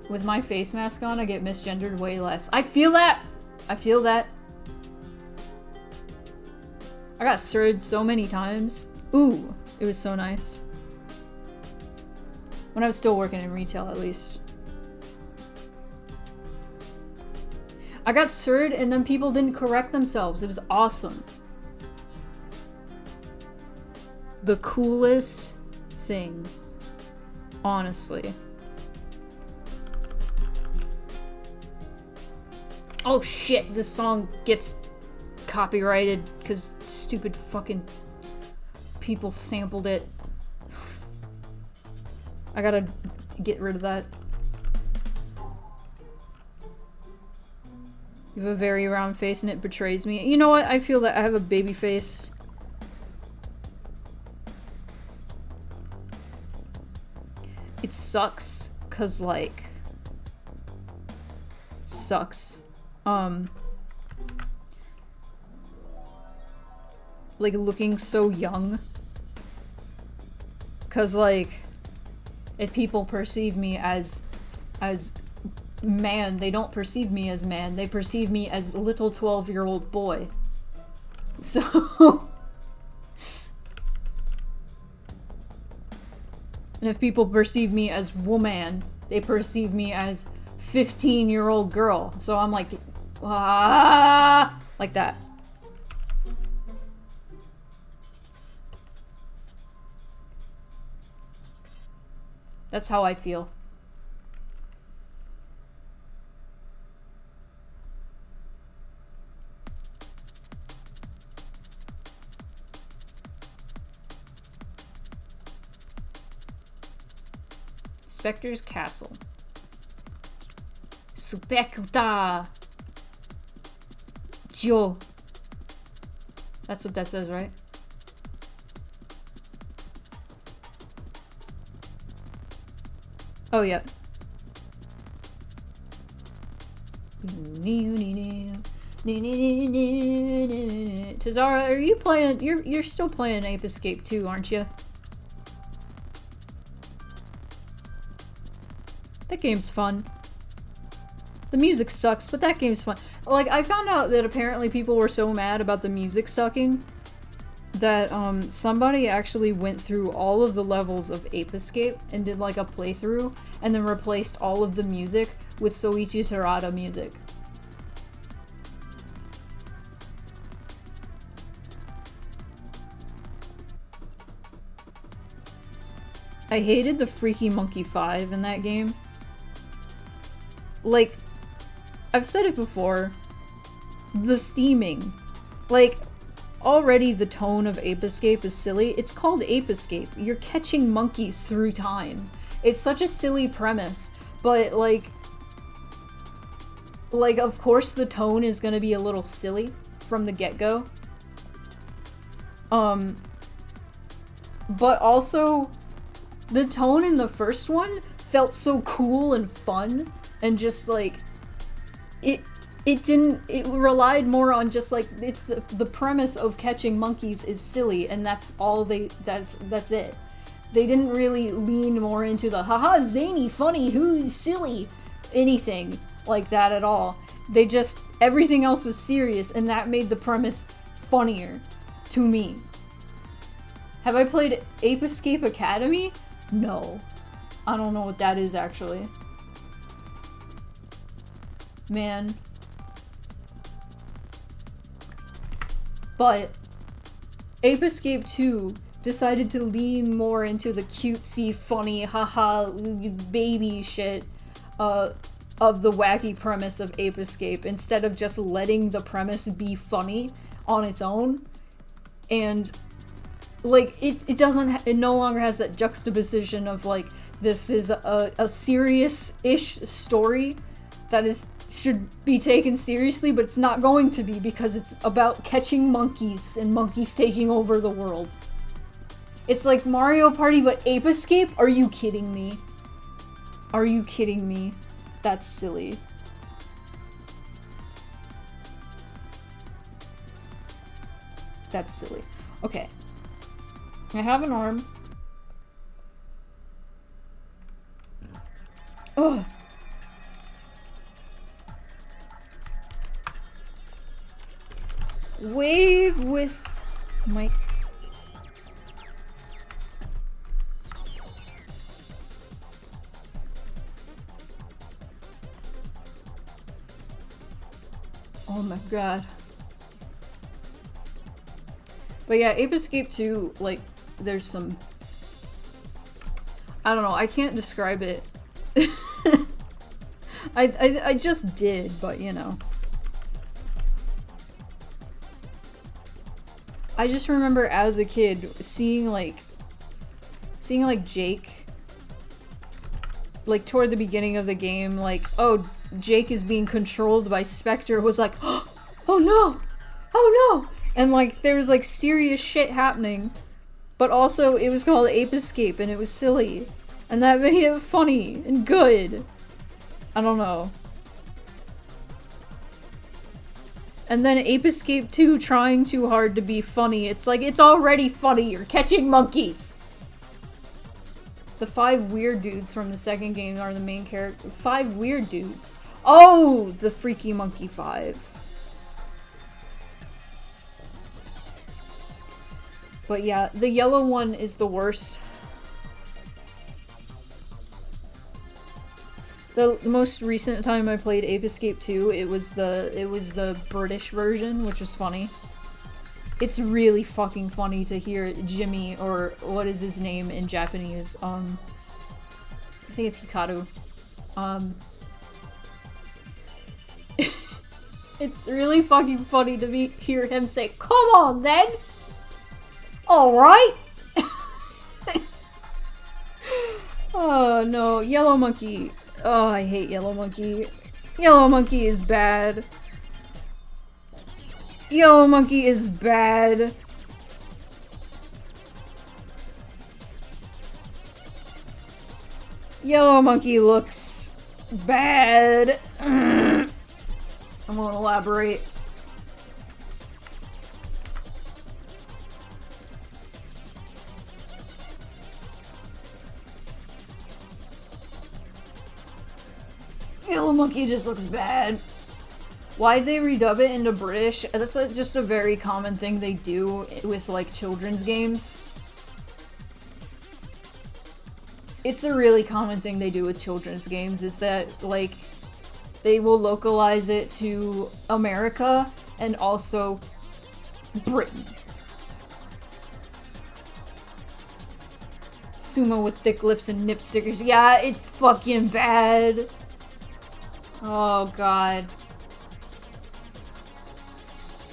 With my face mask on, I get misgendered way less. I feel that! I feel that. I got sirred so many times. Ooh, it was so nice. When I was still working in retail, at least. I got sirred and then people didn't correct themselves. It was awesome. The coolest thing. Honestly. Oh shit, this song gets copyrighted because stupid fucking people sampled it. I gotta get rid of that. You have a very round face and it betrays me. You know what? I feel that I have a baby face. it sucks, cause like, sucks. Like looking so young. Cause like, if people perceive me as man, they don't perceive me as man, they perceive me as a little 12-year-old boy. So... And if people perceive me as woman, they perceive me as 15-year-old girl. So I'm like, ah, like that. That's how I feel. Spectre's Castle. Specta! Joe. That's what that says, right? Oh, yeah. Tazara, are you playing? You're still playing Ape Escape 2, aren't you? That game's fun. The music sucks, but that game's fun. Like, I found out that apparently people were so mad about the music sucking that somebody actually went through all of the levels of Ape Escape and did like a playthrough and then replaced all of the music with Soichi Terada music. I hated the Freaky Monkey 5 in that game. Like, I've said it before, the theming. Like, already the tone of Ape Escape is silly. It's called Ape Escape. You're catching monkeys through time. It's such a silly premise, but like, of course the tone is gonna be a little silly from the get-go. But also, the tone in the first one felt so cool and fun, and just like, it relied more on just like, it's the premise of catching monkeys is silly, and that's all that's it. They didn't really lean more into the haha zany, funny, who's silly, anything like that at all. They just, everything else was serious, and that made the premise funnier to me. Have I played Ape Escape Academy? No. I don't know what that is actually. Man. But Ape Escape 2 decided to lean more into the cutesy, funny, haha, baby shit of the wacky premise of Ape Escape, instead of just letting the premise be funny on its own. And like, it no longer has that juxtaposition of like, this is a serious-ish story that should be taken seriously, but it's not going to be, because it's about catching monkeys and monkeys taking over the world. It's like Mario Party but Ape Escape? Are you kidding me? Are you kidding me? That's silly. That's silly. Okay. I have an arm. Ugh. Wave with Mike. Oh my god. But yeah, Ape Escape 2, like, there's some... I don't know, I can't describe it. I just did, but you know. I just remember as a kid seeing like Jake, like toward the beginning of the game, like, oh, Jake is being controlled by Spectre, was like, oh no, oh no, and like there was like serious shit happening, but also it was called Ape Escape and it was silly, And that made it funny and good. I don't know. And then Ape Escape 2 trying too hard to be funny. It's like, it's already funny. You're catching monkeys. The 5 weird dudes from the second game are the main character. 5 weird dudes. Oh, the Freaky Monkey 5. But yeah, the yellow one is the worst. The most recent time I played Ape Escape 2, it was the British version, which was funny. It's really fucking funny to hear Jimmy, or what is his name in Japanese? I think it's Hikaru. It's really fucking funny to hear him say, "Come on then! Alright!" Oh no, Yellow Monkey. Oh, I hate Yellow Monkey. Yellow Monkey is bad. Yellow Monkey is bad. Yellow Monkey looks bad. I won't elaborate. Yellow Monkey just looks bad. Why'd they redub it into British? That's just a very common thing they do with, like, children's games. It's a really common thing they do with children's games, is that, like, they will localize it to America and also Britain. Sumo with thick lips and nip stickers. Yeah, it's fucking bad. Oh god.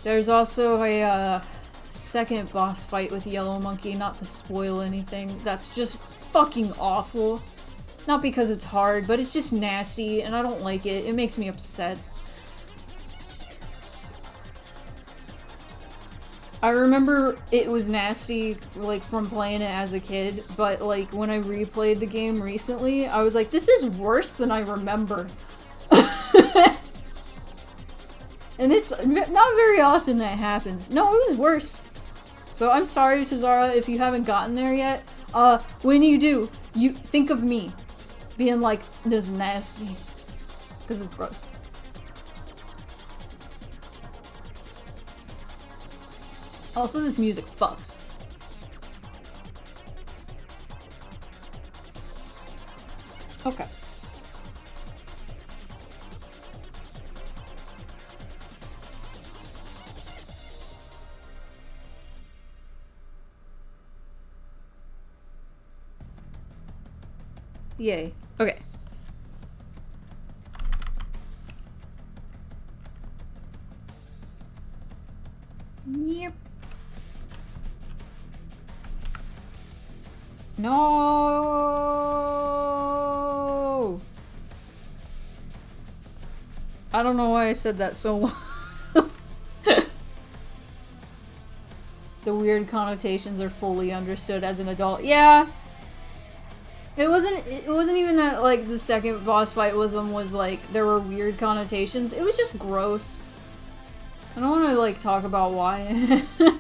There's also a second boss fight with Yellow Monkey, not to spoil anything. That's just fucking awful. Not because it's hard, but it's just nasty, and I don't like it. It makes me upset. I remember it was nasty, like, from playing it as a kid, but, like, when I replayed the game recently, I was like, this is worse than I remember. And it's not very often that happens. No, it was worse. So I'm sorry, Tazara, if you haven't gotten there yet. When you do, you think of me being like, this is nasty. Because it's gross. Also, this music fucks. Okay. Yay. Okay. Yep. No. I don't know why I said that so long. The weird connotations are fully understood as an adult. Yeah. It wasn't even that, like, the second boss fight with them was, like, there were weird connotations. It was just gross. I don't want to, like, talk about why. I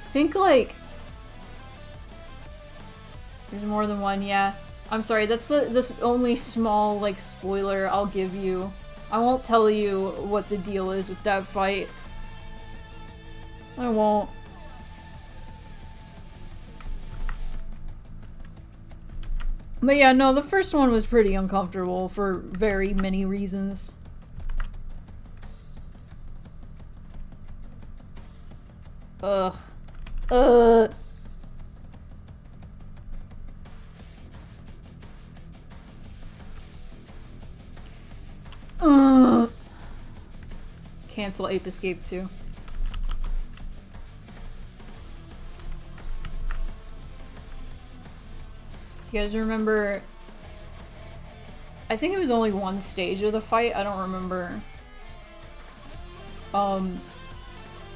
think, like, there's more than one, yeah. I'm sorry, that's this only small, like, spoiler I'll give you. I won't tell you what the deal is with that fight. I won't. But yeah, no, the first one was pretty uncomfortable for very many reasons. Ugh. Cancel Ape Escape 2. You guys remember? I think it was only one stage of the fight. I don't remember.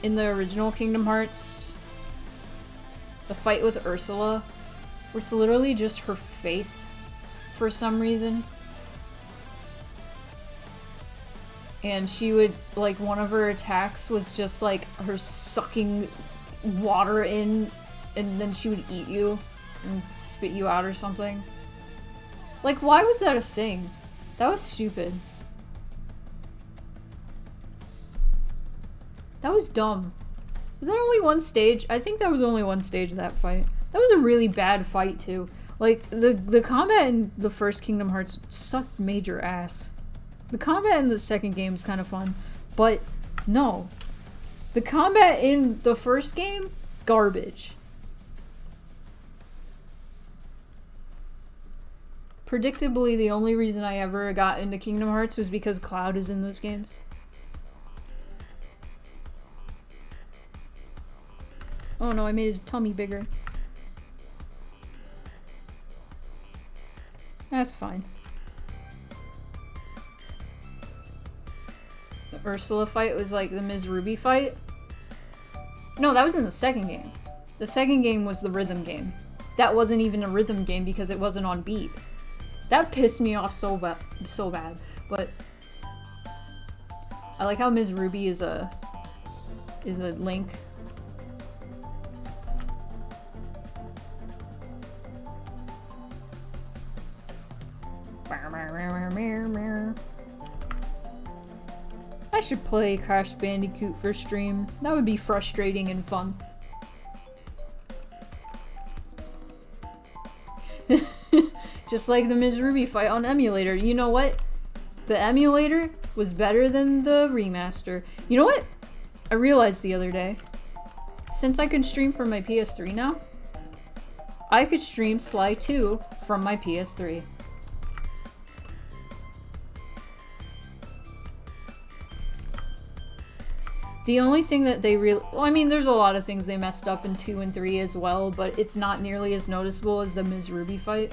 In the original Kingdom Hearts, the fight with Ursula, where it's literally just her face for some reason. And she would, like, one of her attacks was just, like, her sucking water in, and then she would eat you and spit you out or something. Like, why was that a thing? That was stupid. That was dumb. Was that only one stage? I think that was only one stage of that fight. That was a really bad fight, too. Like, the combat in the first Kingdom Hearts sucked major ass. The combat in the second game is kind of fun, but no. The combat in the first game, garbage. Predictably, the only reason I ever got into Kingdom Hearts was because Cloud is in those games. Oh no, I made his tummy bigger. That's fine. The Ursula fight was like the Ms. Ruby fight. No, that was in the second game. The second game was the rhythm game. That wasn't even a rhythm game because it wasn't on beat. That pissed me off so bad. But I like how Ms. Ruby is a Link. I should play Crash Bandicoot for stream. That would be frustrating and fun. Just like the Ms. Ruby fight on emulator. You know what? The emulator was better than the remaster. You know what? I realized the other day. Since I can stream from my PS3 now, I could stream Sly 2 from my PS3. The only thing that they really... Well, I mean, there's a lot of things they messed up in 2 and 3 as well, but it's not nearly as noticeable as the Ms. Ruby fight.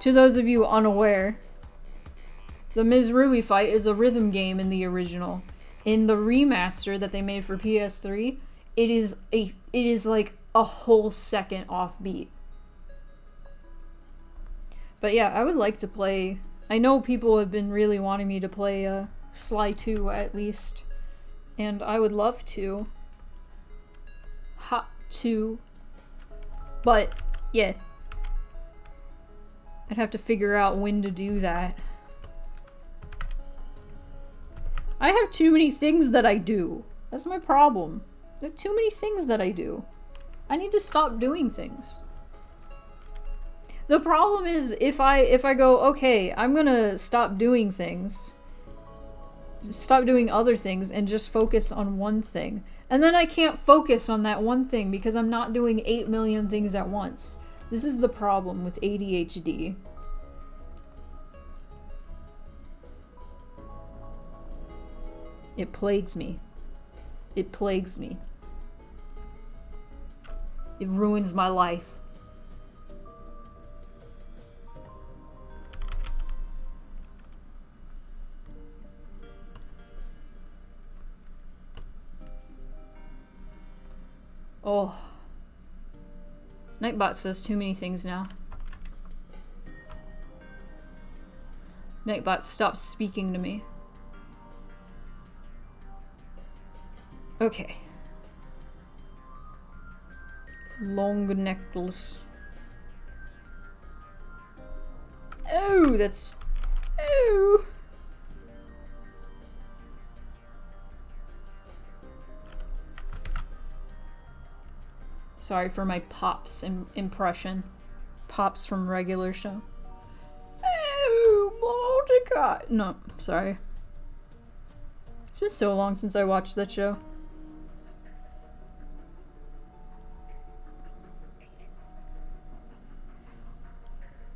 To those of you unaware, the Ms. Ruby fight is a rhythm game in the original. In the remaster that they made for PS3, it is like a whole second offbeat. But yeah, I would like to play... I know people have been really wanting me to play Sly 2 at least, and I would love to. Hot 2. But, yeah. I'd have to figure out when to do that. I have too many things that I do. That's my problem. I have too many things that I do. I need to stop doing things. The problem is if I go, okay, I'm gonna stop doing things, stop doing other things, and just focus on one thing. And then I can't focus on that one thing because I'm not doing 8 million things at once. This is the problem with ADHD. It plagues me. It plagues me. It ruins my life. Oh. Nightbot says too many things now. Nightbot, stop speaking to me. Okay. Long necklace. Oh, that's... Oh! Sorry for my Pops impression. Pops from regular show. Oh, Mordecai! No, sorry. It's been so long since I watched that show.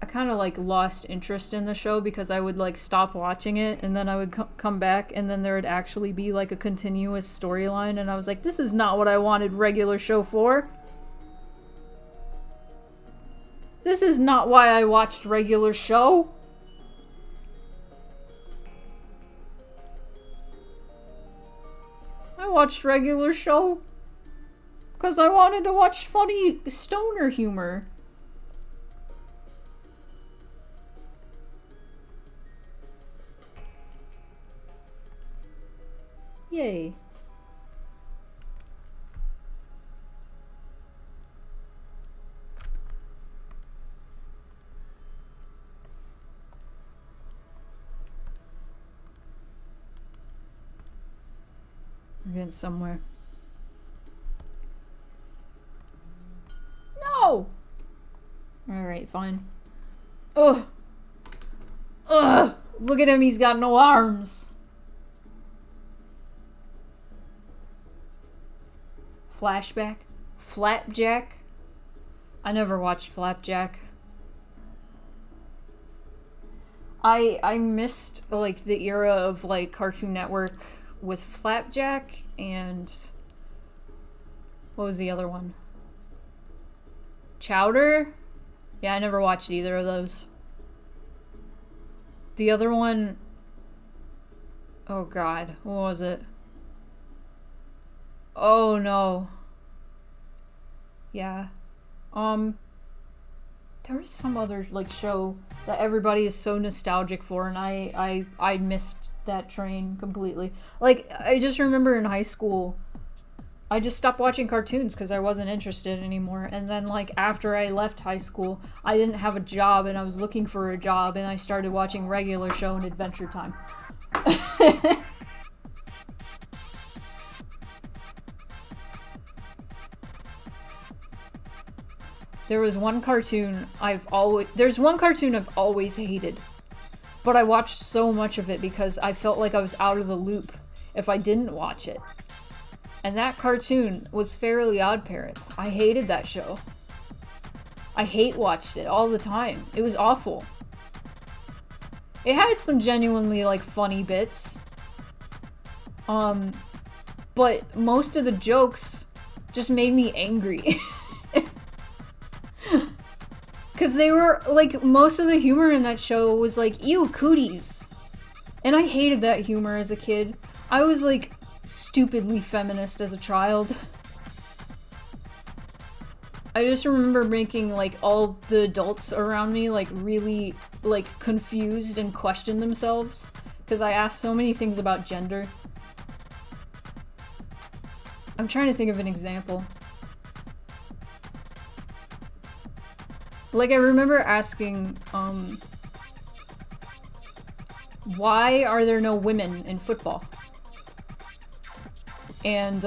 I kind of like lost interest in the show because I would like stop watching it and then I would come back and then there would actually be like a continuous storyline and I was like, this is not what I wanted regular show for. This is not why I watched regular show. I watched regular show Because I wanted to watch funny stoner humor. Yay. We're getting somewhere. No! Alright, fine. Ugh! Ugh! Look at him, he's got no arms! Flashback? Flapjack? I never watched Flapjack. I missed, like, the era of, like, Cartoon Network with Flapjack and... what was the other one? Chowder? Yeah, I never watched either of those. The other one... oh god, what was it? Oh no. Yeah. There was some other, like, show that everybody is so nostalgic for, and I missed that train completely. Like, I just remember in high school, I just stopped watching cartoons because I wasn't interested anymore. And then, like, after I left high school, I didn't have a job, and I was looking for a job, and I started watching regular show and Adventure Time. There's one cartoon I've always hated. But I watched so much of it because I felt like I was out of the loop if I didn't watch it. And that cartoon was Fairly Odd Parents. I hated that show. I watched it all the time. It was awful. It had some genuinely, like, funny bits. But most of the jokes just made me angry. Because they were, like, most of the humor in that show was like, ew, cooties. And I hated that humor as a kid. I was, like, stupidly feminist as a child. I just remember making, like, all the adults around me, like, really, like, confused and question themselves. Because I asked so many things about gender. I'm trying to think of an example. Like, I remember asking, why are there no women in football? And,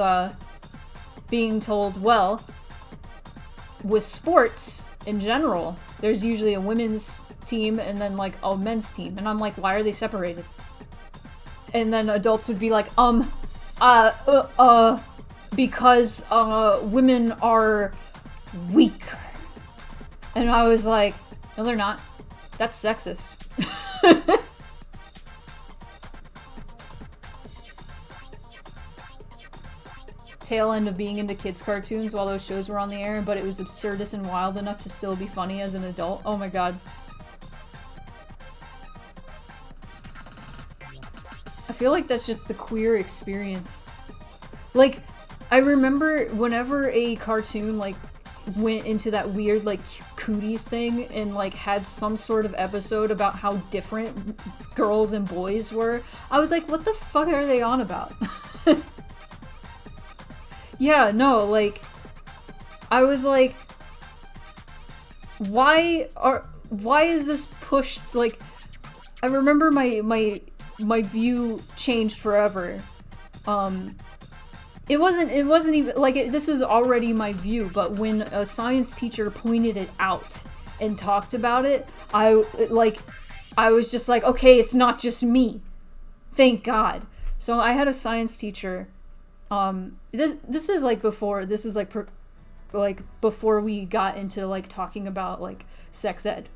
being told, well, with sports in general, there's usually a women's team and then, like, a men's team. And I'm like, why are they separated? And then adults would be like, because, women are weak. And I was like, no, they're not. That's sexist. Tail end of being into kids' cartoons while those shows were on the air, but it was absurdist and wild enough to still be funny as an adult. Oh my god. I feel like that's just the queer experience. Like, I remember whenever a cartoon, like, went into that weird, like, cooties thing and, like, had some sort of episode about how different girls and boys were, I was like, what the fuck are they on about? Yeah, no, like, I was like, why is this pushed? Like, I remember my view changed forever. It wasn't even, like, this was already my view, but when a science teacher pointed it out and talked about it, I was just like, okay, it's not just me. Thank God. So I had a science teacher, this was, like, before, this was, like, before we got into, like, talking about, like, sex ed.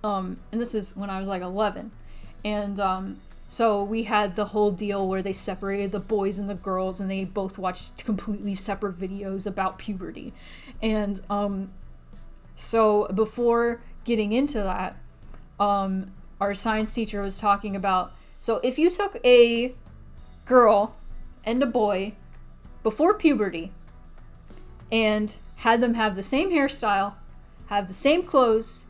And this is when I was, like, 11. And, so we had the whole deal where they separated the boys and the girls, and they both watched completely separate videos about puberty. And so before getting into that, our science teacher was talking about, so if you took a girl and a boy before puberty and had them have the same hairstyle, have the same clothes,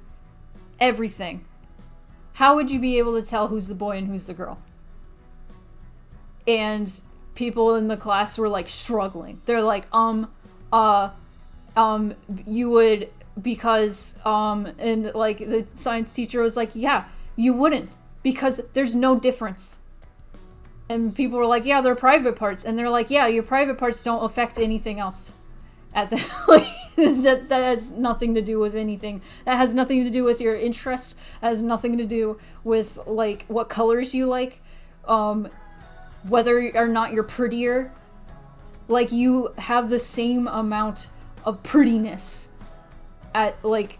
everything, how would you be able to tell who's the boy and who's the girl? And people in the class were like struggling. They're like, you would, because, and like the science teacher was like, yeah, you wouldn't, because there's no difference. And people were like, yeah, they're private parts. And they're like, yeah, your private parts don't affect anything else. At the, like, that has nothing to do with anything. That has nothing to do with your interests. That has nothing to do with, like, what colors you like. Whether or not you're prettier. Like, you have the same amount of prettiness. At, like,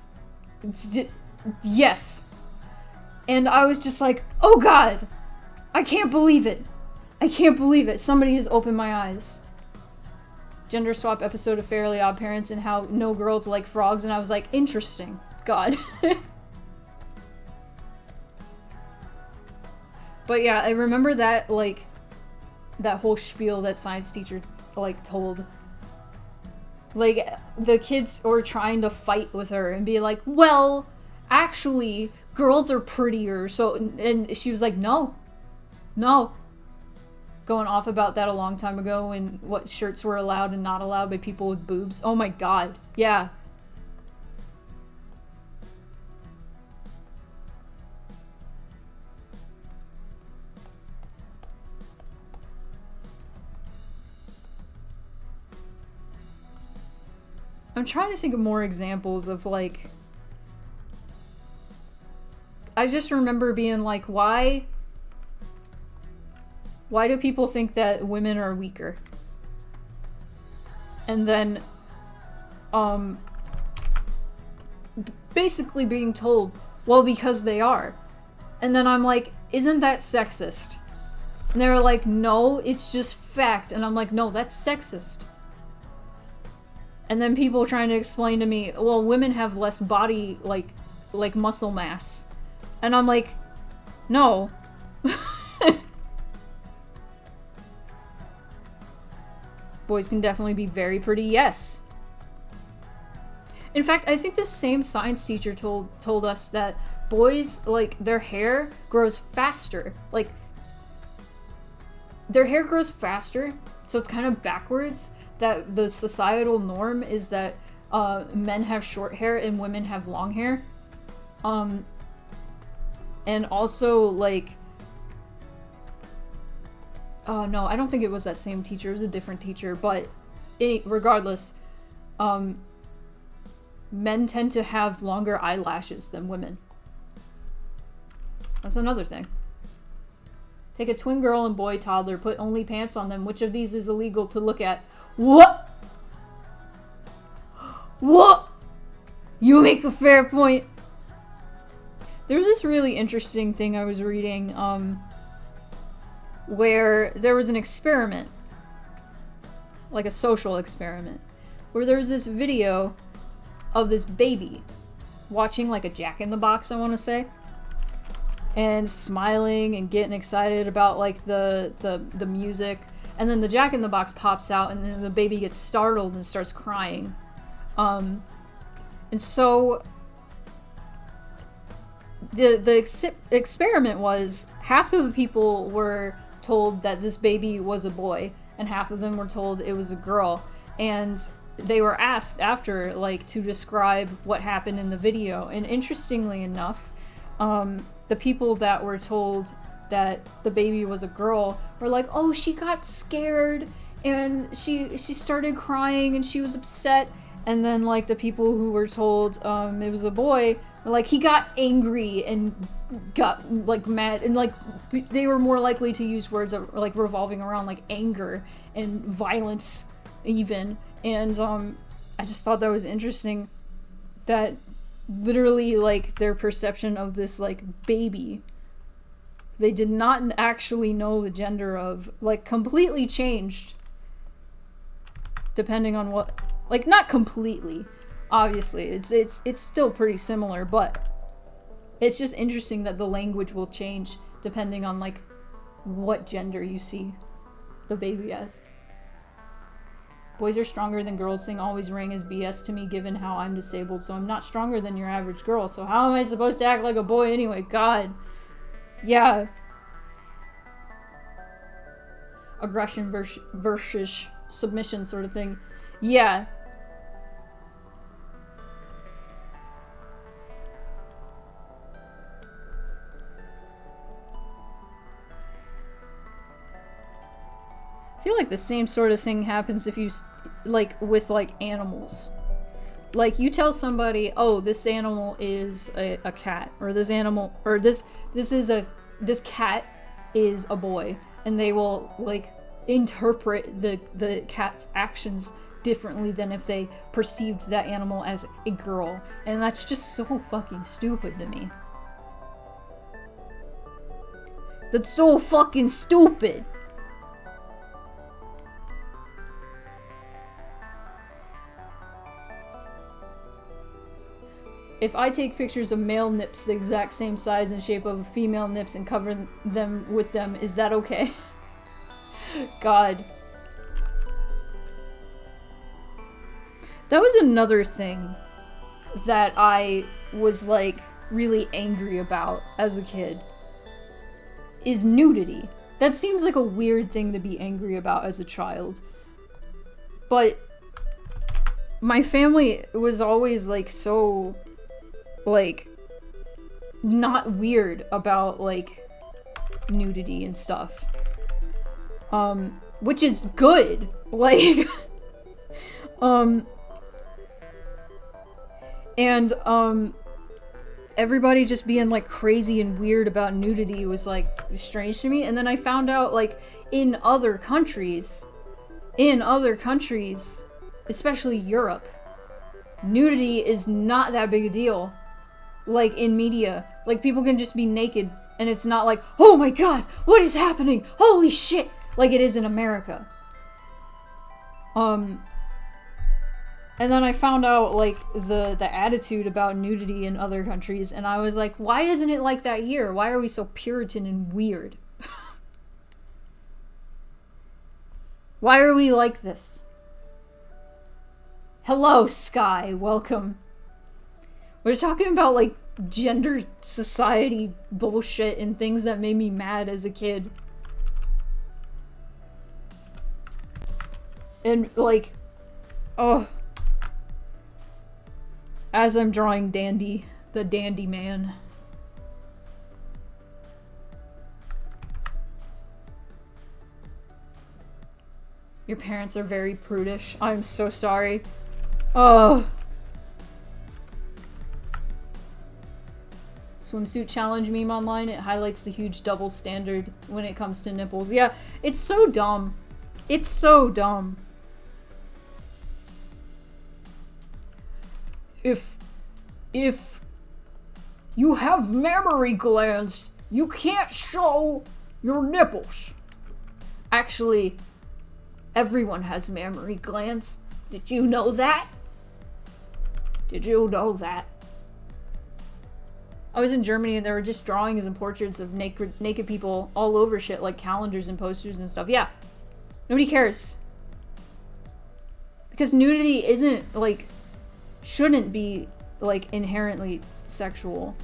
yes. And I was just like, oh god, I can't believe it. I can't believe it. Somebody has opened my eyes. Gender swap episode of Fairly Odd Parents and how no girls like frogs, and I was like, interesting. God. But yeah, I remember that, like, that whole spiel that science teacher, like, told. Like, the kids were trying to fight with her and be like, well, actually, girls are prettier, so, and she was like, no. Going off about that a long time ago and what shirts were allowed and not allowed by people with boobs. Oh my god. Yeah. I'm trying to think of more examples of, like... I just remember being like, why do people think that women are weaker? And then, basically being told, well, because they are. And then I'm like, isn't that sexist? And they were like, no, it's just fact. And I'm like, no, that's sexist. And then people trying to explain to me, well, women have less body, like muscle mass. And I'm like, no. Boys can definitely be very pretty, yes. In fact, I think the same science teacher told us that boys, like, their hair grows faster. Like, their hair grows faster, so it's kind of backwards. That the societal norm is that men have short hair and women have long hair. And also, like... Oh, no, I don't think it was that same teacher. It was a different teacher. But regardless, men tend to have longer eyelashes than women. That's another thing. Take a twin girl and boy toddler, put only pants on them. Which of these is illegal to look at? What? What? You make a fair point. There was this really interesting thing I was reading, where there was an experiment, like a social experiment, where there was this video of this baby watching like a Jack in the Box, I want to say, and smiling and getting excited about like the music, and then the Jack in the Box pops out and then the baby gets startled and starts crying. And so the experiment was half of the people were told that this baby was a boy and half of them were told it was a girl, and they were asked after, like, to describe what happened in the video. And interestingly enough, the people that were told that the baby was a girl were like, oh, she got scared and she started crying and she was upset. And then, like, the people who were told it was a boy were like, he got angry and got, like, mad. And, like, they were more likely to use words that were, like, revolving around, like, anger and violence, even. And I just thought that was interesting that literally, like, their perception of this, like, baby, they did not actually know the gender of, like, completely changed depending on what... Like, not completely, obviously. It's still pretty similar, but it's just interesting that the language will change depending on, like, what gender you see the baby as. Boys are stronger than girls thing always rang as BS to me given how I'm disabled, so I'm not stronger than your average girl, so how am I supposed to act like a boy anyway? God. Yeah. Aggression versus submission sort of thing. Yeah. I feel like the same sort of thing happens if you, like, with, like, animals. Like, you tell somebody, oh, this animal is a cat, or this animal, or this cat is a boy, and they will, like, interpret the cat's actions differently than if they perceived that animal as a girl. And that's just so fucking stupid to me. That's so fucking stupid! If I take pictures of male nips the exact same size and shape of female nips and cover them with them, is that okay? God. That was another thing that I was, like, really angry about as a kid. Is nudity. That seems like a weird thing to be angry about as a child. But my family was always, like, so, like, not weird about, like, nudity and stuff. Which is good. Like, everybody just being, like, crazy and weird about nudity was, like, strange to me. And then I found out, like, in other countries, especially Europe, nudity is not that big a deal. Like, in media. Like, people can just be naked, and it's not like, oh my god, what is happening? Holy shit! Like it is in America. And then I found out, like, the attitude about nudity in other countries, and I was like, why isn't it like that here? Why are we so Puritan and weird? Why are we like this? Hello, Sky. Welcome. We're talking about, like, gender society bullshit and things that made me mad as a kid. And, like, oh. As I'm drawing Dandy, the dandy man. Your parents are very prudish. I'm so sorry. Oh. Swimsuit challenge meme online. It highlights the huge double standard when it comes to nipples. Yeah, it's so dumb. It's so dumb. If you have mammary glands, you can't show your nipples. Actually, everyone has mammary glands. Did you know that? Did you know that? I was in Germany and there were just drawings and portraits of naked people all over shit, like calendars and posters and stuff. Yeah. Nobody cares. Because nudity isn't, like, shouldn't be, like, inherently sexual.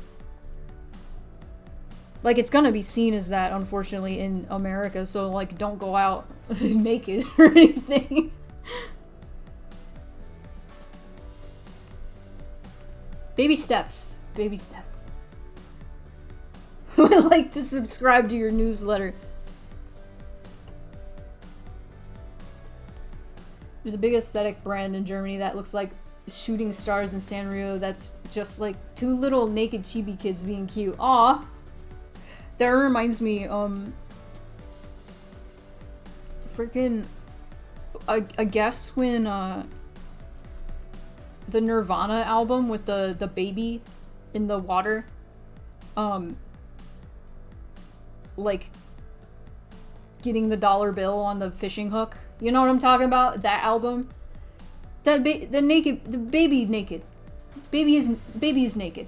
Like, it's gonna be seen as that, unfortunately, in America, so, like, don't go out naked or anything. Baby steps. Baby steps. I would like to subscribe to your newsletter. There's a big aesthetic brand in Germany that looks like shooting stars in Sanrio that's just like two little naked chibi kids being cute. Aw! That reminds me, freaking, I guess when, the Nirvana album with the baby in the water, like, getting the dollar bill on the fishing hook. You know what I'm talking about? That album? The baby naked. Baby is naked.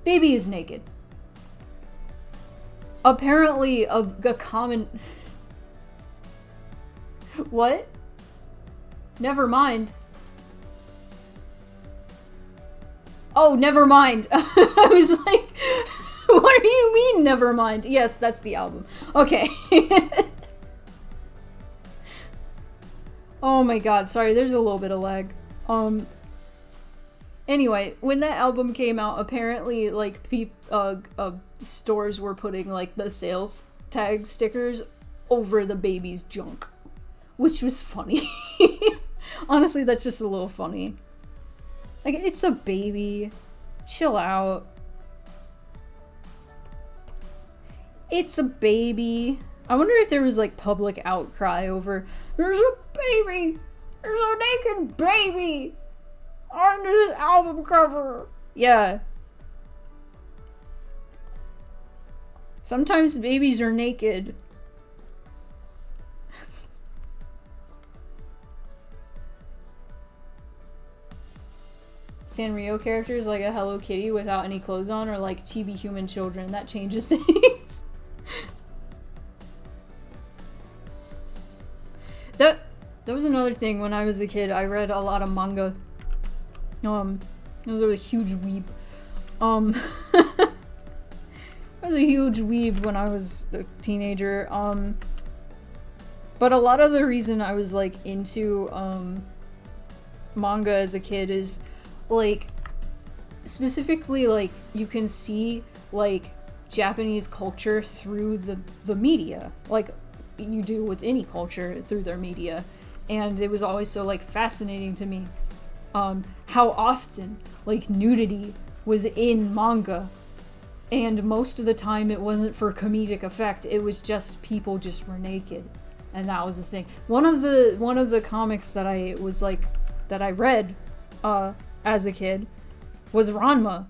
Baby is naked. Apparently a common... What? Never mind. Oh, never mind. I was like, what do you mean, never mind? Yes, that's the album. Okay. Oh my god, sorry, there's a little bit of lag. Anyway, when that album came out, apparently, like, stores were putting, like, the sales tag stickers over the baby's junk. Which was funny. Honestly, that's just a little funny. Like, it's a baby. Chill out. It's a baby. I wonder if there was, like, public outcry over, there's a baby! There's a naked baby! On this album cover! Yeah. Sometimes babies are naked. Sanrio characters like a Hello Kitty without any clothes on, or like chibi human children. That changes things. That was another thing when I was a kid. I read a lot of manga. I was a huge weeb. I was a huge weeb when I was a teenager. But a lot of the reason I was like into manga as a kid is like specifically like you can see like Japanese culture through the media, like you do with any culture through their media, and it was always so like fascinating to me how often like nudity was in manga, and most of the time it wasn't for comedic effect, it was just people just were naked, and that was the thing. One of the comics that I was like that I read as a kid was Ranma,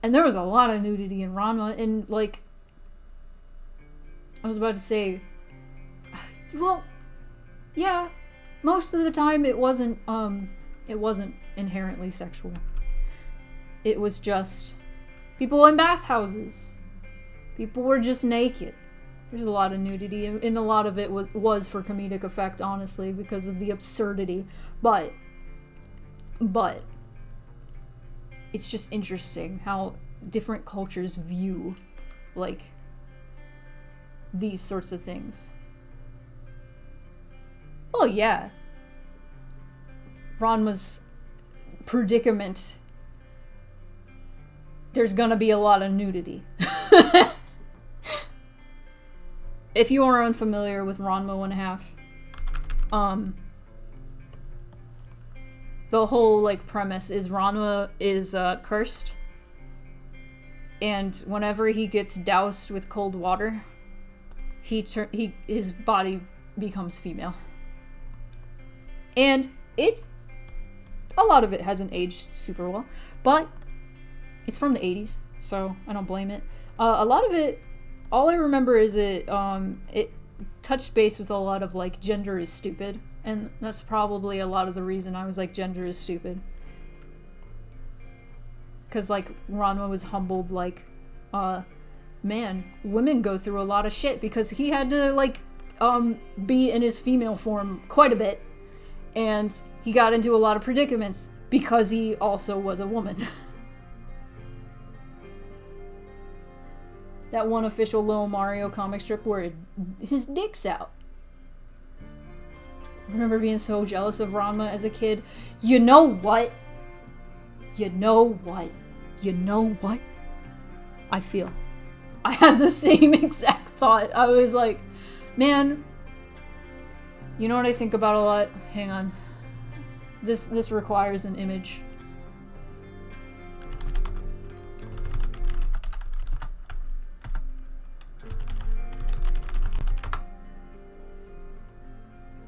and there was a lot of nudity in Ranma, and like I was about to say, well, yeah, most of the time it wasn't inherently sexual. It was just people in bathhouses. People were just naked. There's a lot of nudity, and a lot of it was for comedic effect, honestly, because of the absurdity. But it's just interesting how different cultures view, like, these sorts of things. Well, yeah. Ranma's predicament. There's gonna be a lot of nudity. If you are unfamiliar with Ranma 1/2, the whole, like, premise is Ranma is, cursed. And whenever he gets doused with cold water, his body becomes female. And a lot of it hasn't aged super well, but it's from the 80s, so I don't blame it. A lot of it, all I remember is it touched base with a lot of, like, gender is stupid. And that's probably a lot of the reason I was like, gender is stupid. Because, like, Ranma was humbled, like, man, women go through a lot of shit, because he had to, like, be in his female form quite a bit. And he got into a lot of predicaments because he also was a woman. That one official Little Mario comic strip where his dick's out. I remember being so jealous of Ranma as a kid. You know what? You know what? You know what? I feel. I had the same exact thought. I was like, man, you know what I think about a lot? Hang on. This requires an image.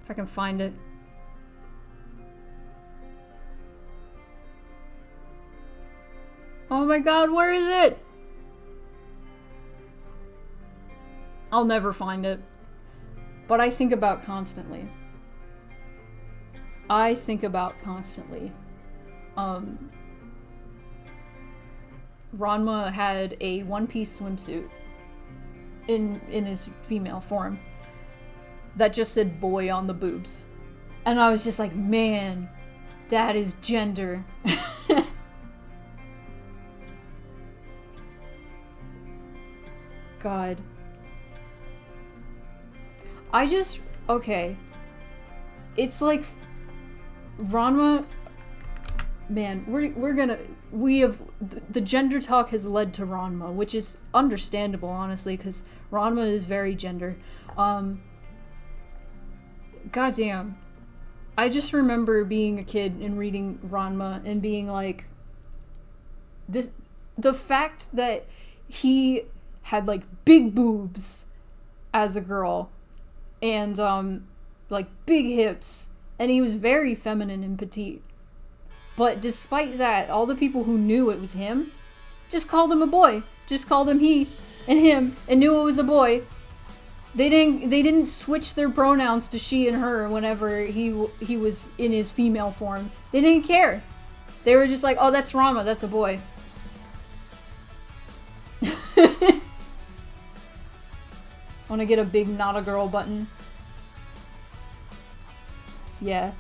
If I can find it. Oh my god, where is it? I'll never find it. But I think about constantly. Ranma had a one-piece swimsuit in his female form. that just said boy on the boobs. And I was just like, man, that is gender. God. Okay. It's like, Ranma, man, the gender talk has led to Ranma, which is understandable, honestly, because Ranma is very gender. Goddamn. I just remember being a kid and reading Ranma and being like, the fact that he had like big boobs as a girl and like big hips, and he was very feminine and petite. But despite that, all the people who knew it was him just called him a boy. Just called him he and him and knew it was a boy. They didn't switch their pronouns to she and her whenever he was in his female form. They didn't care. They were just like, oh, that's Ranma, that's a boy. Want to get a big not a girl button? Yeah.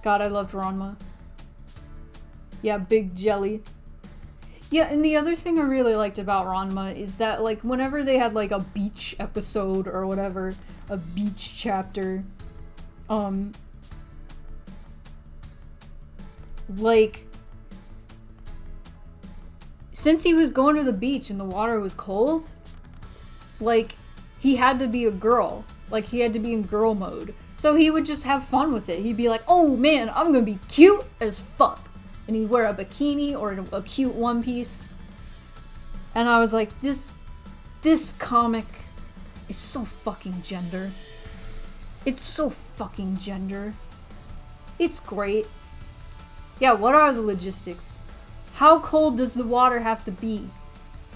God, I loved Ranma. Yeah, big jelly. Yeah, and the other thing I really liked about Ranma is that, like, whenever they had, like, a beach episode or whatever, a beach chapter, like, since he was going to the beach and the water was cold, like, he had to be a girl. Like, he had to be in girl mode. So he would just have fun with it. He'd be like, oh man, I'm gonna be cute as fuck. And he'd wear a bikini or a cute one piece. And I was like, this comic is so fucking gender. It's so fucking gender. It's great. Yeah, what are the logistics? How cold does the water have to be?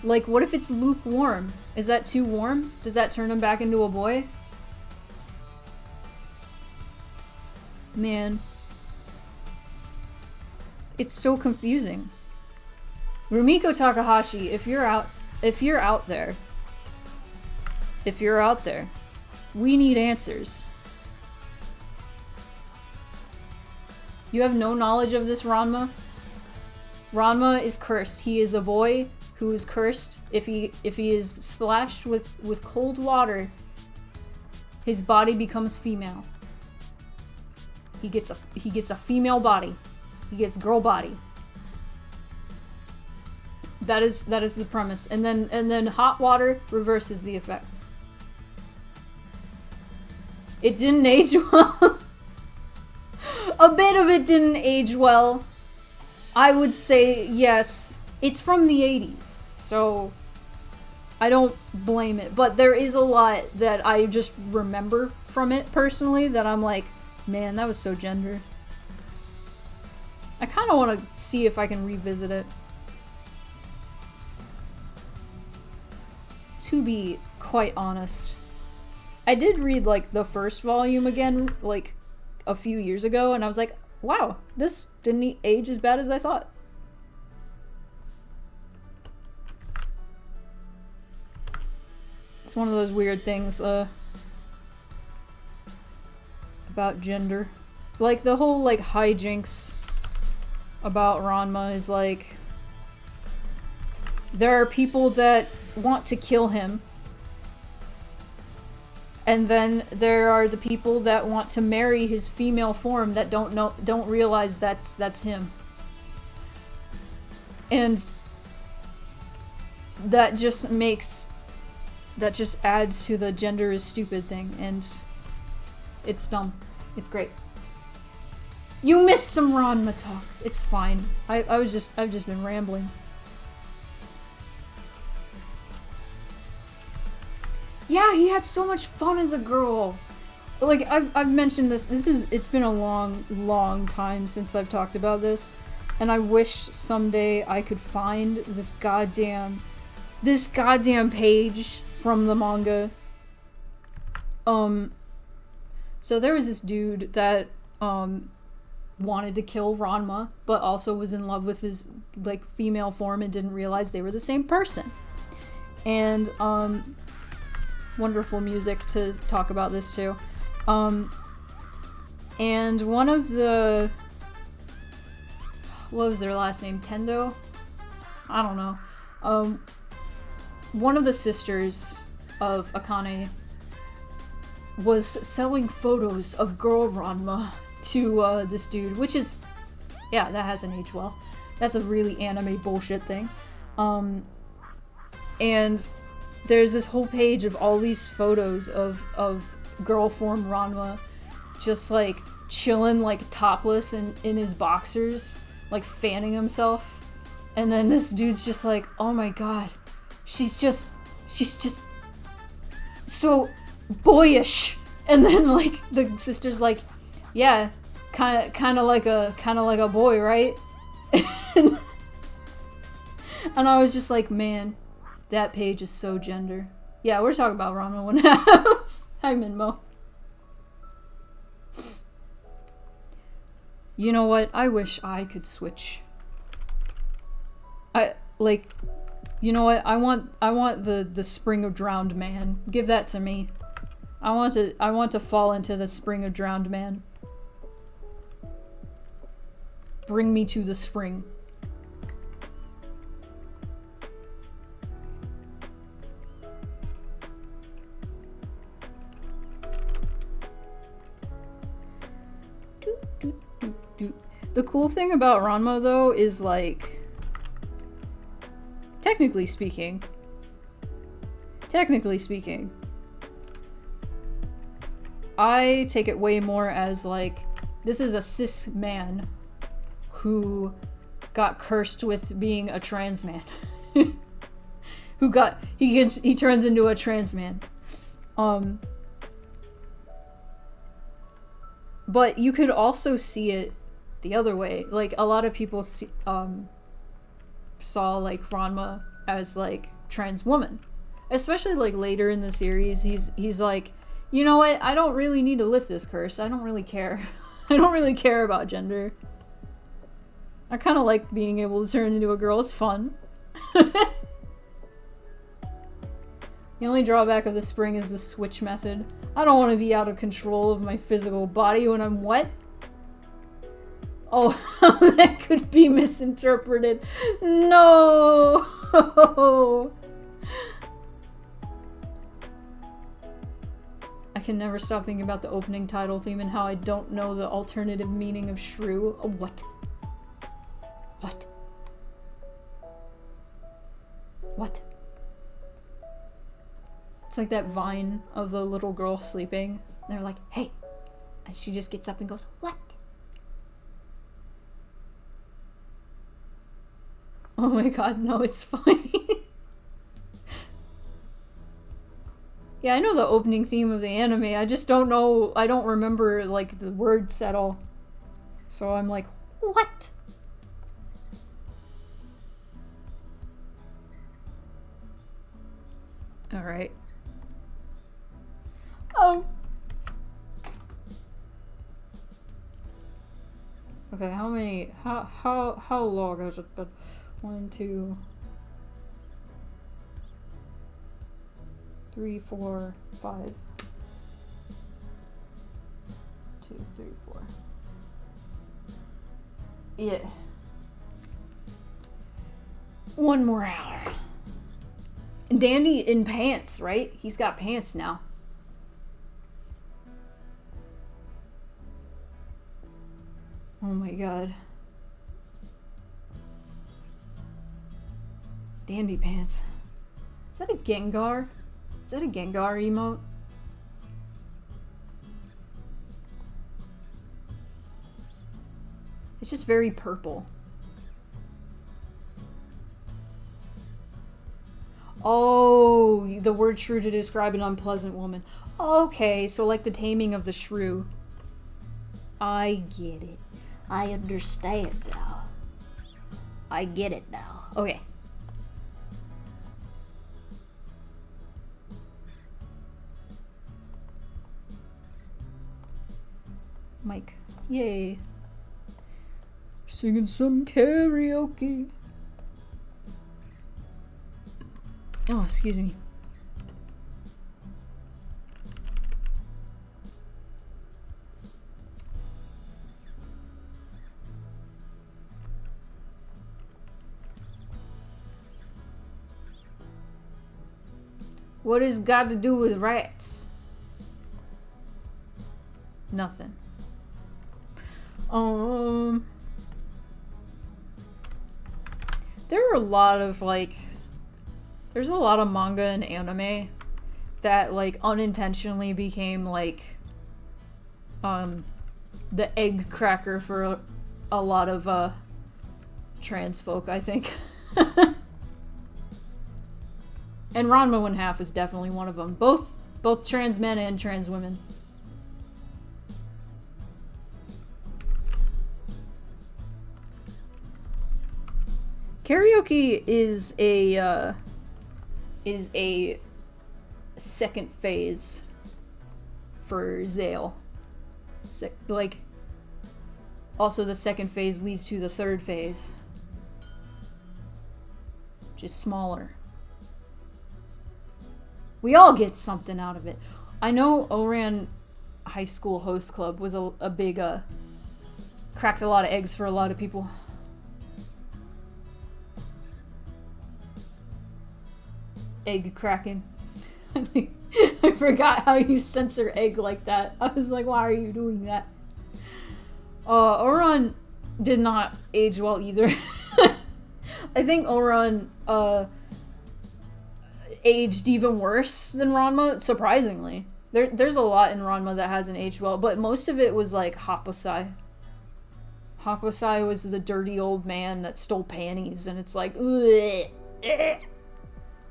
Like, what if it's lukewarm? Is that too warm? Does that turn him back into a boy? Man. It's so confusing. Rumiko Takahashi, if you're out there, we need answers. You have no knowledge of this Ranma? Ranma is cursed. He is a boy who is cursed. If he is splashed with cold water, his body becomes female. He gets a female body. He gets girl body. That is the premise. And then hot water reverses the effect. It didn't age well. A bit of it didn't age well. I would say yes. It's from the 80s, so I don't blame it. But there is a lot that I just remember from it personally that I'm like, man, that was so gender. I kind of want to see if I can revisit it. To be quite honest. I did read, like, the first volume again, like, a few years ago, and I was like, wow, this didn't age as bad as I thought. It's one of those weird things, about gender. Like, the whole, like, hijinks about Ranma is, like, there are people that want to kill him, and then there are the people that want to marry his female form that don't realize that's him. And that just adds to the gender is stupid thing, and it's dumb. It's great. You missed some Ranma talk. It's fine. I've just been rambling. Yeah, he had so much fun as a girl. Like, I've mentioned this. It's been a long time since I've talked about this. And I wish someday I could find this goddamn page from the manga. So there was this dude that, wanted to kill Ranma, but also was in love with his, like, female form and didn't realize they were the same person. And, wonderful music to talk about this too. And one of the... What was their last name? Tendo? I don't know. One of the sisters of Akane was selling photos of girl Ranma to this dude, which is... Yeah, that hasn't aged well. That's a really anime bullshit thing. And there's this whole page of all these photos of girl form Ranma just like chilling like topless in his boxers, like fanning himself. And then this dude's just like, oh my god, she's just so boyish. And then like the sister's like, yeah, kind of like a boy, right? And I was just like, man, that page is so gender. Yeah, we're talking about Ranma 1/2. Hi, Minmo. You know what? I wish I could switch. You know what? I want the spring of drowned man. Give that to me. I want to fall into the spring of drowned man. Bring me to the spring. The cool thing about Ranma, though, is, like, technically speaking, I take it way more as, like, this is a cis man who got cursed with being a trans man. He turns into a trans man. But you could also see it the other way. Like, a lot of people saw, like, Ranma as, like, trans woman. Especially, like, later in the series, he's like, you know what, I don't really need to lift this curse. I don't really care. I don't really care about gender. I kind of like being able to turn into a girl. It's fun. The only drawback of the spring is the switch method. I don't want to be out of control of my physical body when I'm wet. Oh, that could be misinterpreted. No! I can never stop thinking about the opening title theme and how I don't know the alternative meaning of shrew. Oh, what? What? What? It's like that vine of the little girl sleeping. They're like, hey! And she just gets up and goes, what? Oh my god, no, it's funny. Yeah, I know the opening theme of the anime. I just don't know, I don't remember, like, the words at all. So I'm like, what? Alright. Oh. Okay, how many, how long has it been? 1, 2, 3, 4, 5. 2, 3, 4. Yeah. 1 more hour. Dandy in pants, right? He's got pants now. Oh my god. Dandy pants. Is that a Gengar? Is that a Gengar emote? It's just very purple. Oh, the word shrew to describe an unpleasant woman. Okay, so like the taming of the shrew. I get it. I understand now. I get it now. Okay. Mike. Yay. Singing some karaoke. Oh, excuse me. What has got to do with rats? Nothing. There are a lot of, like, there's a lot of manga and anime that, like, unintentionally became, like, the egg cracker for a lot of, trans folk, I think. And Ranma 1/2 is definitely one of them. Both trans men and trans women. Karaoke is a second phase for Zale. Like, also the second phase leads to the third phase, which is smaller. We all get something out of it. I know Oran High School Host Club was a big, cracked a lot of eggs for a lot of people. Egg cracking. I forgot how you censor egg like that. I was like, why are you doing that? Oran did not age well either. I think Oran, aged even worse than Ranma, surprisingly. There's a lot in Ranma that hasn't aged well, but most of it was like Happosai. Happosai was the dirty old man that stole panties, and it's like, ugh,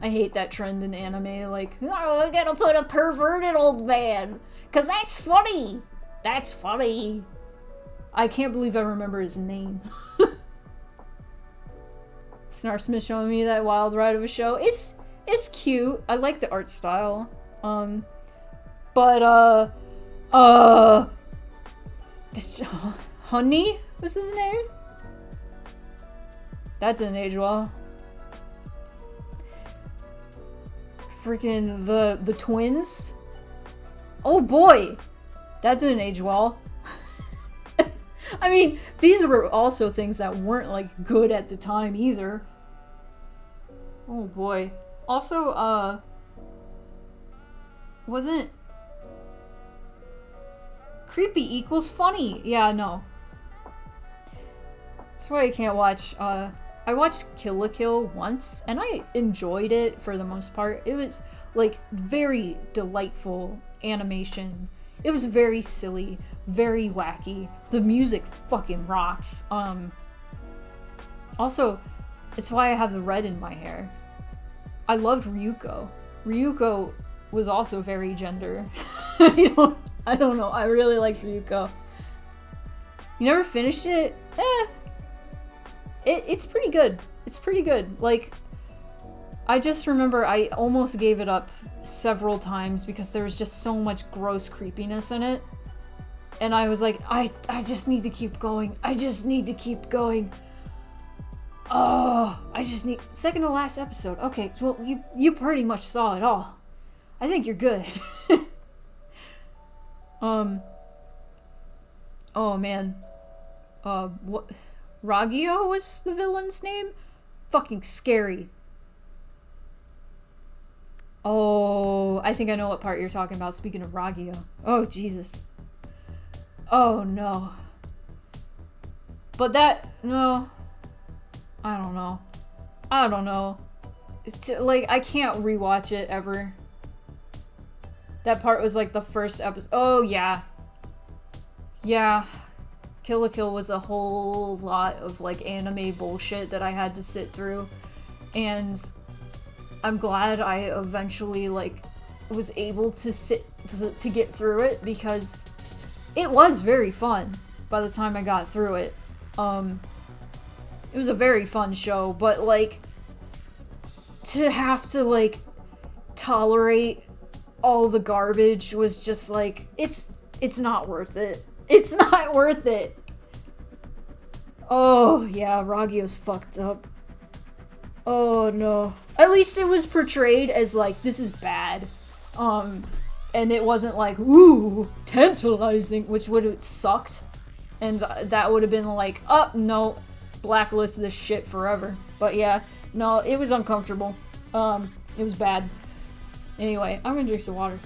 I hate that trend in anime, like, oh, we're gonna put a perverted old man, cause that's funny! That's funny! I can't believe I remember his name. Snarsmith showing me that wild ride of a show. It's cute. I like the art style. Honey was his name? That didn't age well. Freaking the twins? Oh boy! That didn't age well. I mean, these were also things that weren't, like, good at the time either. Oh boy. Also, wasn't creepy equals funny? Yeah, no. That's why I can't watch, I watched Kill la Kill once, and I enjoyed it for the most part. It was, like, very delightful animation. It was very silly, very wacky. The music fucking rocks. Also, it's why I have the red in my hair. I loved Ryuko. Ryuko was also very gender. I don't know. I really liked Ryuko. You never finished it? It's pretty good. It's pretty good. Like, I just remember I almost gave it up several times because there was just so much gross creepiness in it. And I was like, I just need to keep going. I just need to keep going. Oh, I just need... Second to last episode. Okay, well, you pretty much saw it all. I think you're good. Oh, man. What... Ragio was the villain's name? Fucking scary. Oh, I think I know what part you're talking about, speaking of Ragio. Oh, Jesus. Oh, no. But that... No... I don't know. I don't know. It's, like, I can't rewatch it ever. That part was like the first episode. Oh, yeah. Yeah. Kill la Kill was a whole lot of, like, anime bullshit that I had to sit through. And I'm glad I eventually, like, was able to get through it, because it was very fun by the time I got through it. It was a very fun show, but, like, to have to, like, tolerate all the garbage was just, like, it's not worth it. It's not worth it. Oh, yeah, Ragio's fucked up. Oh, no. At least it was portrayed as, like, this is bad. And it wasn't like, ooh, tantalizing, which would have sucked. And that would have been like, oh, no, blacklist this shit forever. But yeah, no, it was uncomfortable. It was bad. Anyway, I'm gonna drink some water.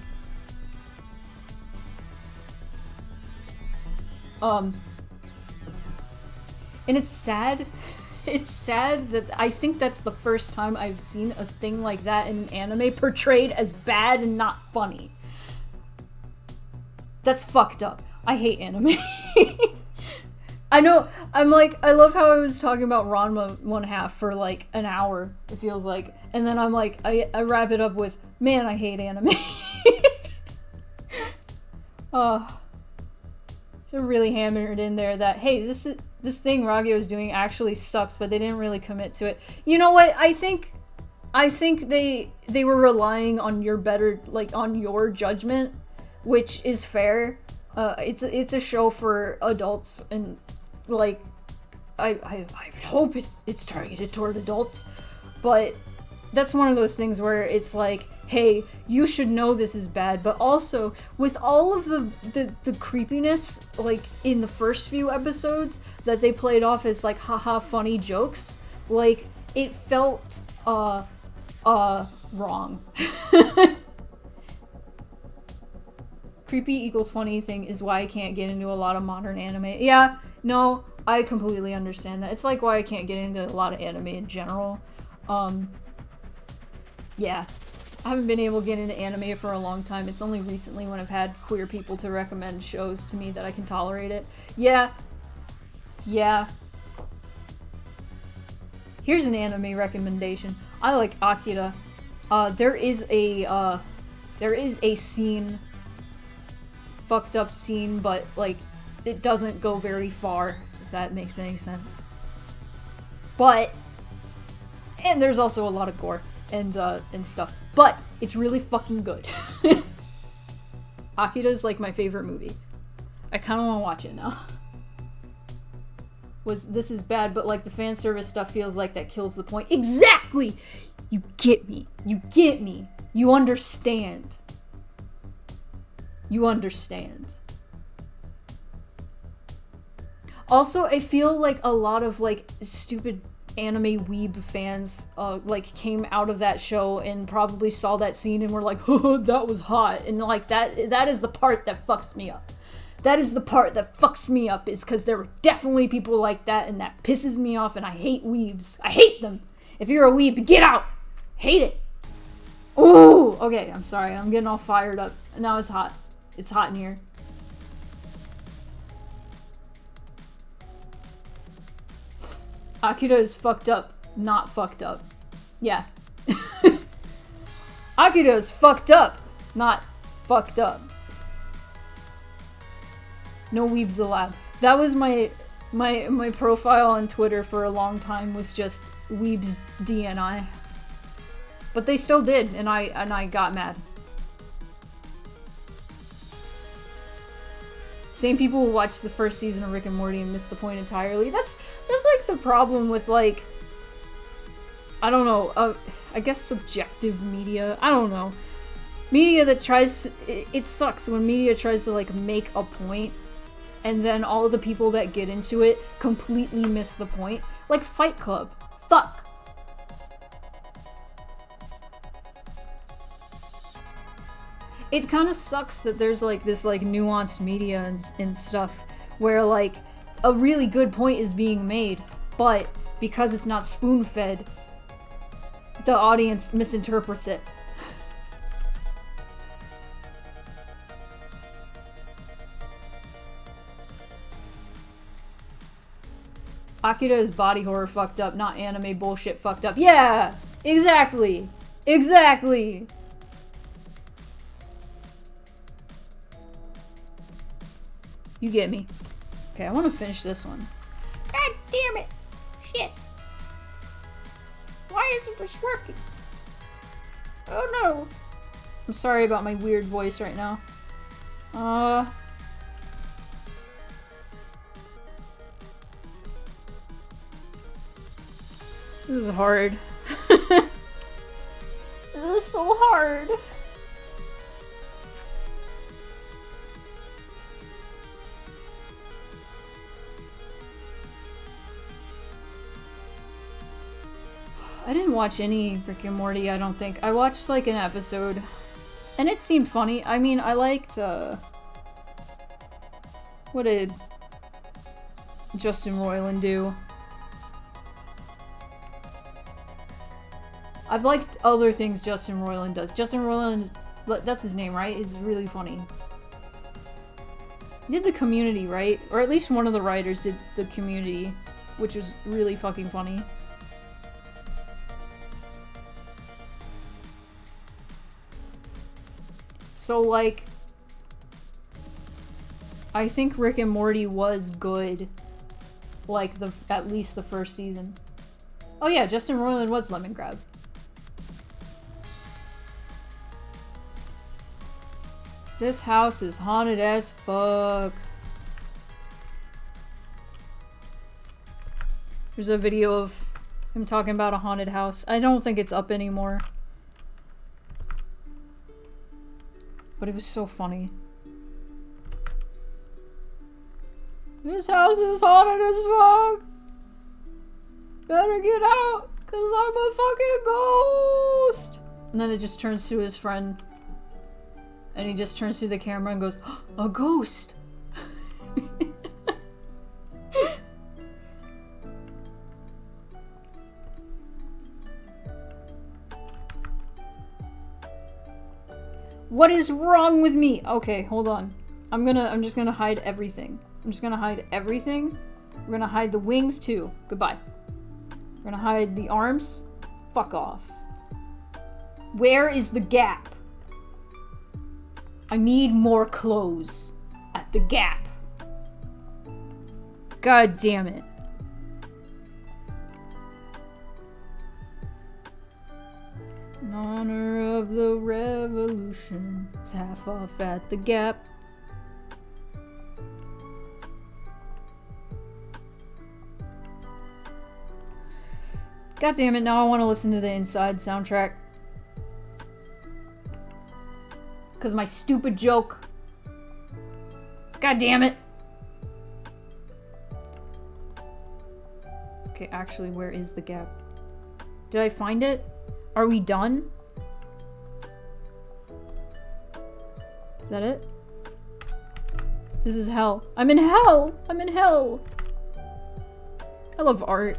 And it's sad. It's sad that I think that's the first time I've seen a thing like that in an anime portrayed as bad and not funny. That's fucked up. I hate anime. I know, I love how I was talking about Ranma 1/2 for like an hour, it feels like. And then I'm like, I wrap it up with, man, I hate anime. Should really hammer it in there that, hey, this thing Ragyo is doing actually sucks, but they didn't really commit to it. You know what? I think they were relying on your better, like, on your judgment, which is fair. It's a show for adults, and like, I hope it's targeted toward adults, but that's one of those things where it's like, hey, you should know this is bad, but also with all of the creepiness, like in the first few episodes that they played off as like haha funny jokes, like it felt wrong. Creepy equals funny thing is why I can't get into a lot of modern anime. Yeah, no, I completely understand that. It's like why I can't get into a lot of anime in general. Yeah. I haven't been able to get into anime for a long time. It's only recently when I've had queer people to recommend shows to me that I can tolerate it. Yeah. Yeah. Here's an anime recommendation. I like Akira. There is a scene, fucked up scene, but like it doesn't go very far, if that makes any sense. And there's also a lot of gore and stuff. But it's really fucking good. Akira is like my favorite movie. I kind of want to watch it now. This is bad, but like the fan service stuff feels like that kills the point. Exactly! You get me. You get me. You understand. You understand. Also, I feel like a lot of like stupid anime weeb fans like came out of that show and probably saw that scene and were like, oh, that was hot, and like that is the part that fucks me up. That is the part that fucks me up, is because there were definitely people like that, and that pisses me off, and I hate weebs. I hate them. If you're a weeb, get out. Hate it. Ooh, okay, I'm sorry, I'm getting all fired up. Now it's hot. It's hot in here. Akira is fucked up, not fucked up. Yeah. Akira is fucked up, not fucked up. No weebs allowed. That was my profile on Twitter for a long time, was just weebs DNI. But they still did, and I got mad. Same people who watched the first season of Rick and Morty and missed the point entirely. That's like the problem with, like, I don't know, I guess subjective media. I don't know. Media that tries to, it sucks when media tries to like make a point and then all of the people that get into it completely miss the point. Like Fight Club. Fuck. It kind of sucks that there's like this like nuanced media and stuff where like a really good point is being made, but because it's not spoon-fed, the audience misinterprets it. Akira is body horror fucked up, not anime bullshit fucked up. Yeah! Exactly! Exactly! You get me. Okay, I want to finish this one. God damn it! Shit! Why isn't this working? Oh no! I'm sorry about my weird voice right now. This is hard. This is so hard. I didn't watch any Rick and Morty, I don't think. I watched like an episode And it seemed funny. I mean, I liked, what did Justin Roiland do? I've liked other things Justin Roiland does. Justin Roiland, that's his name, right? Is really funny. He did the Community, right? Or at least one of the writers did the Community, which was really fucking funny. So, like, I think Rick and Morty was good, like, at least the first season. Oh yeah, Justin Roiland was Lemon Grab. This house is haunted as fuck. There's a video of him talking about a haunted house. I don't think it's up anymore. But it was so funny. This house is haunted as fuck. Better get out, cause I'm a fucking ghost. And then it just turns to his friend. And he just turns to the camera and goes, a ghost! What is wrong with me? Okay, hold on. I'm just gonna hide everything. I'm just gonna hide everything. We're gonna hide the wings too. Goodbye. We're gonna hide the arms. Fuck off. Where is the gap? I need more clothes at the gap. God damn it. In honor of the revolution, it's half off at the gap. God damn it, now I want to listen to the Inside soundtrack. Because my stupid joke. God damn it. Okay, actually, where is the gap? Did I find it? Are we done? Is that it? This is hell. I'm in hell! I'm in hell! I love art.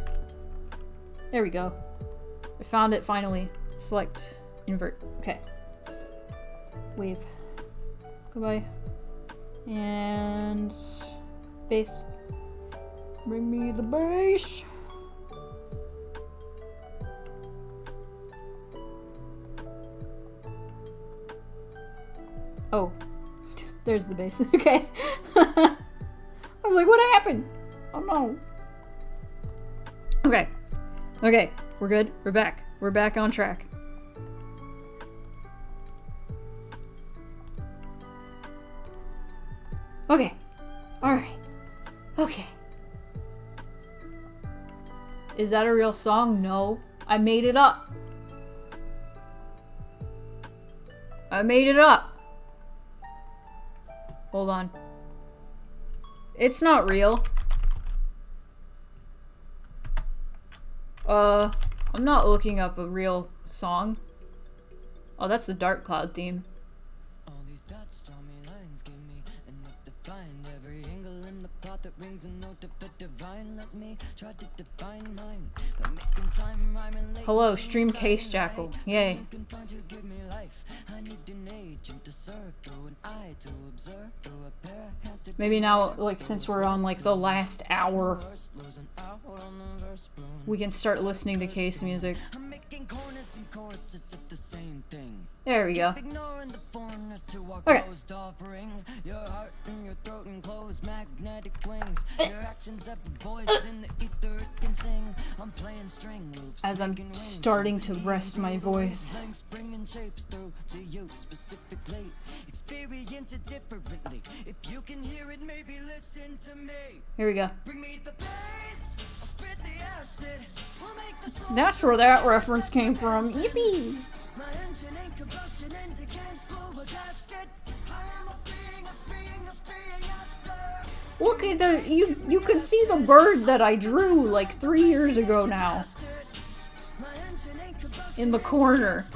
There we go. I found it finally. Select. Invert. Okay. Wave. Goodbye. And bass. Bring me the bass. Oh, there's the bass. Okay. I was like, what happened? Oh no. Okay. Okay. We're good. We're back. We're back on track. Okay. Alright. Okay. Is that a real song? No. I made it up. I made it up. Hold on. It's not real. I'm not looking up a real song. Oh, that's the Dark Cloud theme. All these dots draw me lines, give me enough to find every angle in the plot that rings a note of the divine. Let me try to define mine by making time rhyming. Hello, stream Case Jackal. Yay. Maybe now, like, since we're on, like, the last hour, we can start listening to Case music. There we go. Okay. As I'm starting to rest my voice. Here we go. That's where that reference came from. Yippee! Look at the you could see the bird that I drew like 3 years ago now. In the corner.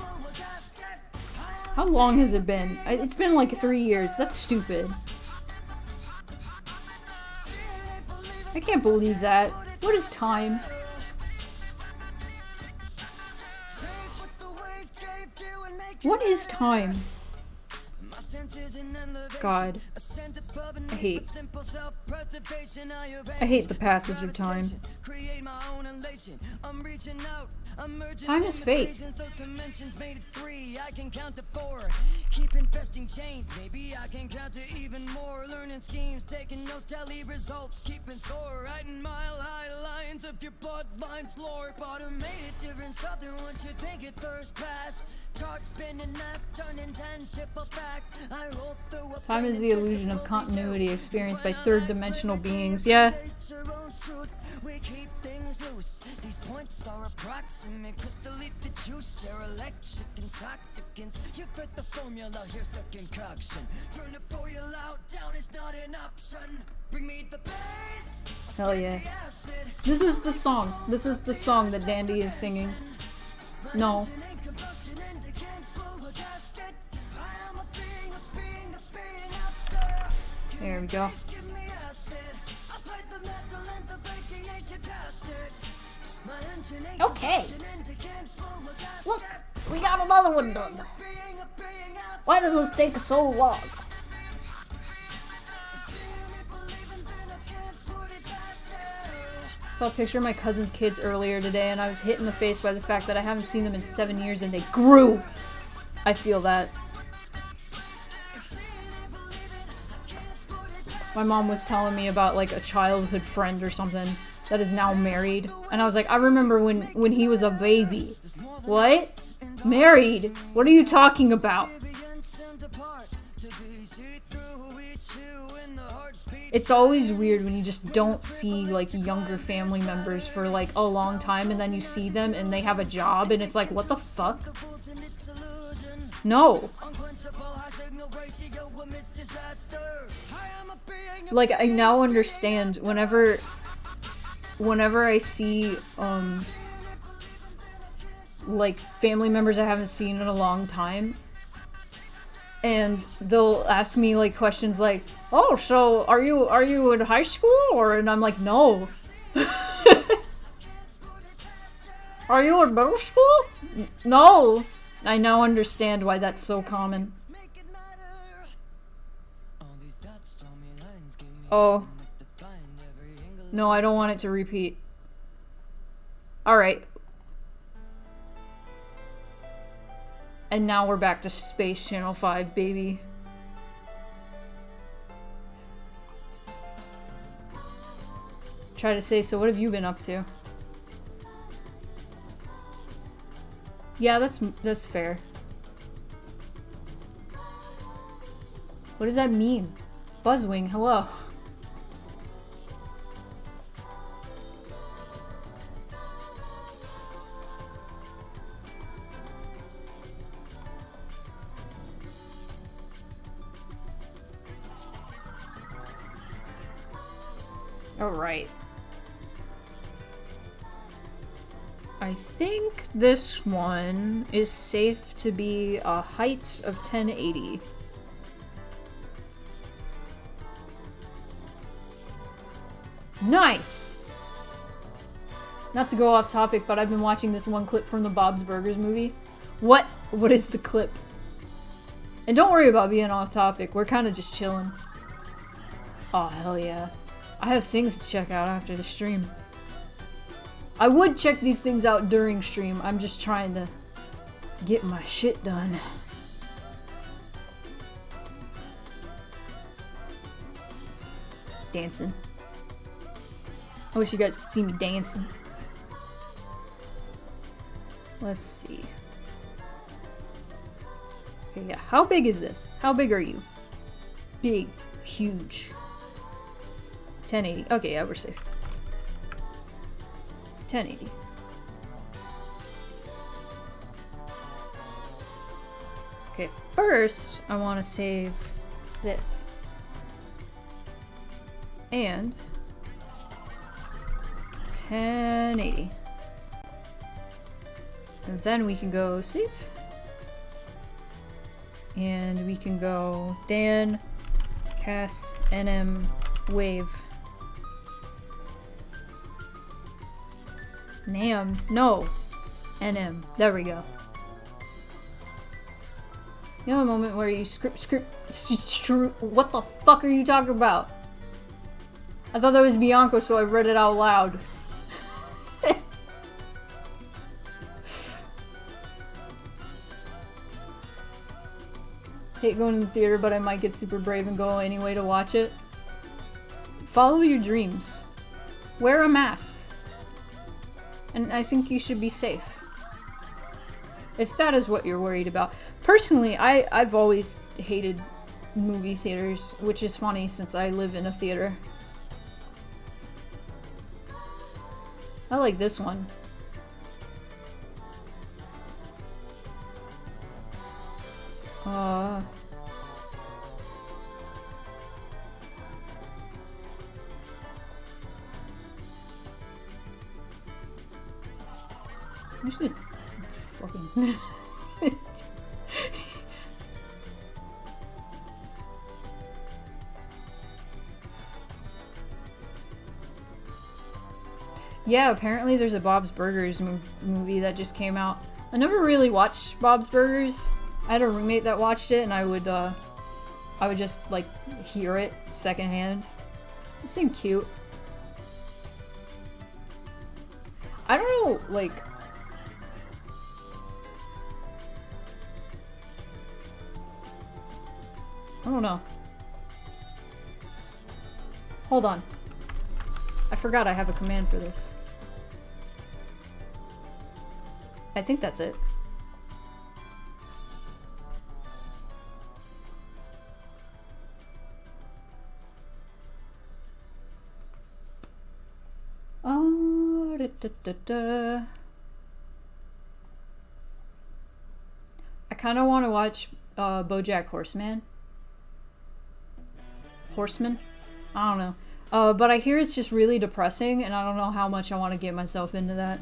How long has it been? It's been like 3 years. That's stupid. I can't believe that. What is time? What is time? God. I hate the passage of time. Time is fate. Keep investing chains, maybe I can count to even more. Learning schemes, taking notes, tally results, keeping score. Writing mile high lines of your bloodline's lore. Automated different something once you think it first pass. Chart spinning mass, turning 10 triple back. I roll through a Time is the illusion of continuity experienced by third-dimensional beings. Yeah. we keep things loose. These points are approximate. Crystallite the juice, share electric intoxicants. You've heard the formula, here's the concoction. Turn the boil out, down is not an option. Bring me the bass. Hell yeah. This is the song. This is the song that Dandy is singing. No. There we go. Okay. Look, we got another one done. Why does this take so long? Saw a picture of my cousin's kids earlier today and I was hit in the face by the fact that I haven't seen them in 7 years and they grew. I feel that. My mom was telling me about like a childhood friend or something that is now married. And I was like, I remember when he was a baby. What? Married? What are you talking about? It's always weird when you just don't see like younger family members for like a long time and then you see them and they have a job and it's like, what the fuck? No. Like, I now understand whenever I see, like, family members I haven't seen in a long time, and they'll ask me, like, questions like, oh, so are you in high school? And I'm like, no. Are you in middle school? No. I now understand why that's so common. Oh. No, I don't want it to repeat. Alright. And now we're back to Space Channel 5, baby. Try to say, so what have you been up to? Yeah, that's fair. What does that mean? Buzzwing, hello. Alright. I think this one is safe to be a height of 1080. Nice! Not to go off topic, but I've been watching this one clip from the Bob's Burgers movie. What is the clip? And don't worry about being off topic, we're kind of just chilling. Oh, hell yeah. I have things to check out after the stream. I would check these things out during stream, I'm just trying to get my shit done. Dancing. I wish you guys could see me dancing. Let's see. Okay, yeah. How big is this? How big are you? Big. Huge. 1080. Okay, yeah, we're safe. 1080. Okay, first, I want to save this. And 1080. And then we can go save. And we can go Dan, Cass, NM, Wave. Nam. No. NM. There we go. You know a moment where you what the fuck are you talking about? I thought that was Bianco, so I read it out loud. Hate going to the theater, but I might get super brave and go anyway to watch it. Follow your dreams. Wear a mask. And I think you should be safe. If that is what you're worried about. Personally, I've always hated movie theaters, which is funny since I live in a theater. I like this one. I should fucking... Yeah, apparently there's a Bob's Burgers movie that just came out. I never really watched Bob's Burgers. I had a roommate that watched it, and I would just, like, hear it secondhand. It seemed cute. I don't know, like... I don't know. Hold on. I forgot I have a command for this. I think that's it. I kind of want to watch BoJack Horseman. Horseman? I don't know. But I hear it's just really depressing, and I don't know how much I want to get myself into that.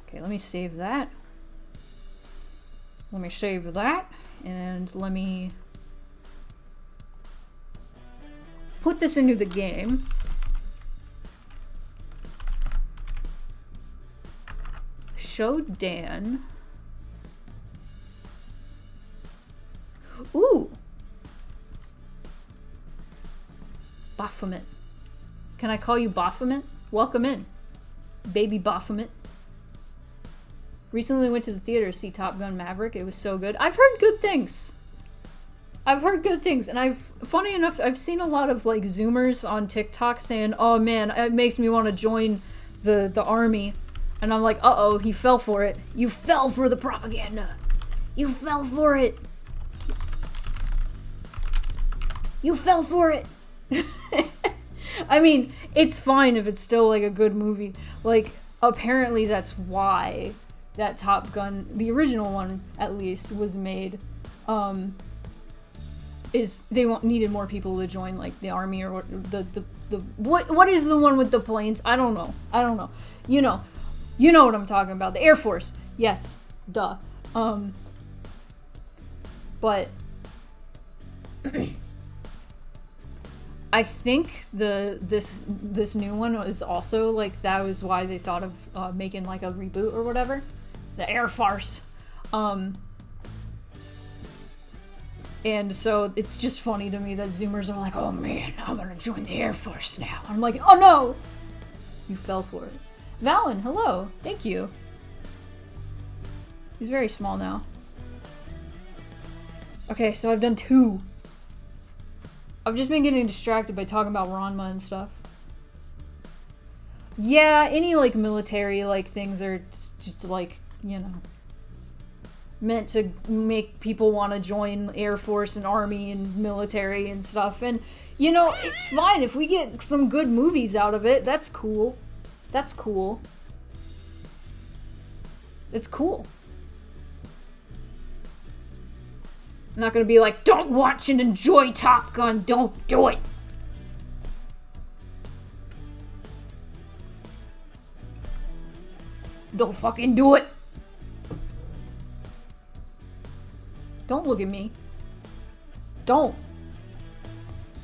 Okay, let me save that. Let me save that, and let me put this into the game. Show Dan. Ooh! Baphomet. Can I call you Baphomet? Welcome in. Baby Baphomet. Recently went to the theater to see Top Gun Maverick. It was so good. I've heard good things. I've heard good things. And funny enough, I've seen a lot of like Zoomers on TikTok saying, oh man, it makes me want to join the army. And I'm like, uh-oh, he fell for it. You fell for the propaganda. You fell for it. You fell for it. I mean, it's fine if it's still like a good movie. Like, apparently that's why that Top Gun, the original one at least, was made. Is they needed more people to join like the army or the what is the one with the planes? I don't know. You know what I'm talking about. The Air Force. Yes, duh. But I think this new one is also like that was why they thought of making like a reboot or whatever. The Air Force. And so it's just funny to me that Zoomers are like, oh man, I'm gonna join the Air Force now. I'm like, oh no! You fell for it. Valen, hello. Thank you. He's very small now. Okay, so I've done 2. I've just been getting distracted by talking about Ranma and stuff. Yeah, any like military like things are just like, you know, meant to make people want to join Air Force and Army and military and stuff. And, you know, it's fine if we get some good movies out of it. That's cool. That's cool. It's cool. I'm not gonna be like, don't watch and enjoy Top Gun, don't do it! Don't fucking do it! Don't look at me. Don't.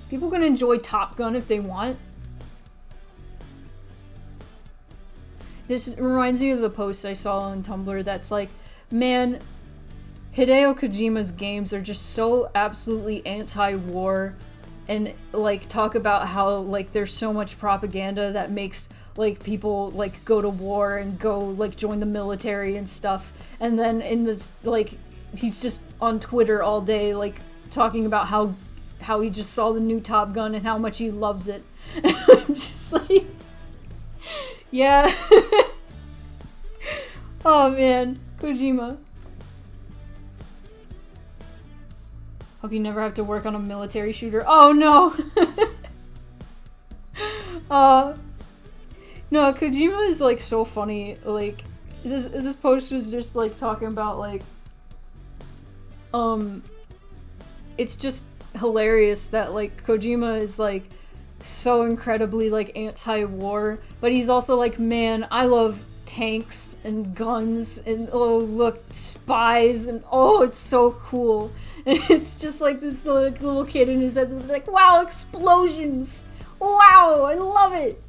People can enjoy Top Gun if they want. This reminds me of the post I saw on Tumblr that's like, man, Hideo Kojima's games are just so absolutely anti-war, and like talk about how like there's so much propaganda that makes like people like go to war and go like join the military and stuff, and then in this like he's just on Twitter all day like talking about how he just saw the new Top Gun and how much he loves it. And I'm just like, yeah. Oh man, Kojima. Hope you never have to work on a military shooter. Oh no! No, Kojima is like so funny. Like, this post was just like talking about like, it's just hilarious that like Kojima is like so incredibly like anti-war, but he's also like, man, I love tanks and guns and oh look, spies, and oh it's so cool. And it's just like this little kid in his head that's like, wow, explosions, wow, I love it.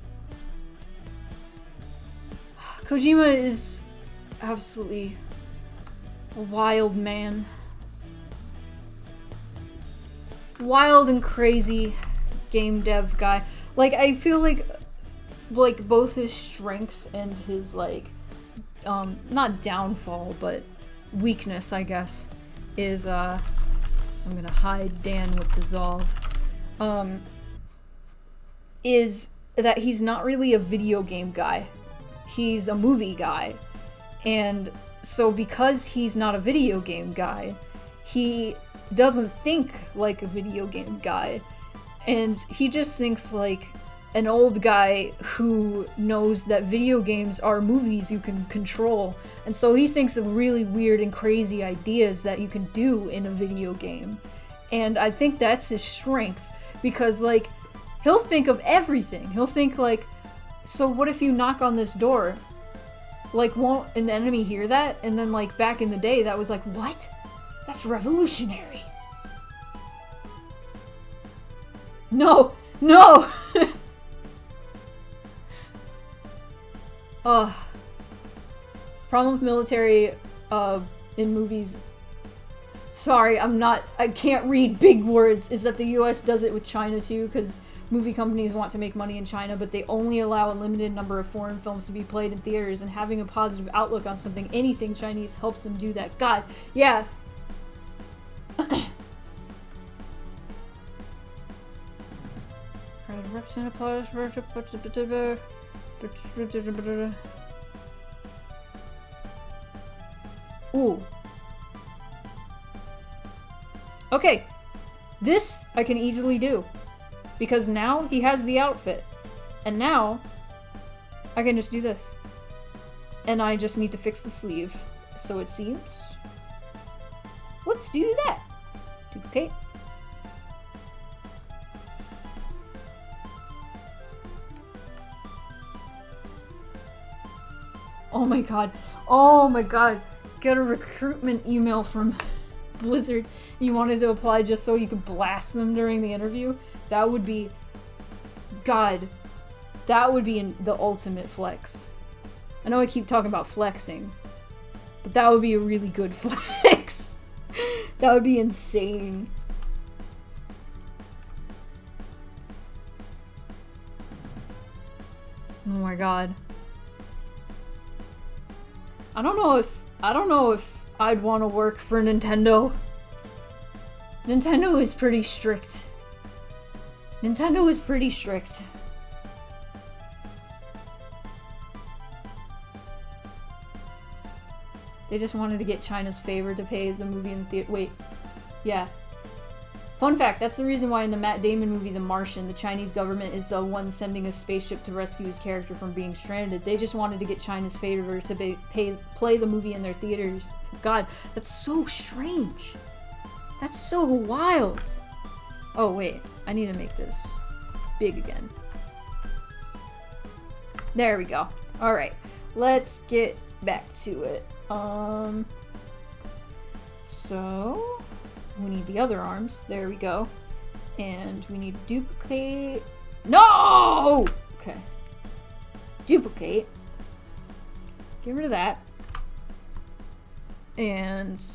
Kojima is absolutely a wild man. Wild and crazy game dev guy. Like, I feel like both his strength and his like not downfall but weakness, I guess, is I'm gonna hide Dan with dissolve, is that he's not really a video game guy. He's a movie guy. And so because he's not a video game guy, he doesn't think like a video game guy, and he just thinks like an old guy who knows that video games are movies you can control, and so he thinks of really weird and crazy ideas that you can do in a video game. And I think that's his strength, because like he'll think of everything. He'll think like, so what if you knock on this door? Like, won't an enemy hear that? And then like back in the day that was like, what? That's revolutionary. No! No! Problem with military in movies. Sorry, I can't read big words. Is that the US does it with China too, because movie companies want to make money in China, but they only allow a limited number of foreign films to be played in theaters, and having a positive outlook on something, anything Chinese, helps them do that. God, yeah. Ooh. Okay. This I can easily do. Because now he has the outfit. And now I can just do this. And I just need to fix the sleeve. So it seems. Let's do that. Duplicate. Oh my god. Oh my god. Get a recruitment email from Blizzard. You wanted to apply just so you could blast them during the interview? That would be... God. That would be the ultimate flex. I know I keep talking about flexing, but that would be a really good flex. That would be insane. Oh my god. I don't know if I'd want to work for Nintendo. Nintendo is pretty strict. Nintendo is pretty strict. They just wanted to get China's favor to pay the movie in the theater. Wait. Yeah. Fun fact, that's the reason why in the Matt Damon movie The Martian, the Chinese government is the one sending a spaceship to rescue his character from being stranded. They just wanted to get China's favor to play the movie in their theaters. God, that's so strange. That's so wild. Oh wait, I need to make this big again. There we go. Alright, let's get back to it. So... We need the other arms. There we go. And we need to duplicate. No! Okay. Duplicate. Get rid of that. And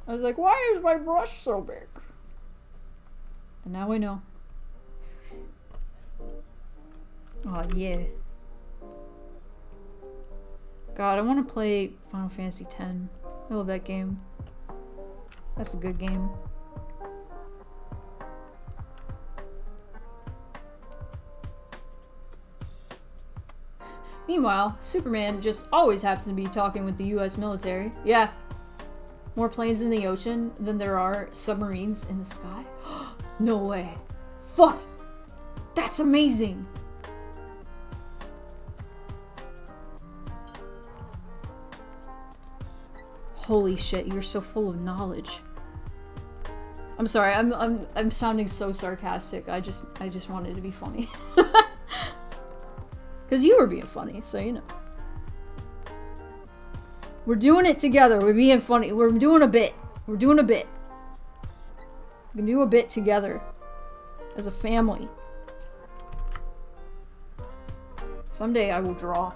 I was like, why is my brush so big? And now I know. Oh, yeah. God, I want to play Final Fantasy X. I love that game. That's a good game. Meanwhile, Superman just always happens to be talking with the US military. Yeah. More planes in the ocean than there are submarines in the sky? No way. Fuck! That's amazing! Holy shit, you're so full of knowledge. I'm sorry, I'm sounding so sarcastic. I just wanted to be funny. Cause you were being funny, so you know. We're doing it together. We're being funny. We're doing a bit. We're doing a bit. We can do a bit together. As a family. Someday I will draw.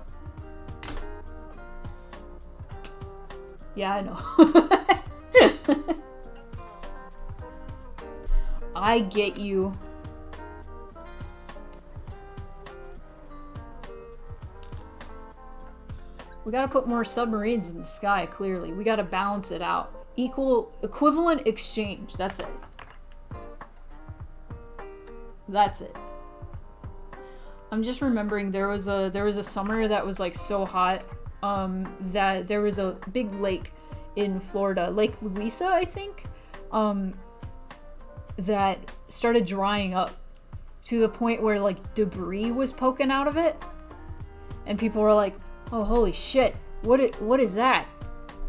Yeah, I know. I get you. We gotta put more submarines in the sky, clearly. We gotta balance it out. Equivalent exchange. That's it. That's it. I'm just remembering there was a summer that was like so hot that there was a big lake in Florida, Lake Louisa, I think, that started drying up to the point where like debris was poking out of it, and people were like, "Oh, holy shit! What is that?"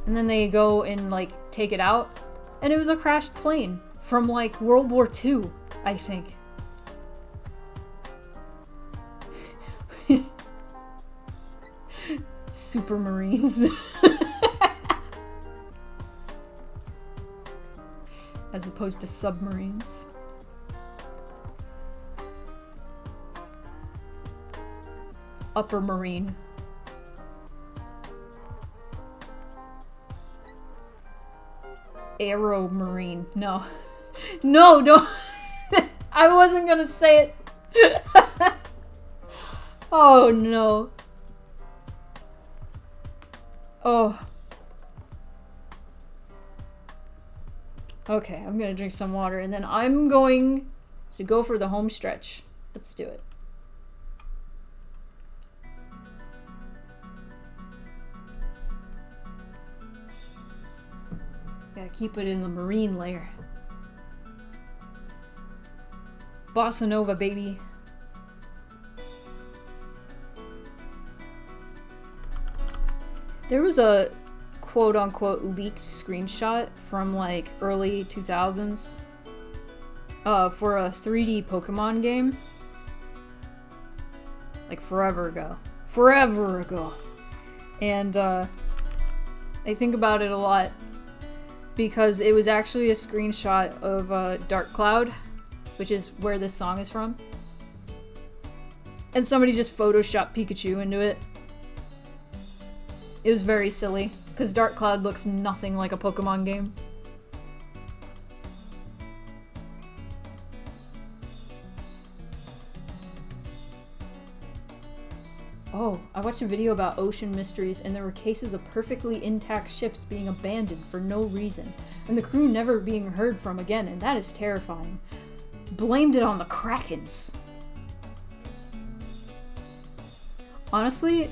And then they go and like take it out, and it was a crashed plane from like World War II, I think. Supermarines. As opposed to submarines. Upper marine. Aero marine. No. No, don't. I wasn't gonna say it. Oh no. Oh. Okay, I'm gonna drink some water and then I'm going to go for the home stretch. Let's do it. Gotta keep it in the marine layer. Bossa Nova, baby. There was a quote-unquote leaked screenshot from like early 2000s for a 3D Pokemon game. Like forever ago. Forever ago. And I think about it a lot because it was actually a screenshot of Dark Cloud, which is where this song is from. And somebody just photoshopped Pikachu into it. It was very silly, because Dark Cloud looks nothing like a Pokemon game. Oh, I watched a video about ocean mysteries and there were cases of perfectly intact ships being abandoned for no reason, and the crew never being heard from again, and that is terrifying. Blamed it on the Krakens. Honestly,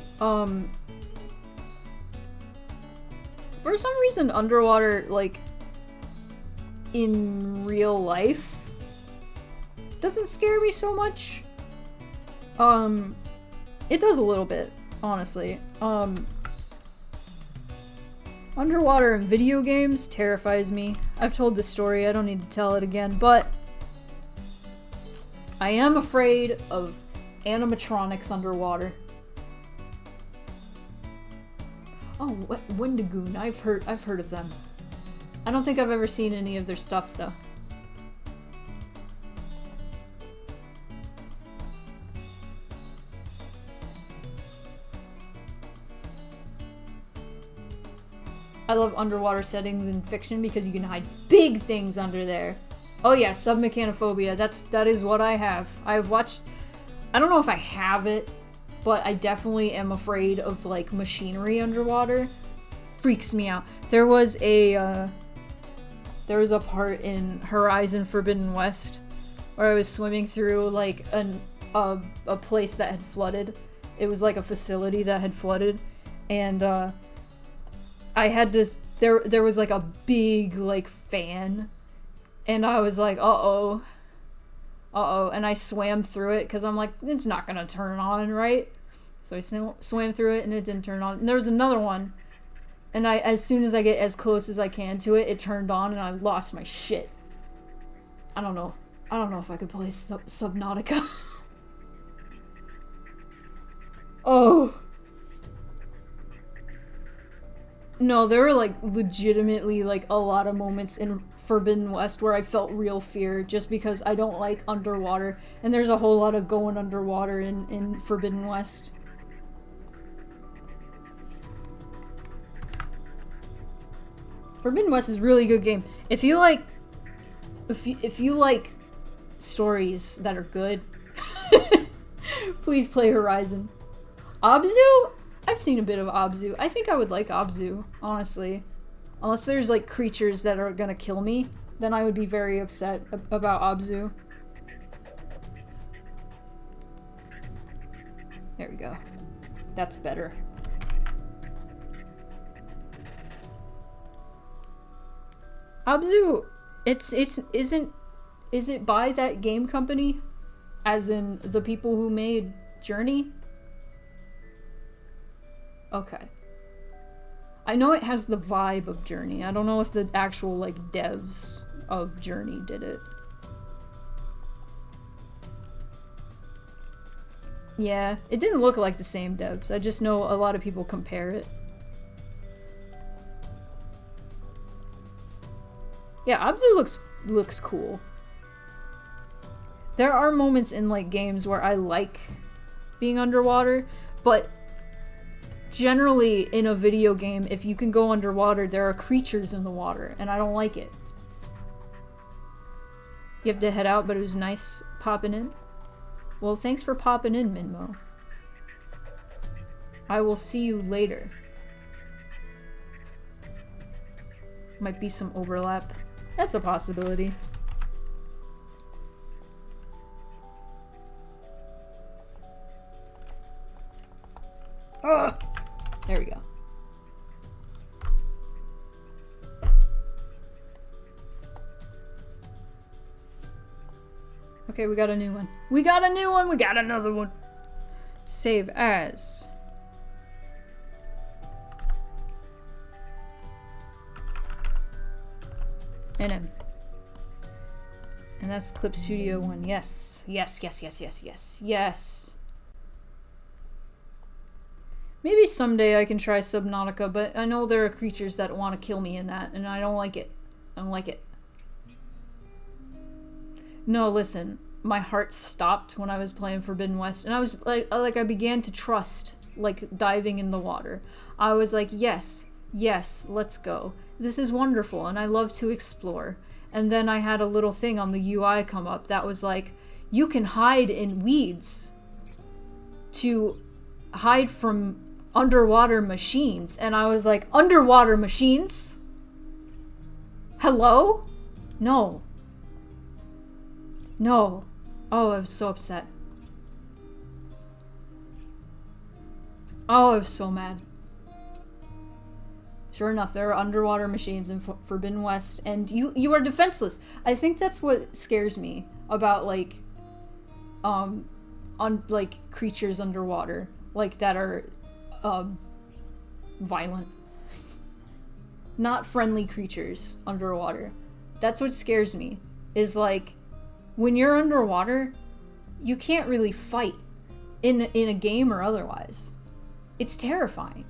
for some reason, underwater, like, in real life, doesn't scare me so much. It does a little bit, honestly. Underwater in video games terrifies me. I've told this story, I don't need to tell it again, but I am afraid of animatronics underwater. Oh, Wendigoon. I've heard of them. I don't think I've ever seen any of their stuff though. I love underwater settings in fiction because you can hide big things under there. Oh yeah, submechanophobia. That is what I have. I've watched. I don't know if I have it, but I definitely am afraid of like machinery underwater. Freaks me out. There was a part in Horizon Forbidden West where I was swimming through like a place that had flooded. It was like a facility that had flooded, and I had this. There was like a big like fan, and I was like, uh oh, and I swam through it because I'm like, it's not gonna turn on, right? So I swam through it and it didn't turn on. And there was another one, and as soon as I get as close as I can to it, it turned on, and I lost my shit. I don't know if I could play Subnautica. Oh. No, there were like legitimately like a lot of moments in Forbidden West where I felt real fear just because I don't like underwater, and there's a whole lot of going underwater in Forbidden West. Forbidden West is a really good game. If you like stories that are good, please play Horizon. Abzu? I've seen a bit of Abzu. I think I would like Abzu, honestly. Unless there's like creatures that are gonna kill me, then I would be very upset about Abzu. There we go. That's better. Abzu, is it by that game company? As in the people who made Journey? Okay. I know it has the vibe of Journey. I don't know if the actual, like, devs of Journey did it. Yeah, it didn't look like the same devs. I just know a lot of people compare it. Yeah, Abzu looks cool. There are moments in, like, games where I like being underwater, but generally, in a video game, if you can go underwater, there are creatures in the water, and I don't like it. You have to head out, but it was nice popping in. Well, thanks for popping in, Minmo. I will see you later. Might be some overlap. That's a possibility. Ugh! There we go. Okay, we got a new one. We got a new one! We got another one! Save as. NM. And that's Clip Studio 1. Yes. Yes, yes, yes, yes, yes, yes. Maybe someday I can try Subnautica, but I know there are creatures that want to kill me in that, and I don't like it. I don't like it. No, listen. My heart stopped when I was playing Forbidden West, and I was like I began to trust, like, diving in the water. I was like, yes, yes, let's go. This is wonderful, and I love to explore. And then I had a little thing on the UI come up that was like, you can hide in weeds to hide from underwater machines. And I was like, underwater machines? Hello? No. No. Oh, I was so upset. Oh, I was so mad. Sure enough, there are underwater machines in Forbidden West, and you are defenseless. I think that's what scares me about, like, like, creatures underwater, like, that are, violent. Not friendly creatures underwater. That's what scares me, is, like, when you're underwater, you can't really fight in a game or otherwise. It's terrifying.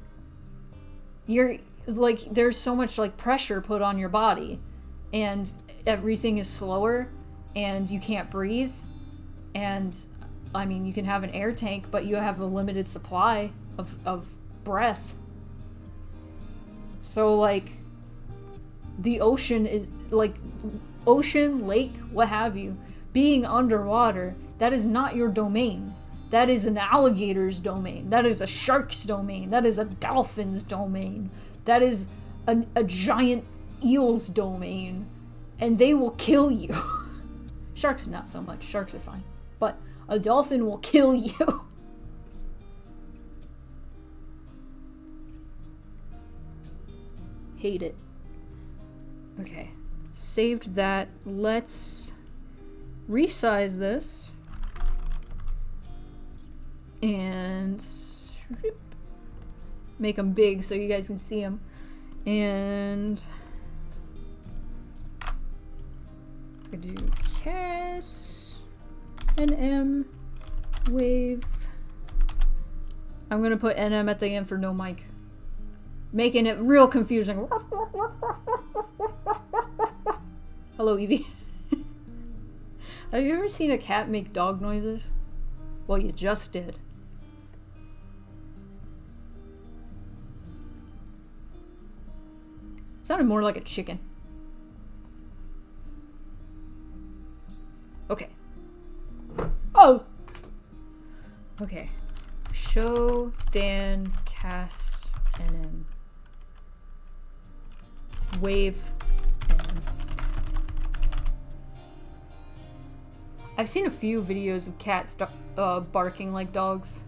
you're like, there's so much like pressure put on your body, and everything is slower, and you can't breathe, and I mean, you can have an air tank, but you have a limited supply of breath. So like, the ocean is like, ocean, lake, what have you, being underwater, that is not your domain. That is an alligator's domain. That is a shark's domain. That is a dolphin's domain. That is a giant eel's domain. And they will kill you. Sharks, not so much. Sharks are fine. But a dolphin will kill you. Hate it. Okay. Saved that. Let's resize this. And make them big so you guys can see them. And I do cast NM wave. I'm gonna put NM at the end for no mic, making it real confusing. Hello, Evie. Have you ever seen a cat make dog noises? Well, you just did. Sounded more like a chicken. Okay. Oh! Okay. Show Dan Cass NM. Wave NM. I've seen a few videos of cats barking like dogs.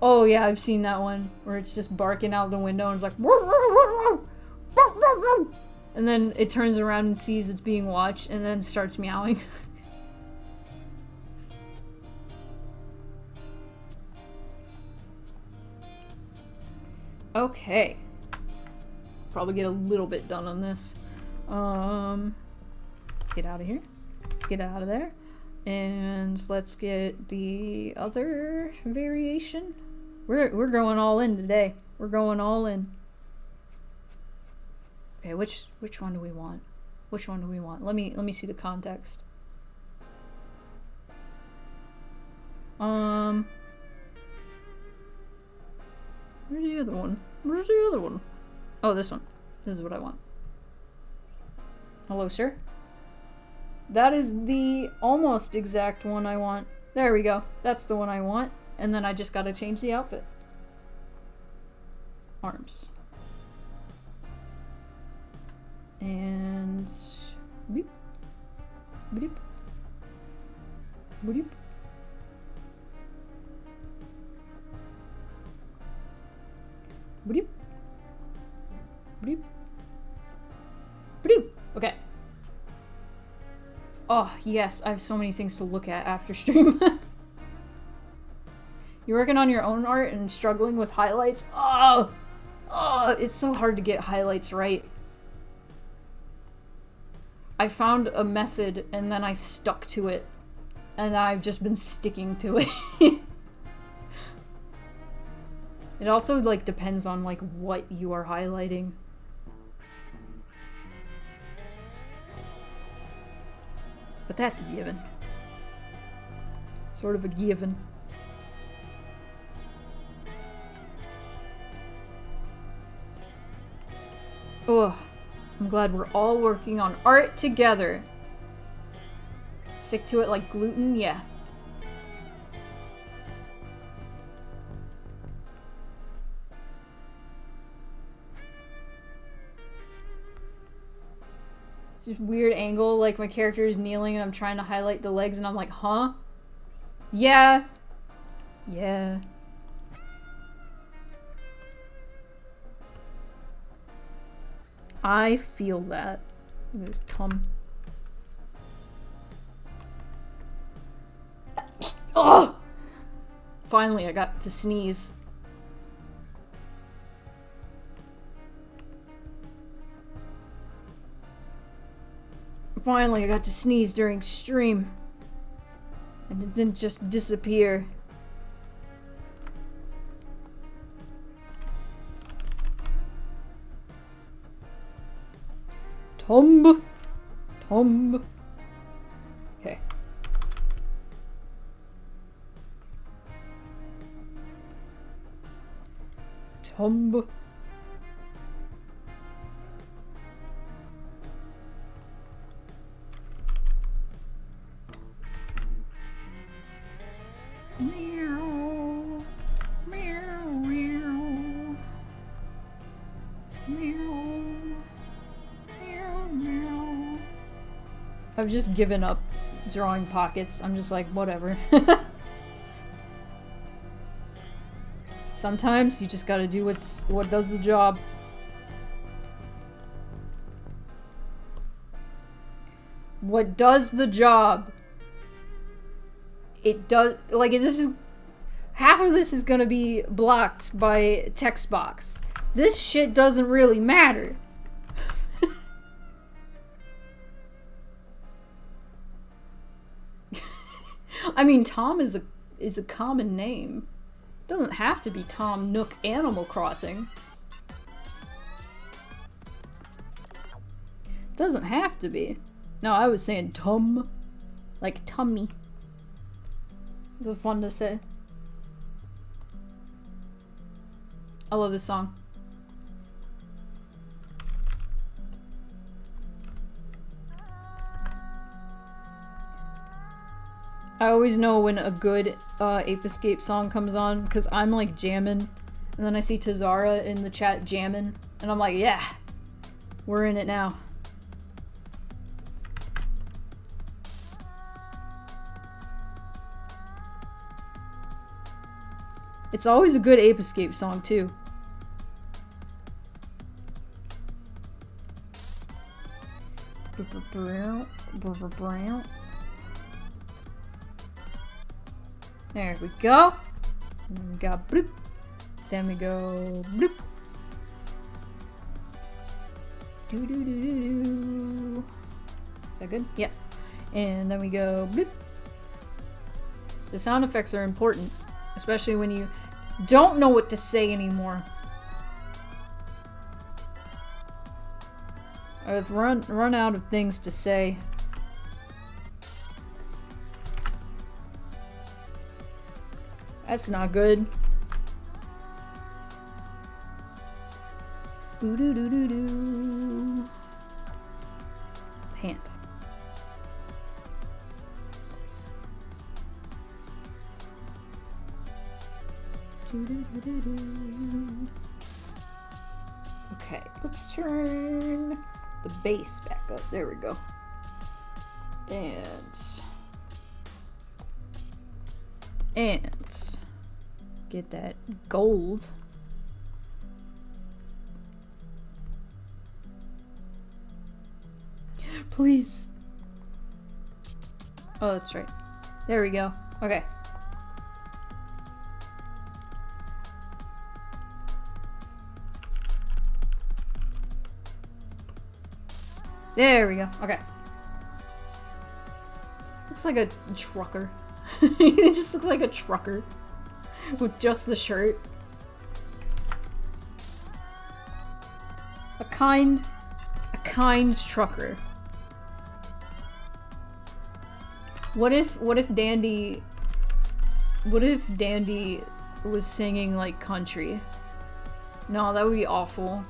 Oh yeah, I've seen that one where it's just barking out the window and it's like, and then it turns around and sees it's being watched and then starts meowing. Okay. Probably get a little bit done on this. Let's get out of here. Let's get out of there. And let's get the other variation. We're going all in today. We're going all in. Okay, which one do we want? Which one do we want? Let me see the context. Where's the other one? Where's the other one? Oh, this one. This is what I want. Hello, sir. That is the almost exact one I want. There we go. That's the one I want. And then I just gotta change the outfit. Arms. And... Boop. Boop. Boop. Boop. Boop. Boop. Okay. Oh, yes, I have so many things to look at after stream. You're working on your own art and struggling with highlights? Oh, it's so hard to get highlights right. I found a method and then I stuck to it. And I've just been sticking to it. It also, like, depends on, like, what you are highlighting. But that's a given. Sort of a given. Oh, I'm glad we're all working on art together. Stick to it like gluten? Yeah. It's just weird angle, like my character is kneeling and I'm trying to highlight the legs and I'm like, huh? Yeah. Yeah. I feel that. Look at this tum. Oh! Finally, I got to sneeze. Finally, I got to sneeze during stream. And it didn't just disappear. Tomb. Tomb. Okay. Tomb. Meow. Meow. Meow. Meow. Meow. Meow. I've just given up drawing pockets. I'm just like, whatever. Sometimes you just gotta do what does the job. What does the job? It does, like, this is, half of this is gonna be blocked by text box. This shit doesn't really matter. I mean, Tom is a common name. Doesn't have to be Tom Nook Animal Crossing. Doesn't have to be. No, I was saying Tum. Like tummy. It was fun to say. I love this song. I always know when a good Ape Escape song comes on, because I'm like jamming, and then I see Tazara in the chat jamming, and I'm like, yeah, we're in it now. It's always a good Ape Escape song, too. There we go. And then we got bloop. Then we go bloop. Doo doo doo doo doo. Is that good? Yeah. And then we go bloop. The sound effects are important, especially when you don't know what to say anymore. I've run out of things to say. That's not good. Ooh doo doo doo doo. Pant. Doo doo doo doo doo. Okay, let's turn the bass back up. There we go. And get that gold. Please. Oh, that's right. There we go. Okay. There we go. Okay. Looks like a trucker. It just looks like a trucker with just the shirt. A kind trucker. What if Dandy was singing like country? No, that would be awful.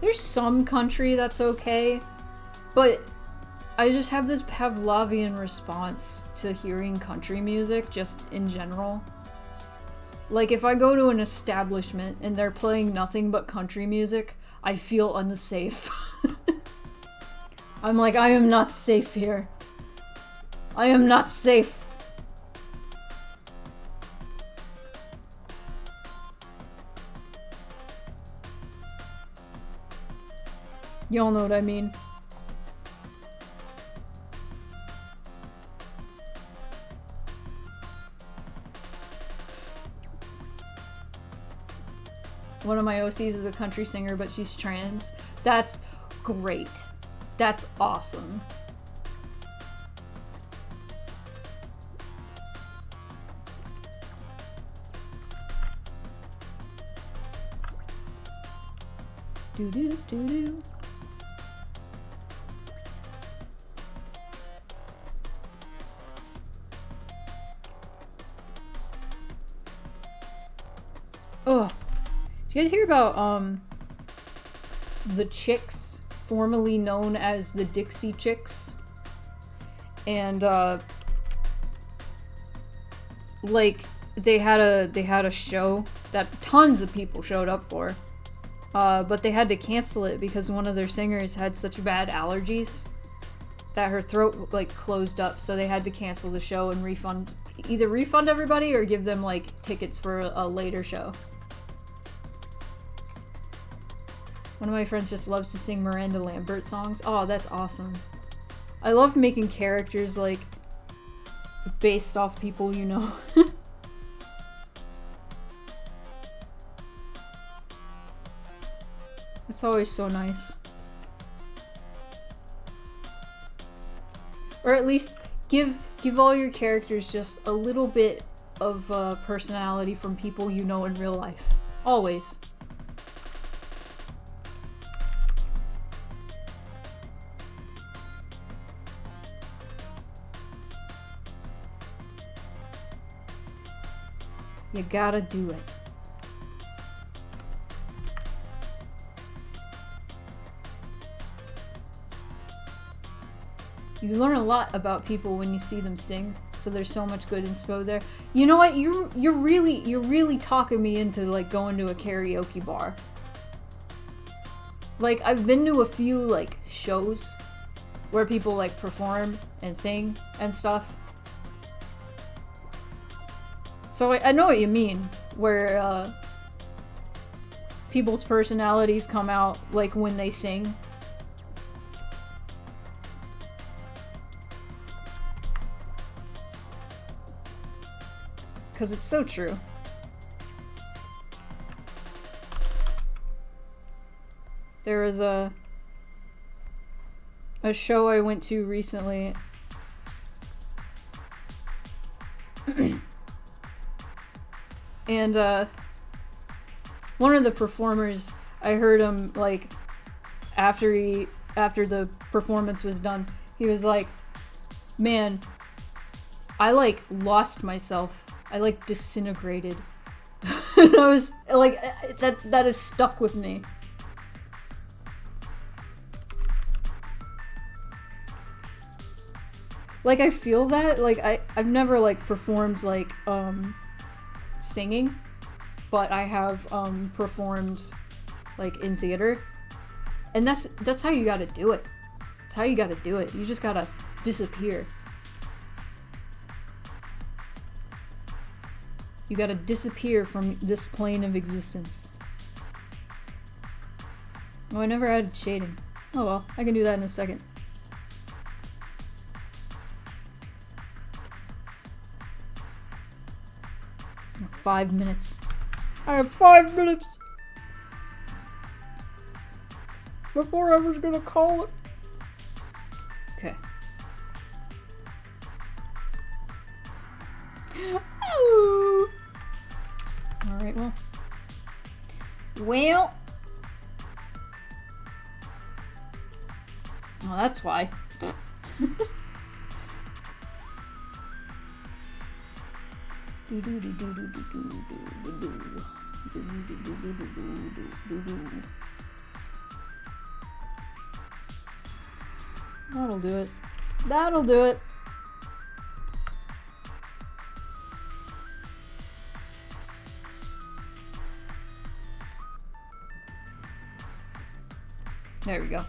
There's some country that's okay, but I just have this Pavlovian response to hearing country music just in general. Like, if I go to an establishment and they're playing nothing but country music, I feel unsafe. I'm like, I am not safe here. I am not safe. Y'all know what I mean. One of my OCs is a country singer, but she's trans. That's great. That's awesome. Do do do do. Oh, did you guys hear about the Chicks, formerly known as the Dixie Chicks? And like they had a show that tons of people showed up for, but they had to cancel it because one of their singers had such bad allergies that her throat like closed up, so they had to cancel the show and either refund everybody or give them like tickets for a later show. One of my friends just loves to sing Miranda Lambert songs. Oh, that's awesome. I love making characters like based off people you know. It's always so nice. Or at least give all your characters just a little bit of personality from people you know in real life. Always. You gotta do it. You learn a lot about people when you see them sing, so there's so much good inspo there. You know what? You're really talking me into like going to a karaoke bar. Like I've been to a few like shows where people like perform and sing and stuff. So I know what you mean, where people's personalities come out like when they sing. Because it's so true. There was a show I went to recently. And one of the performers, I heard him like after the performance was done, he was like, "Man, I like lost myself. I like disintegrated." And I was like, that is stuck with me. Like I feel that, like I've never like performed like singing, but I have performed like in theater, and that's how you gotta do it. That's how you gotta do it. You just gotta disappear. You gotta disappear from this plane of existence. Oh, I never added shading. Oh well, I can do that in a second. 5 minutes. I have 5 minutes before I was gonna call it. Okay. Ooh. All right. Well. Oh, that's why. That'll do it. That'll do it. There we go.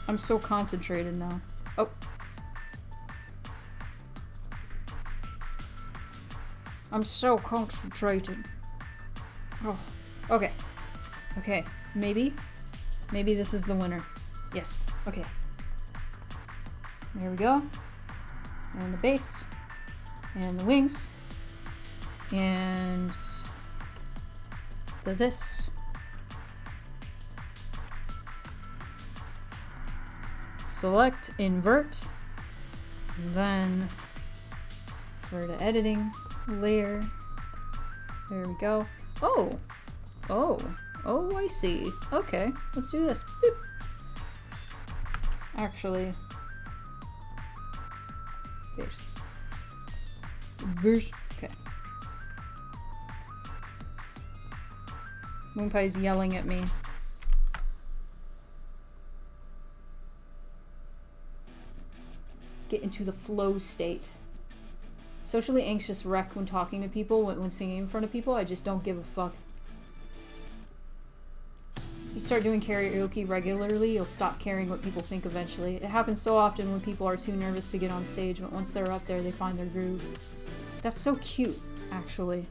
I'm so concentrated now. Oh. I'm so concentrated. Oh. Okay. Okay. Maybe this is the winner. Yes. Okay. There we go. And the base. And the wings. And this. Select, invert, then transfer to editing layer. There we go. Oh! Oh! Oh, I see. Okay, let's do this. Boop. Actually... Fierce. Boosh. Okay. Moonpie's yelling at me. Get into the flow state. Socially anxious wreck when talking to people, when singing in front of people. I just don't give a fuck. You start doing karaoke regularly, you'll stop caring what people think eventually. It happens so often when people are too nervous to get on stage, but once they're up there, they find their groove. That's so cute, actually.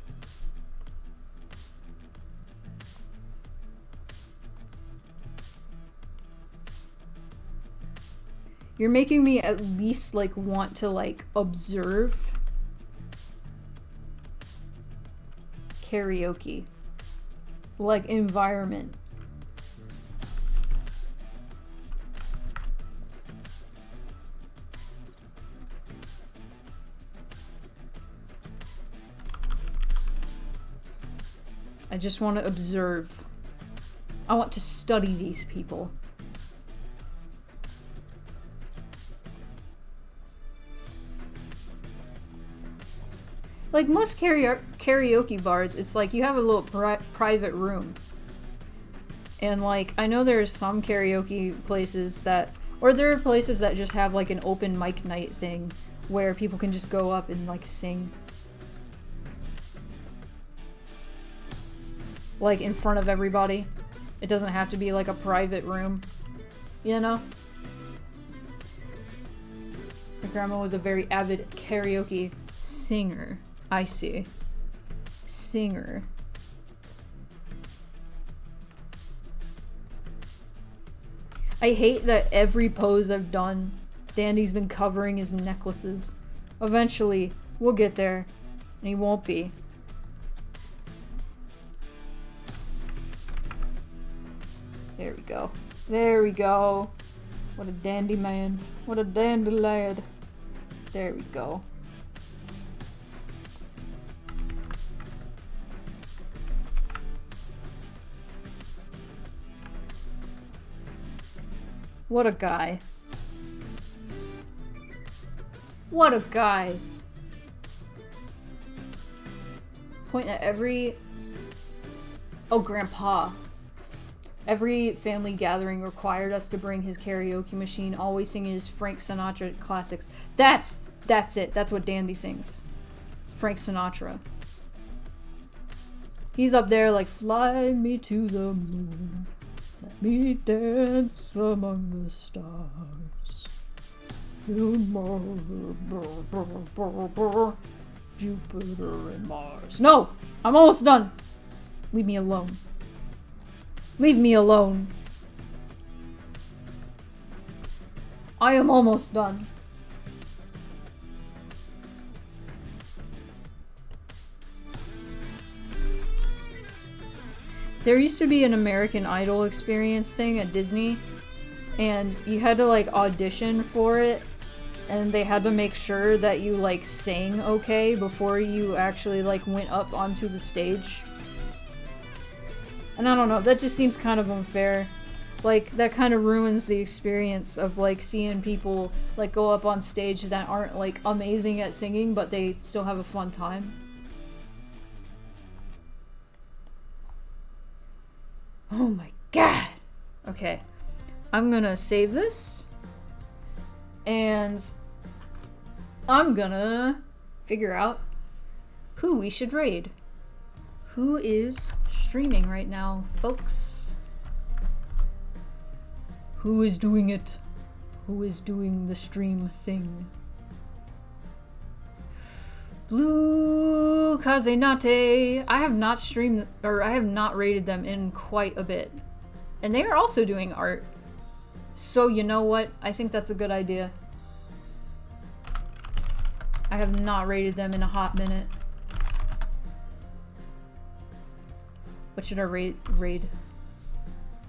You're making me at least, like, want to, like, observe karaoke. Like, environment. I just want to observe. I want to study these people. Like most karaoke bars, it's like you have a little private room. And like, I know there's some karaoke places that, or there are places that just have like an open mic night thing where people can just go up and like sing. Like in front of everybody. It doesn't have to be like a private room, you know? My grandma was a very avid karaoke singer. I see. Singer. I hate that every pose I've done, Dandy's been covering his necklaces. Eventually, we'll get there, and he won't be. There we go. There we go. What a dandy man. What a dandy lad. There we go. What a guy. What a guy. Point at every... Oh, Grandpa. Every family gathering required us to bring his karaoke machine, always singing his Frank Sinatra classics. That's it. That's what Dandy sings. Frank Sinatra. He's up there like, fly me to the moon. Let me dance among the stars. Jupiter and Mars. No! I'm almost done. Leave me alone. Leave me alone. I am almost done. There used to be an American Idol experience thing at Disney, and you had to like audition for it, and they had to make sure that you like sang okay before you actually like went up onto the stage. And I don't know, that just seems kind of unfair. Like, that kind of ruins the experience of, like, seeing people, like, go up on stage that aren't, like, amazing at singing, but they still have a fun time. Oh my god! Okay. I'm gonna save this. And I'm gonna figure out who we should raid. Who is streaming right now, folks? Who is doing it? Who is doing the stream thing? Blue Kazenate. I have not streamed, or I have not raided them in quite a bit. And they are also doing art. So you know what? I think that's a good idea. I have not raided them in a hot minute. What should our raid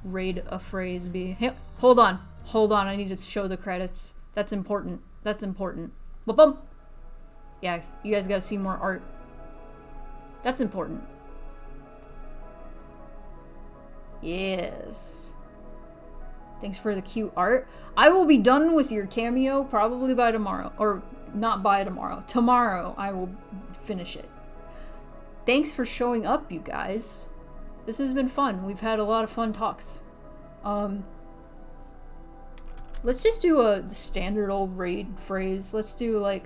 a phrase be? Hey, hold on. Hold on. I need to show the credits. That's important. That's important. Ba-bum. Yeah, you guys gotta see more art. That's important. Yes. Thanks for the cute art. I will be done with your cameo probably by tomorrow. Or not by tomorrow. Tomorrow I will finish it. Thanks for showing up, you guys. This has been fun. We've had a lot of fun talks. Let's just do a standard old raid phrase. Let's do like,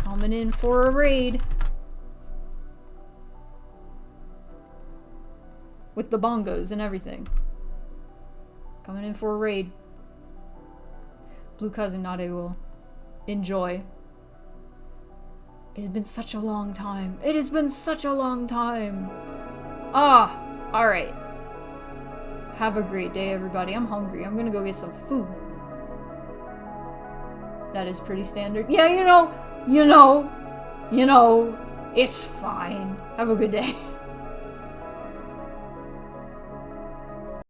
coming in for a raid. With the bongos and everything. Coming in for a raid. Blue Cousin Nade will enjoy. It has been such a long time. It has been such a long time. Ah, alright. Have a great day, everybody. I'm hungry. I'm gonna go get some food. That is pretty standard. Yeah, you know, it's fine. Have a good day.